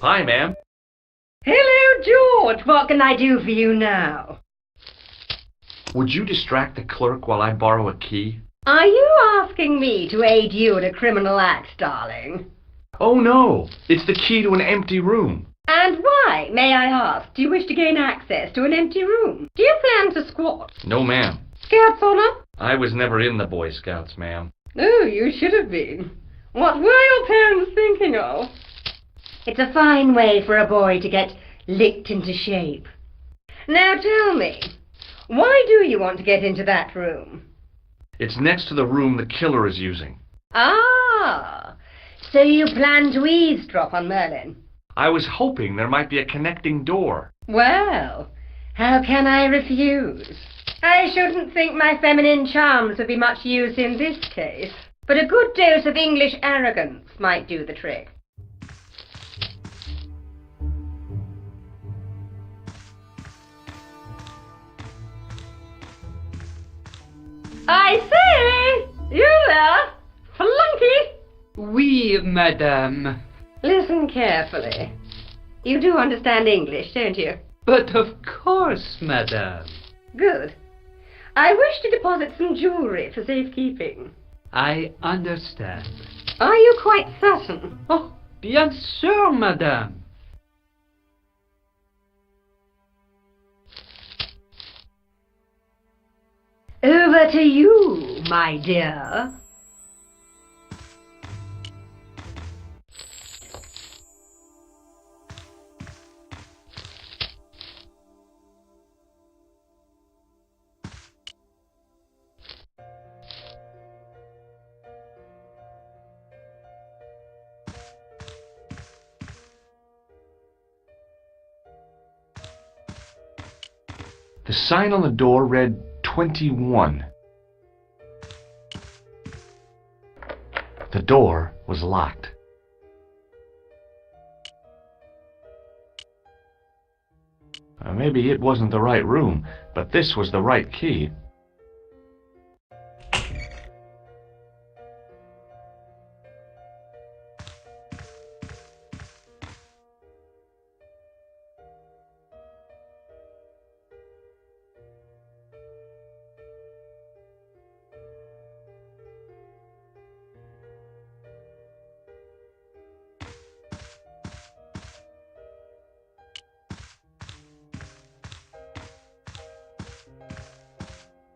Hi, ma'am. Hello, George. What can I do for you now? Would you distract the clerk while I borrow a key? Are you asking me to aid you in a criminal act, darling? Oh, no. It's the key to an empty room. And why, may I ask, do you wish to gain access to an empty room? Do you plan to squat? No, ma'am. Scouts honor? I was never in the Boy Scouts, ma'am. Oh, you should have been. What were your parents thinking of? It's a fine way for a boy to get licked into shape. Now tell me, why do you want to get into that room? It's next to the room the killer is using. Ah, so you plan to eavesdrop on Merlin? I was hoping there might be a connecting door. Well, how can I refuse? I shouldn't think my feminine charms would be much use in this case, but a good dose of English arrogance might do the trick. I say! You there! Flunky! Oui, madame. Listen carefully. You do understand English, don't you? But of course, madame. Good. I wish to deposit some jewellery for safekeeping. I understand. Are you quite certain? Oh, bien sûr, madame. Over to you, my dear. The sign on the door read 21. The door was locked. Maybe it wasn't the right room, but this was the right key.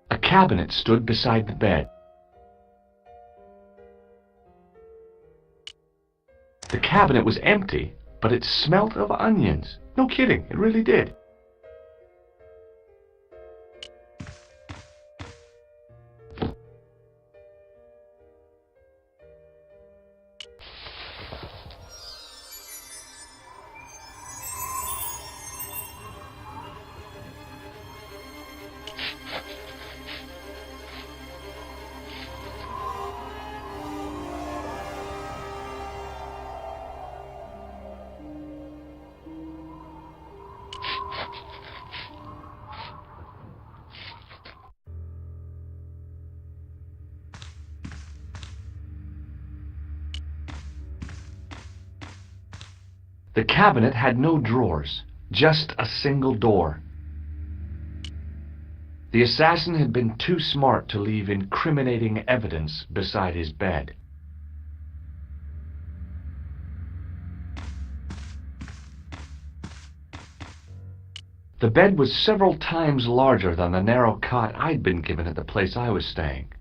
A cabinet stood beside the bed. The cabinet was empty, but it smelt of onions. No kidding, it really did. The cabinet had no drawers, just a single door. The assassin had been too smart to leave incriminating evidence beside his bed. The bed was several times larger than the narrow cot I'd been given at the place I was staying.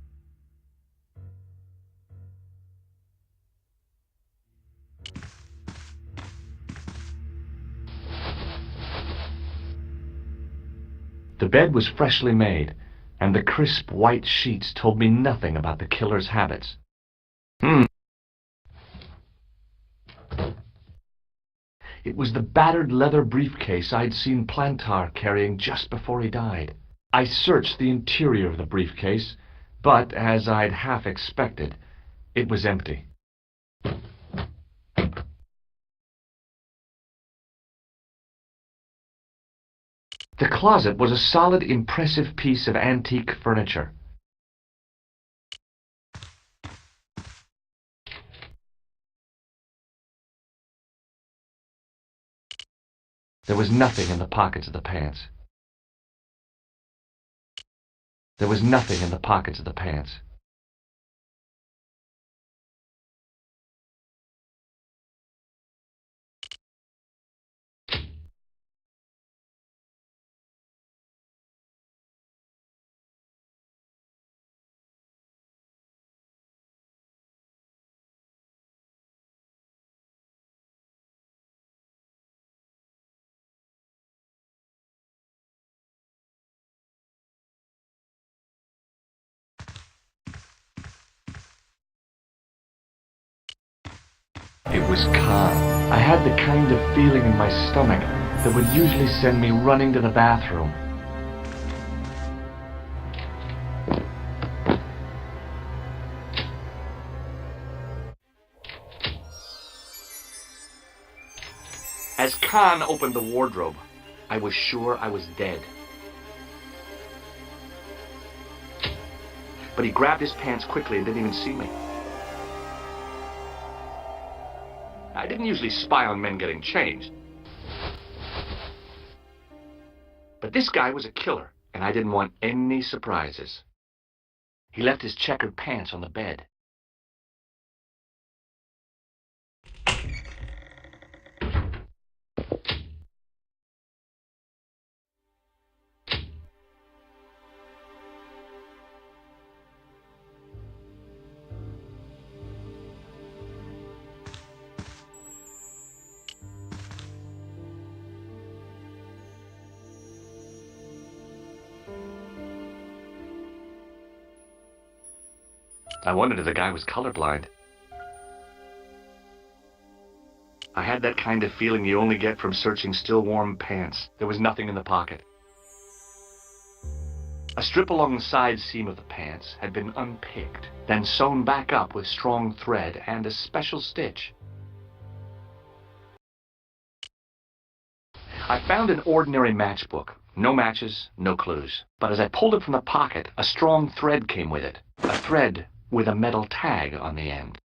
The bed was freshly made, and the crisp white sheets told me nothing about the killer's habits. It was the battered leather briefcase I'd seen Plantar carrying just before he died. I searched the interior of the briefcase, but, as I'd half expected, it was empty. The closet was a solid, impressive piece of antique furniture. There was nothing in the pockets of the pants. There was nothing in the pockets of the pants. It was calm. I had the kind of feeling in my stomach that would usually send me running to the bathroom. As Khan opened the wardrobe, I was sure I was dead. But he grabbed his pants quickly and didn't even see me. I didn't usually spy on men getting changed. But this guy was a killer, and I didn't want any surprises. He left his checkered pants on the bed. I wondered if the guy was colorblind. I had that kind of feeling you only get from searching still warm pants. There was nothing in the pocket. A strip along the side seam of the pants had been unpicked, then sewn back up with strong thread and a special stitch. I found an ordinary matchbook. No matches, no clues. But as I pulled it from the pocket, a strong thread came with it. A thread with a metal tag on the end.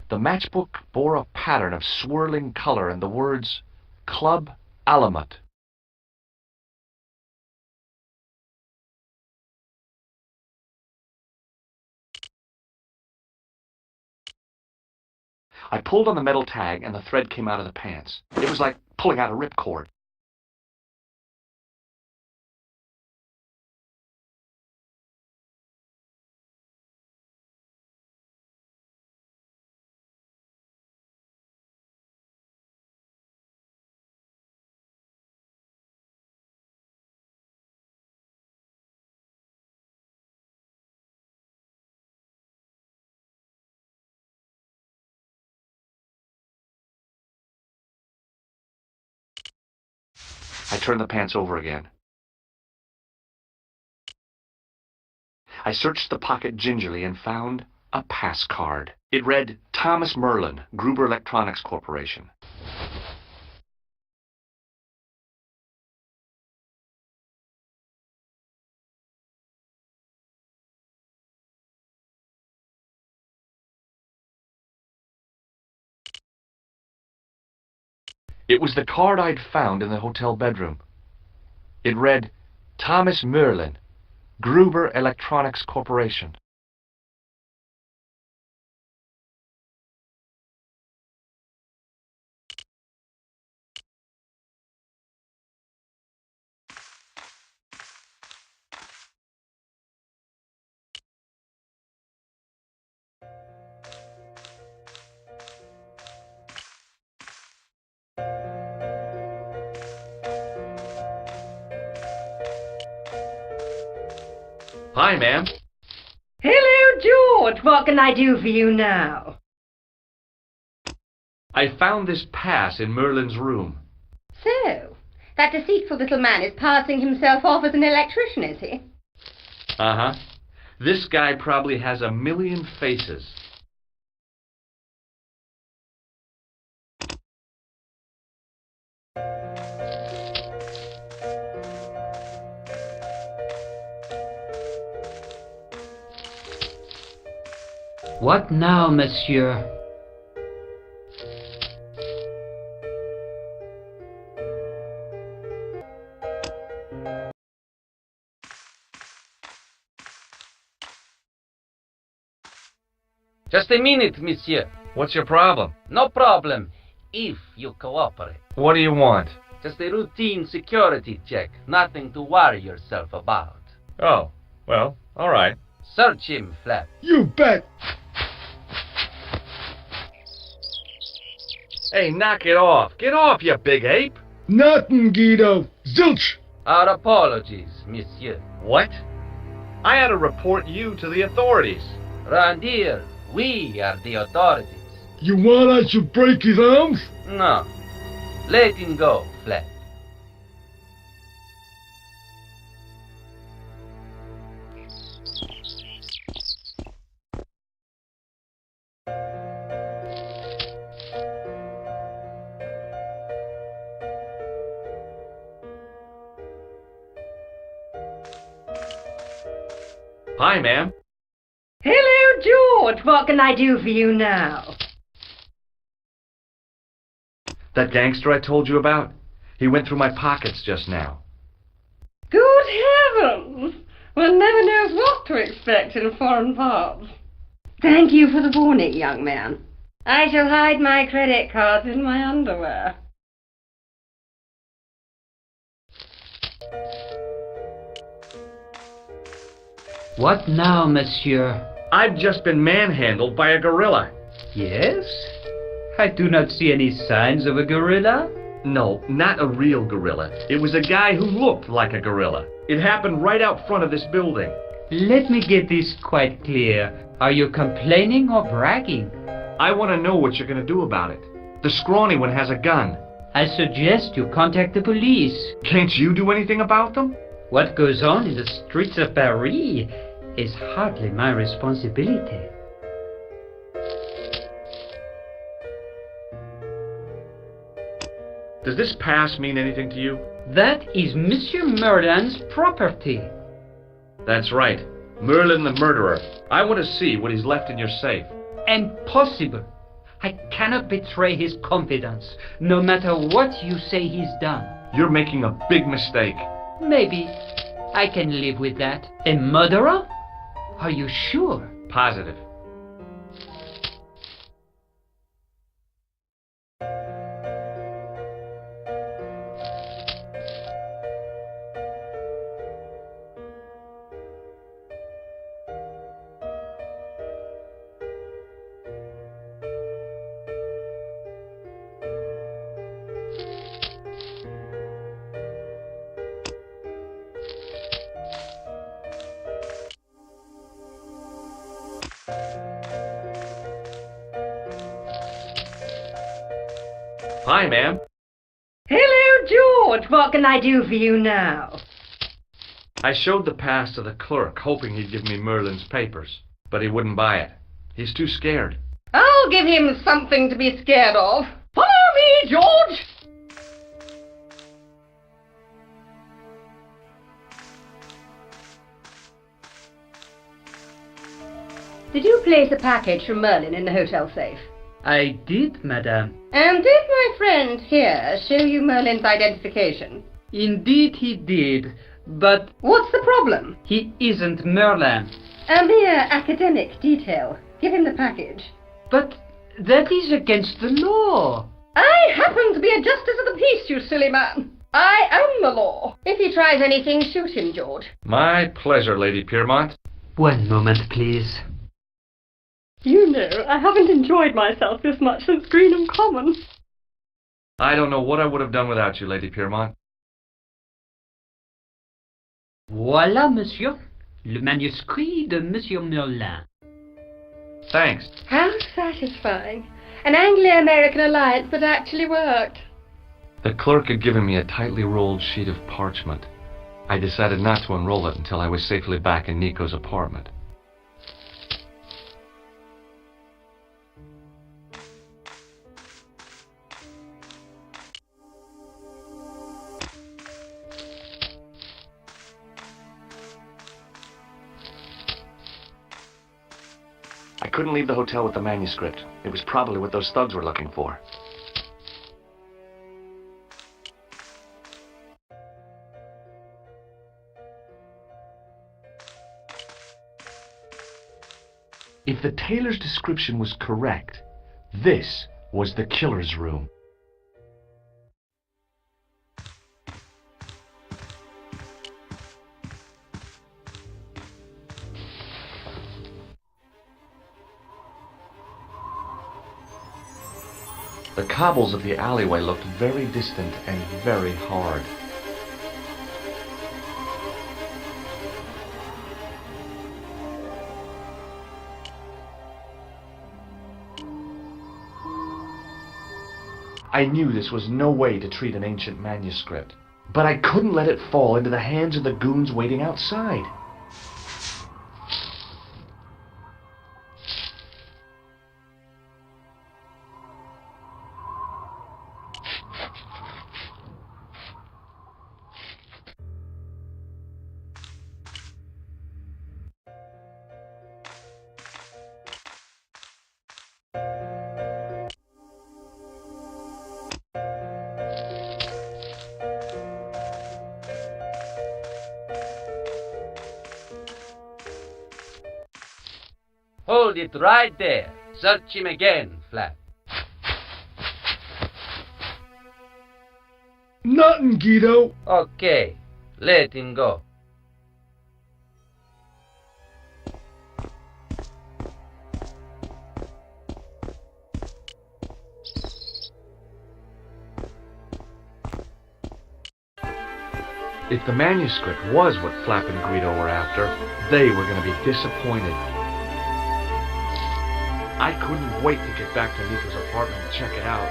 The matchbook bore a pattern of swirling color and the words, Club Alamut. I pulled on the metal tag and the thread came out of the pants. It was like pulling out a ripcord. I turned the pants over again. I searched the pocket gingerly and found a pass card. It read, Thomas Merlin, Gruber Electronics Corporation. It was the card I'd found in the hotel bedroom. It read, Thomas Merlin, Gruber Electronics Corporation. Hi, ma'am. Hello, George. What can I do for you now? I found this pass in Merlin's room. So, that deceitful little man is passing himself off as an electrician, is he? Uh-huh. This guy probably has a million faces. What now, monsieur? Just a minute, monsieur. What's your problem? No problem, if you cooperate. What do you want? Just a routine security check. Nothing to worry yourself about. Oh, well, all right. Search him, Flap. You bet! Hey, knock it off. Get off, you big ape. Nothing, Guido. Zilch! Our apologies, monsieur. What? I had to report you to the authorities. Round here, we are the authorities. You want I should break his arms? No. Let him go, Flap. Hi, ma'am. Hello, George. What can I do for you now? That gangster I told you about? He went through my pockets just now. Good heavens! One never knows what to expect in foreign parts. Thank you for the warning, young man. I shall hide my credit cards in my underwear. What now, monsieur? I've just been manhandled by a gorilla. Yes? I do not see any signs of a gorilla. No, not a real gorilla. It was a guy who looked like a gorilla. It happened right out front of this building. Let me get this quite clear. Are you complaining or bragging? I want to know what you're going to do about it. The scrawny one has a gun. I suggest you contact the police. Can't you do anything about them? What goes on in the streets of Paris is hardly my responsibility. Does this pass mean anything to you? That is Monsieur Merlin's property. That's right. Merlin the murderer. I want to see what he's left in your safe. Impossible. I cannot betray his confidence, no matter what you say he's done. You're making a big mistake. Maybe. I can live with that. A murderer? Are you sure? Positive. Hi, ma'am. Hello, George. What can I do for you now? I showed the pass to the clerk, hoping he'd give me Merlin's papers, but he wouldn't buy it. He's too scared. I'll give him something to be scared of. Follow me, George! Did you place a package from Merlin in the hotel safe? I did, madame. And did my friend here show you Merlin's identification? Indeed he did, but... What's the problem? He isn't Merlin. A mere academic detail. Give him the package. But that is against the law. I happen to be a justice of the peace, you silly man. I am the law. If he tries anything, shoot him, George. My pleasure, Lady Piermont. One moment, please. You know, I haven't enjoyed myself this much since Greenham Common. I don't know what I would have done without you, Lady Piermont. Voilà, monsieur. Le manuscrit de Monsieur Merlin. Thanks. How satisfying. An Anglo-American alliance that actually worked. The clerk had given me a tightly rolled sheet of parchment. I decided not to unroll it until I was safely back in Nico's apartment. I couldn't leave the hotel with the manuscript. It was probably what those thugs were looking for. If the tailor's description was correct, this was the killer's room. The cobbles of the alleyway looked very distant and very hard. I knew this was no way to treat an ancient manuscript, but I couldn't let it fall into the hands of the goons waiting outside. hold it right there. Search him again, Flap. Nothing, Guido. Okay, let him go. If the manuscript was what Flap and Guido were after, they were going to be disappointed. I couldn't wait to get back to Nico's apartment and check it out.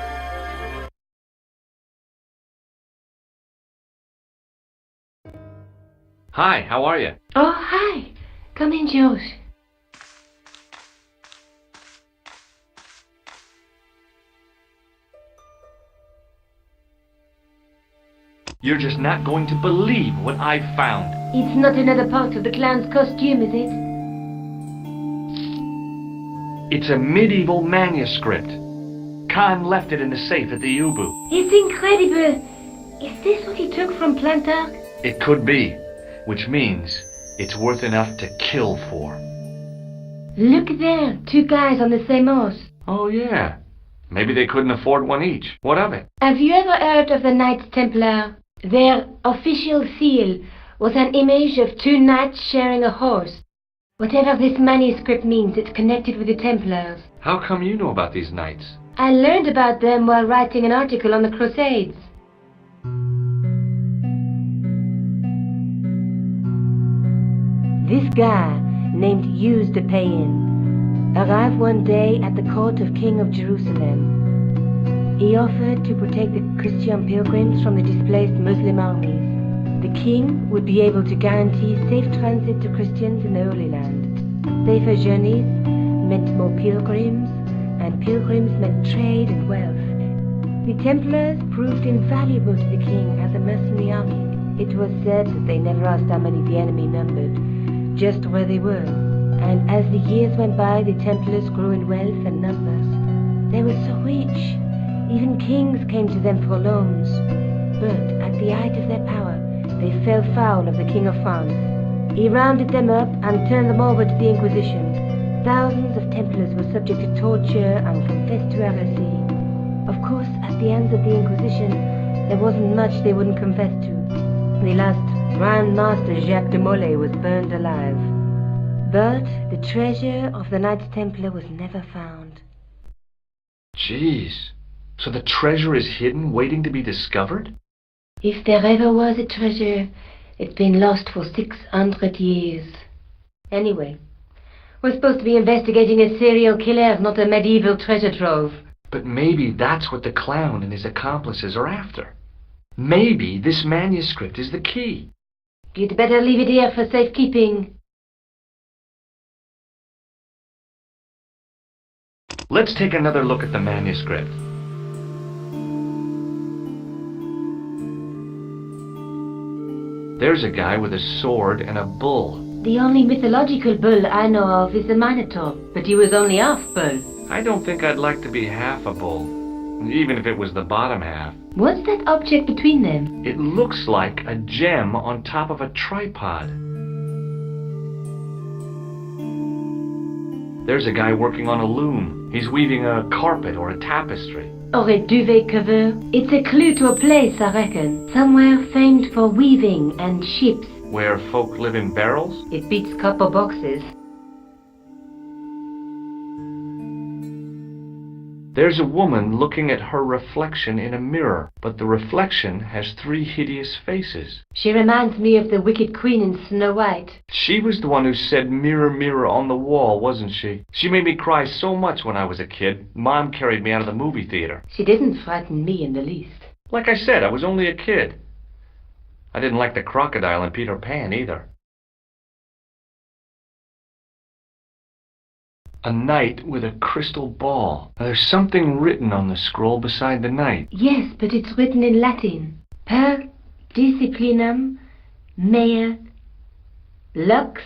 Hi, how are you? Oh, hi. Come in, George. You're just not going to believe what I found. It's not another part of the clown's costume, is it? It's a medieval manuscript. Khan left it in the safe at the U-boot. It's incredible. Is this what he took from Plantar? It could be, which means it's worth enough to kill for. Look there, two guys on the same horse. Oh, yeah. Maybe they couldn't afford one each. What of it? Have you ever heard of the Knights Templar? Their official seal was an image of two knights sharing a horse. Whatever this manuscript means, it's connected with the Templars. How come you know about these knights? I learned about them while writing an article on the Crusades. This guy, named Hughes de Payen, arrived one day at the court of King of Jerusalem. He offered to protect the Christian pilgrims from the displaced Muslim armies. The king would be able to guarantee safe transit to Christians in the Holy Land. Safer journeys meant more pilgrims, and pilgrims meant trade and wealth. The Templars proved invaluable to the king as a mercenary army. It was said that they never asked how many the enemy numbered, just where they were. And as the years went by, the Templars grew in wealth and numbers. They were so rich, even kings came to them for loans. But at the height of their power, they fell foul of the King of France. He rounded them up and turned them over to the Inquisition. Thousands of Templars were subject to torture and confessed to heresy. Of course, at the hands of the Inquisition, there wasn't much they wouldn't confess to. The last Grand Master Jacques de Molay was burned alive. But the treasure of the Knights Templar was never found. Jeez. So the treasure is hidden, waiting to be discovered? If there ever was a treasure, it's been lost for 600 years. Anyway, we're supposed to be investigating a serial killer, not a medieval treasure trove. But maybe that's what the clown and his accomplices are after. Maybe this manuscript is the key. You'd better leave it here for safekeeping. Let's take another look at the manuscript. There's a guy with a sword and a bull. The only mythological bull I know of is the Minotaur, but he was only half bull. I don't think I'd like to be half a bull, even if it was the bottom half. What's that object between them? It looks like a gem on top of a tripod. There's a guy working on a loom. He's weaving a carpet or a tapestry. Or a duvet cover. It's a clue to a place, I reckon. Somewhere famed for weaving and ships. Where folk live in barrels? It beats copper boxes. There's a woman looking at her reflection in a mirror, but the reflection has 3 hideous faces. She reminds me of the Wicked Queen in Snow White. She was the one who said, "Mirror, mirror on the wall," wasn't she? She made me cry so much when I was a kid. Mom carried me out of the movie theater. She didn't frighten me in the least. Like I said, I was only a kid. I didn't like the crocodile in Peter Pan either. A knight with a crystal ball. Now, there's something written on the scroll beside the knight. Yes, but it's written in Latin. Per disciplinam mea lux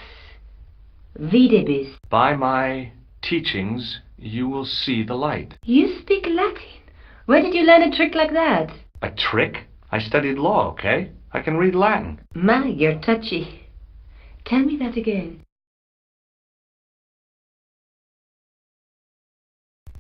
videbis. By my teachings, you will see the light. You speak Latin? Where did you learn a trick like that? A trick? I studied law, okay? I can read Latin. My, you're touchy. Tell me that again.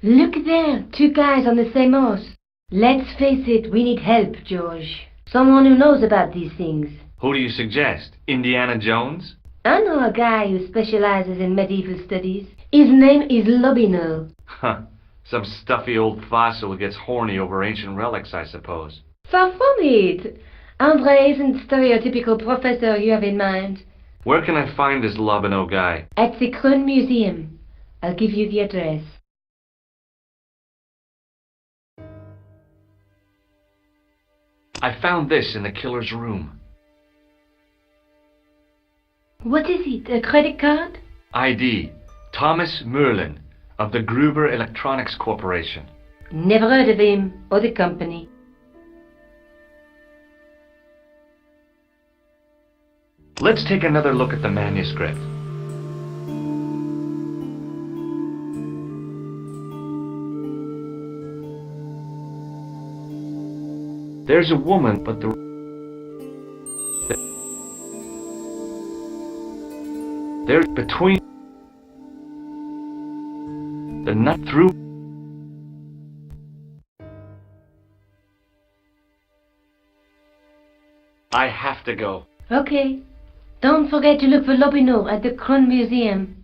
Look there, two guys on the same horse. Let's face it, we need help, George. Someone who knows about these things. Who do you suggest? Indiana Jones? I know a guy who specializes in medieval studies. His name is Lobino. Huh. Some stuffy old fossil who gets horny over ancient relics, I suppose. Far from it. Andre isn't the stereotypical professor you have in mind. Where can I find this Lobino guy? At the Krone Museum. I'll give you the address. I found this in the killer's room. What is it, a credit card? ID. Thomas Merlin, of the Gruber Electronics Corporation. Never heard of him, or the company. Let's take another look at the manuscript. There's a woman, but they're between the nut through. I have to go. Okay. Don't forget to look for Lobino at the Krone Museum.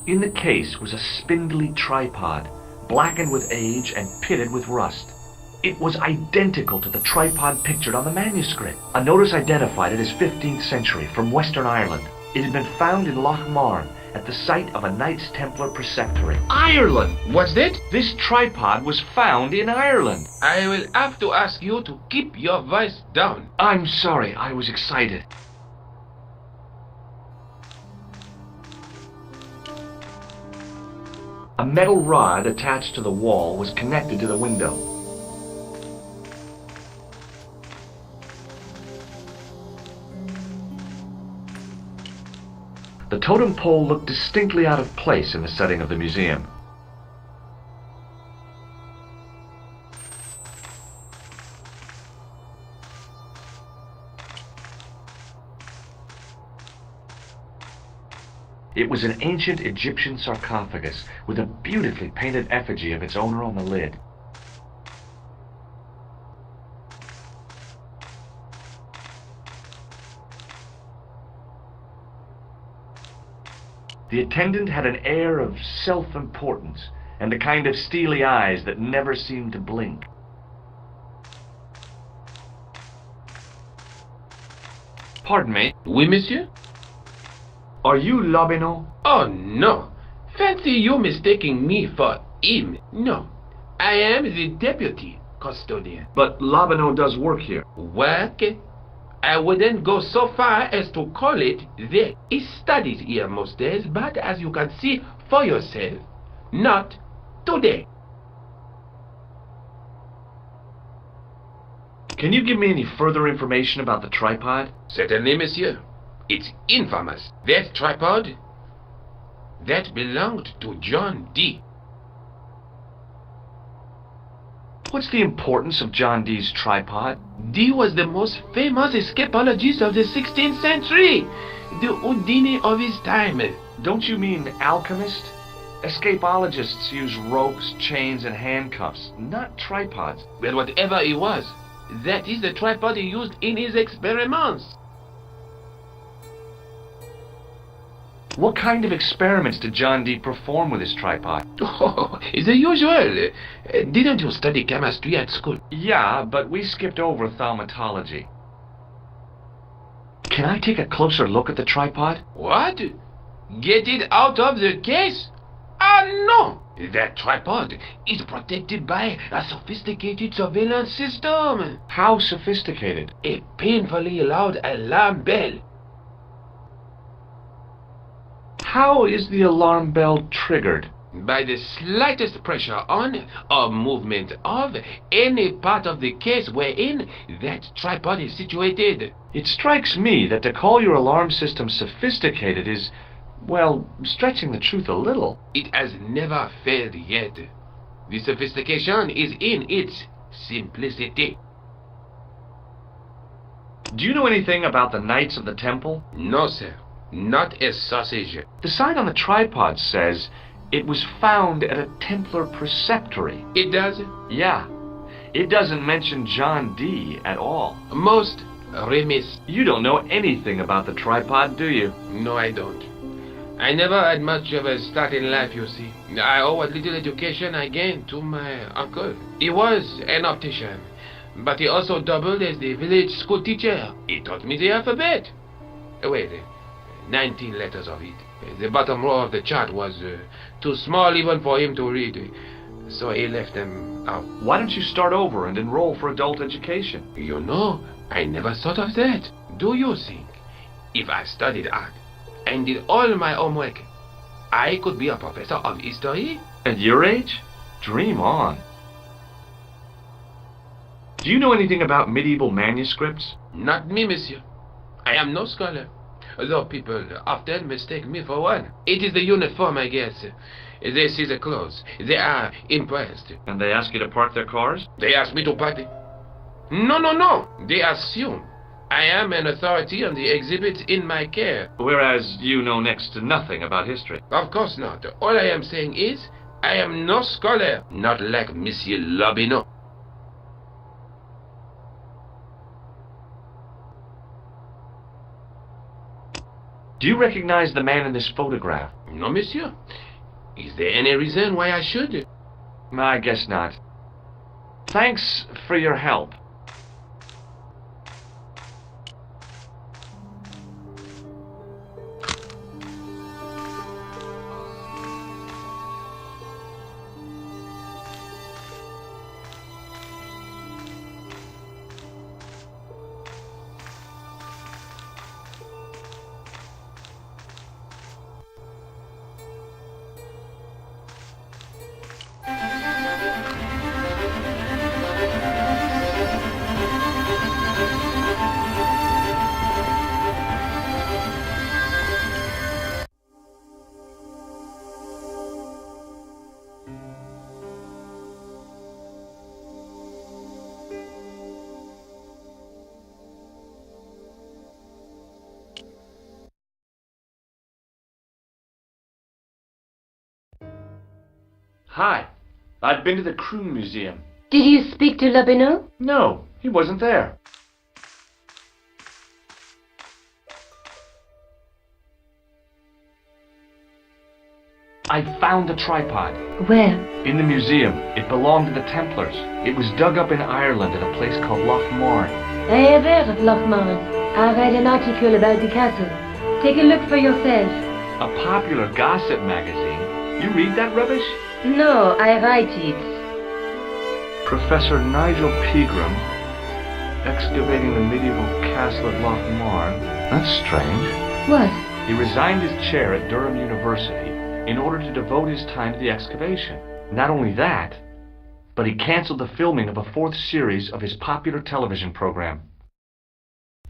In the case was a spindly tripod, blackened with age and pitted with rust. It was identical to the tripod pictured on the manuscript. A notice identified it as 15th century from Western Ireland. It had been found in Loch Marne at the site of a Knights Templar preceptory. Ireland! What's that? This tripod was found in Ireland. I will have to ask you to keep your voice down. I'm sorry, I was excited. A metal rod attached to the wall was connected to the window. The totem pole looked distinctly out of place in the setting of the museum. It was an ancient Egyptian sarcophagus with a beautifully painted effigy of its owner on the lid. The attendant had an air of self-importance and the kind of steely eyes that never seemed to blink. Pardon me. Oui, monsieur? Are you Lobino? Oh, no. Fancy you mistaking me for him. No. I am the deputy custodian. But Lobino does work here. Work? I wouldn't go so far as to call it that. He studies here most days, but as you can see for yourself, not today. Can you give me any further information about the tripod? Certainly, monsieur. It's infamous. That tripod, that belonged to John Dee. What's the importance of John Dee's tripod? Dee was the most famous escapologist of the 16th century. The Houdini of his time. Don't you mean alchemist? Escapologists use ropes, chains, and handcuffs, not tripods. Well, whatever he was, that is the tripod he used in his experiments. What kind of experiments did John Dee perform with his tripod? Oh, the usual. Didn't you study chemistry at school? Yeah, but we skipped over thaumatology. Can I take a closer look at the tripod? What? Get it out of the case? Ah, no! That tripod is protected by a sophisticated surveillance system. How sophisticated? A painfully loud alarm bell. How is the alarm bell triggered? By the slightest pressure on or movement of any part of the case wherein that tripod is situated. It strikes me that to call your alarm system sophisticated is, well, stretching the truth a little. It has never failed yet. The sophistication is in its simplicity. Do you know anything about the Knights of the Temple? No, sir. Not a sausage. The sign on the tripod says it was found at a Templar preceptory. It does? Yeah. It doesn't mention John Dee at all. Most remiss. You don't know anything about the tripod, do you? No, I don't. I never had much of a start in life, you see. I owe what little education I gained to my uncle. He was an optician, but he also doubled as the village school teacher. He taught me the alphabet. Wait, 19 letters of it. The bottom row of the chart was too small even for him to read, so he left them out. Why don't you start over and enroll for adult education? You know, I never thought of that. Do you think if I studied art and did all my homework, I could be a professor of history? At your age? Dream on. Do you know anything about medieval manuscripts? Not me, monsieur. I am no scholar, though people often mistake me for one. It is the uniform, I guess. They see the clothes. They are impressed. And they ask you to park their cars? They ask me to park it. No. They assume I am an authority on the exhibits in my care. Whereas you know next to nothing about history. Of course not. All I am saying is, I am no scholar, not like Monsieur Lobineau. Do you recognize the man in this photograph? No, monsieur. Is there any reason why I should? I guess not. Thanks for your help. Hi. I've been to the Kroon Museum. Did you speak to Lobineau? No, he wasn't there. I found a tripod. Where? In the museum. It belonged to the Templars. It was dug up in Ireland at a place called Loch Marne. I have heard of Loch Marne. I read an article about the castle. Take a look for yourself. A popular gossip magazine. You read that rubbish? No, I write it. Professor Nigel Pegram, excavating the medieval castle at Loch Marne. That's strange. What? He resigned his chair at Durham University in order to devote his time to the excavation. Not only that, but he cancelled the filming of a 4th series of his popular television program.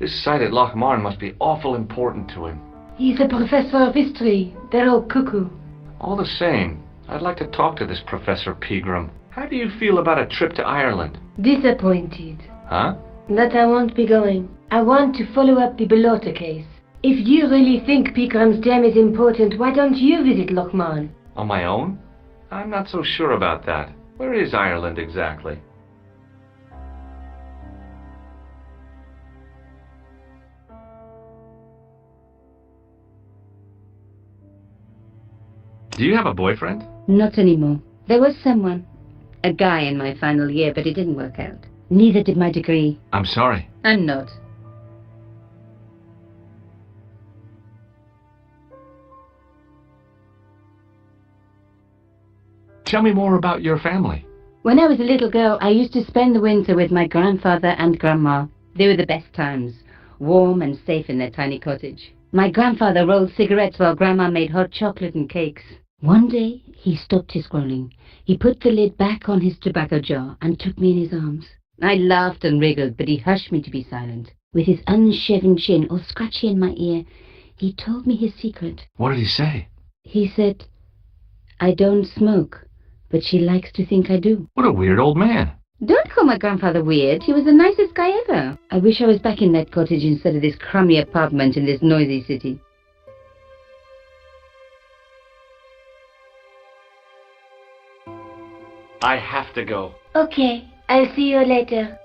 This site at Loch Marne must be awful important to him. He's a professor of history. They're all cuckoo. All the same, I'd like to talk to this Professor Pegram. How do you feel about a trip to Ireland? Disappointed. Huh? That I won't be going. I want to follow up the Bellotta case. If you really think Pegram's dam is important, why don't you visit Loch Marne? On my own? I'm not so sure about that. Where is Ireland exactly? Do you have a boyfriend? Not anymore. There was someone. A guy in my final year, but it didn't work out. Neither did my degree. I'm sorry. I'm not. Tell me more about your family. When I was a little girl, I used to spend the winter with my grandfather and grandma. They were the best times, warm and safe in their tiny cottage. My grandfather rolled cigarettes while grandma made hot chocolate and cakes. One day, he stopped his scrolling. He put the lid back on his tobacco jar and took me in his arms. I laughed and wriggled, but he hushed me to be silent. With his unshaven chin all scratchy in my ear, he told me his secret. What did he say? He said, "I don't smoke, but she likes to think I do." What a weird old man. Don't call my grandfather weird. He was the nicest guy ever. I wish I was back in that cottage instead of this crummy apartment in this noisy city. I have to go. Okay, I'll see you later.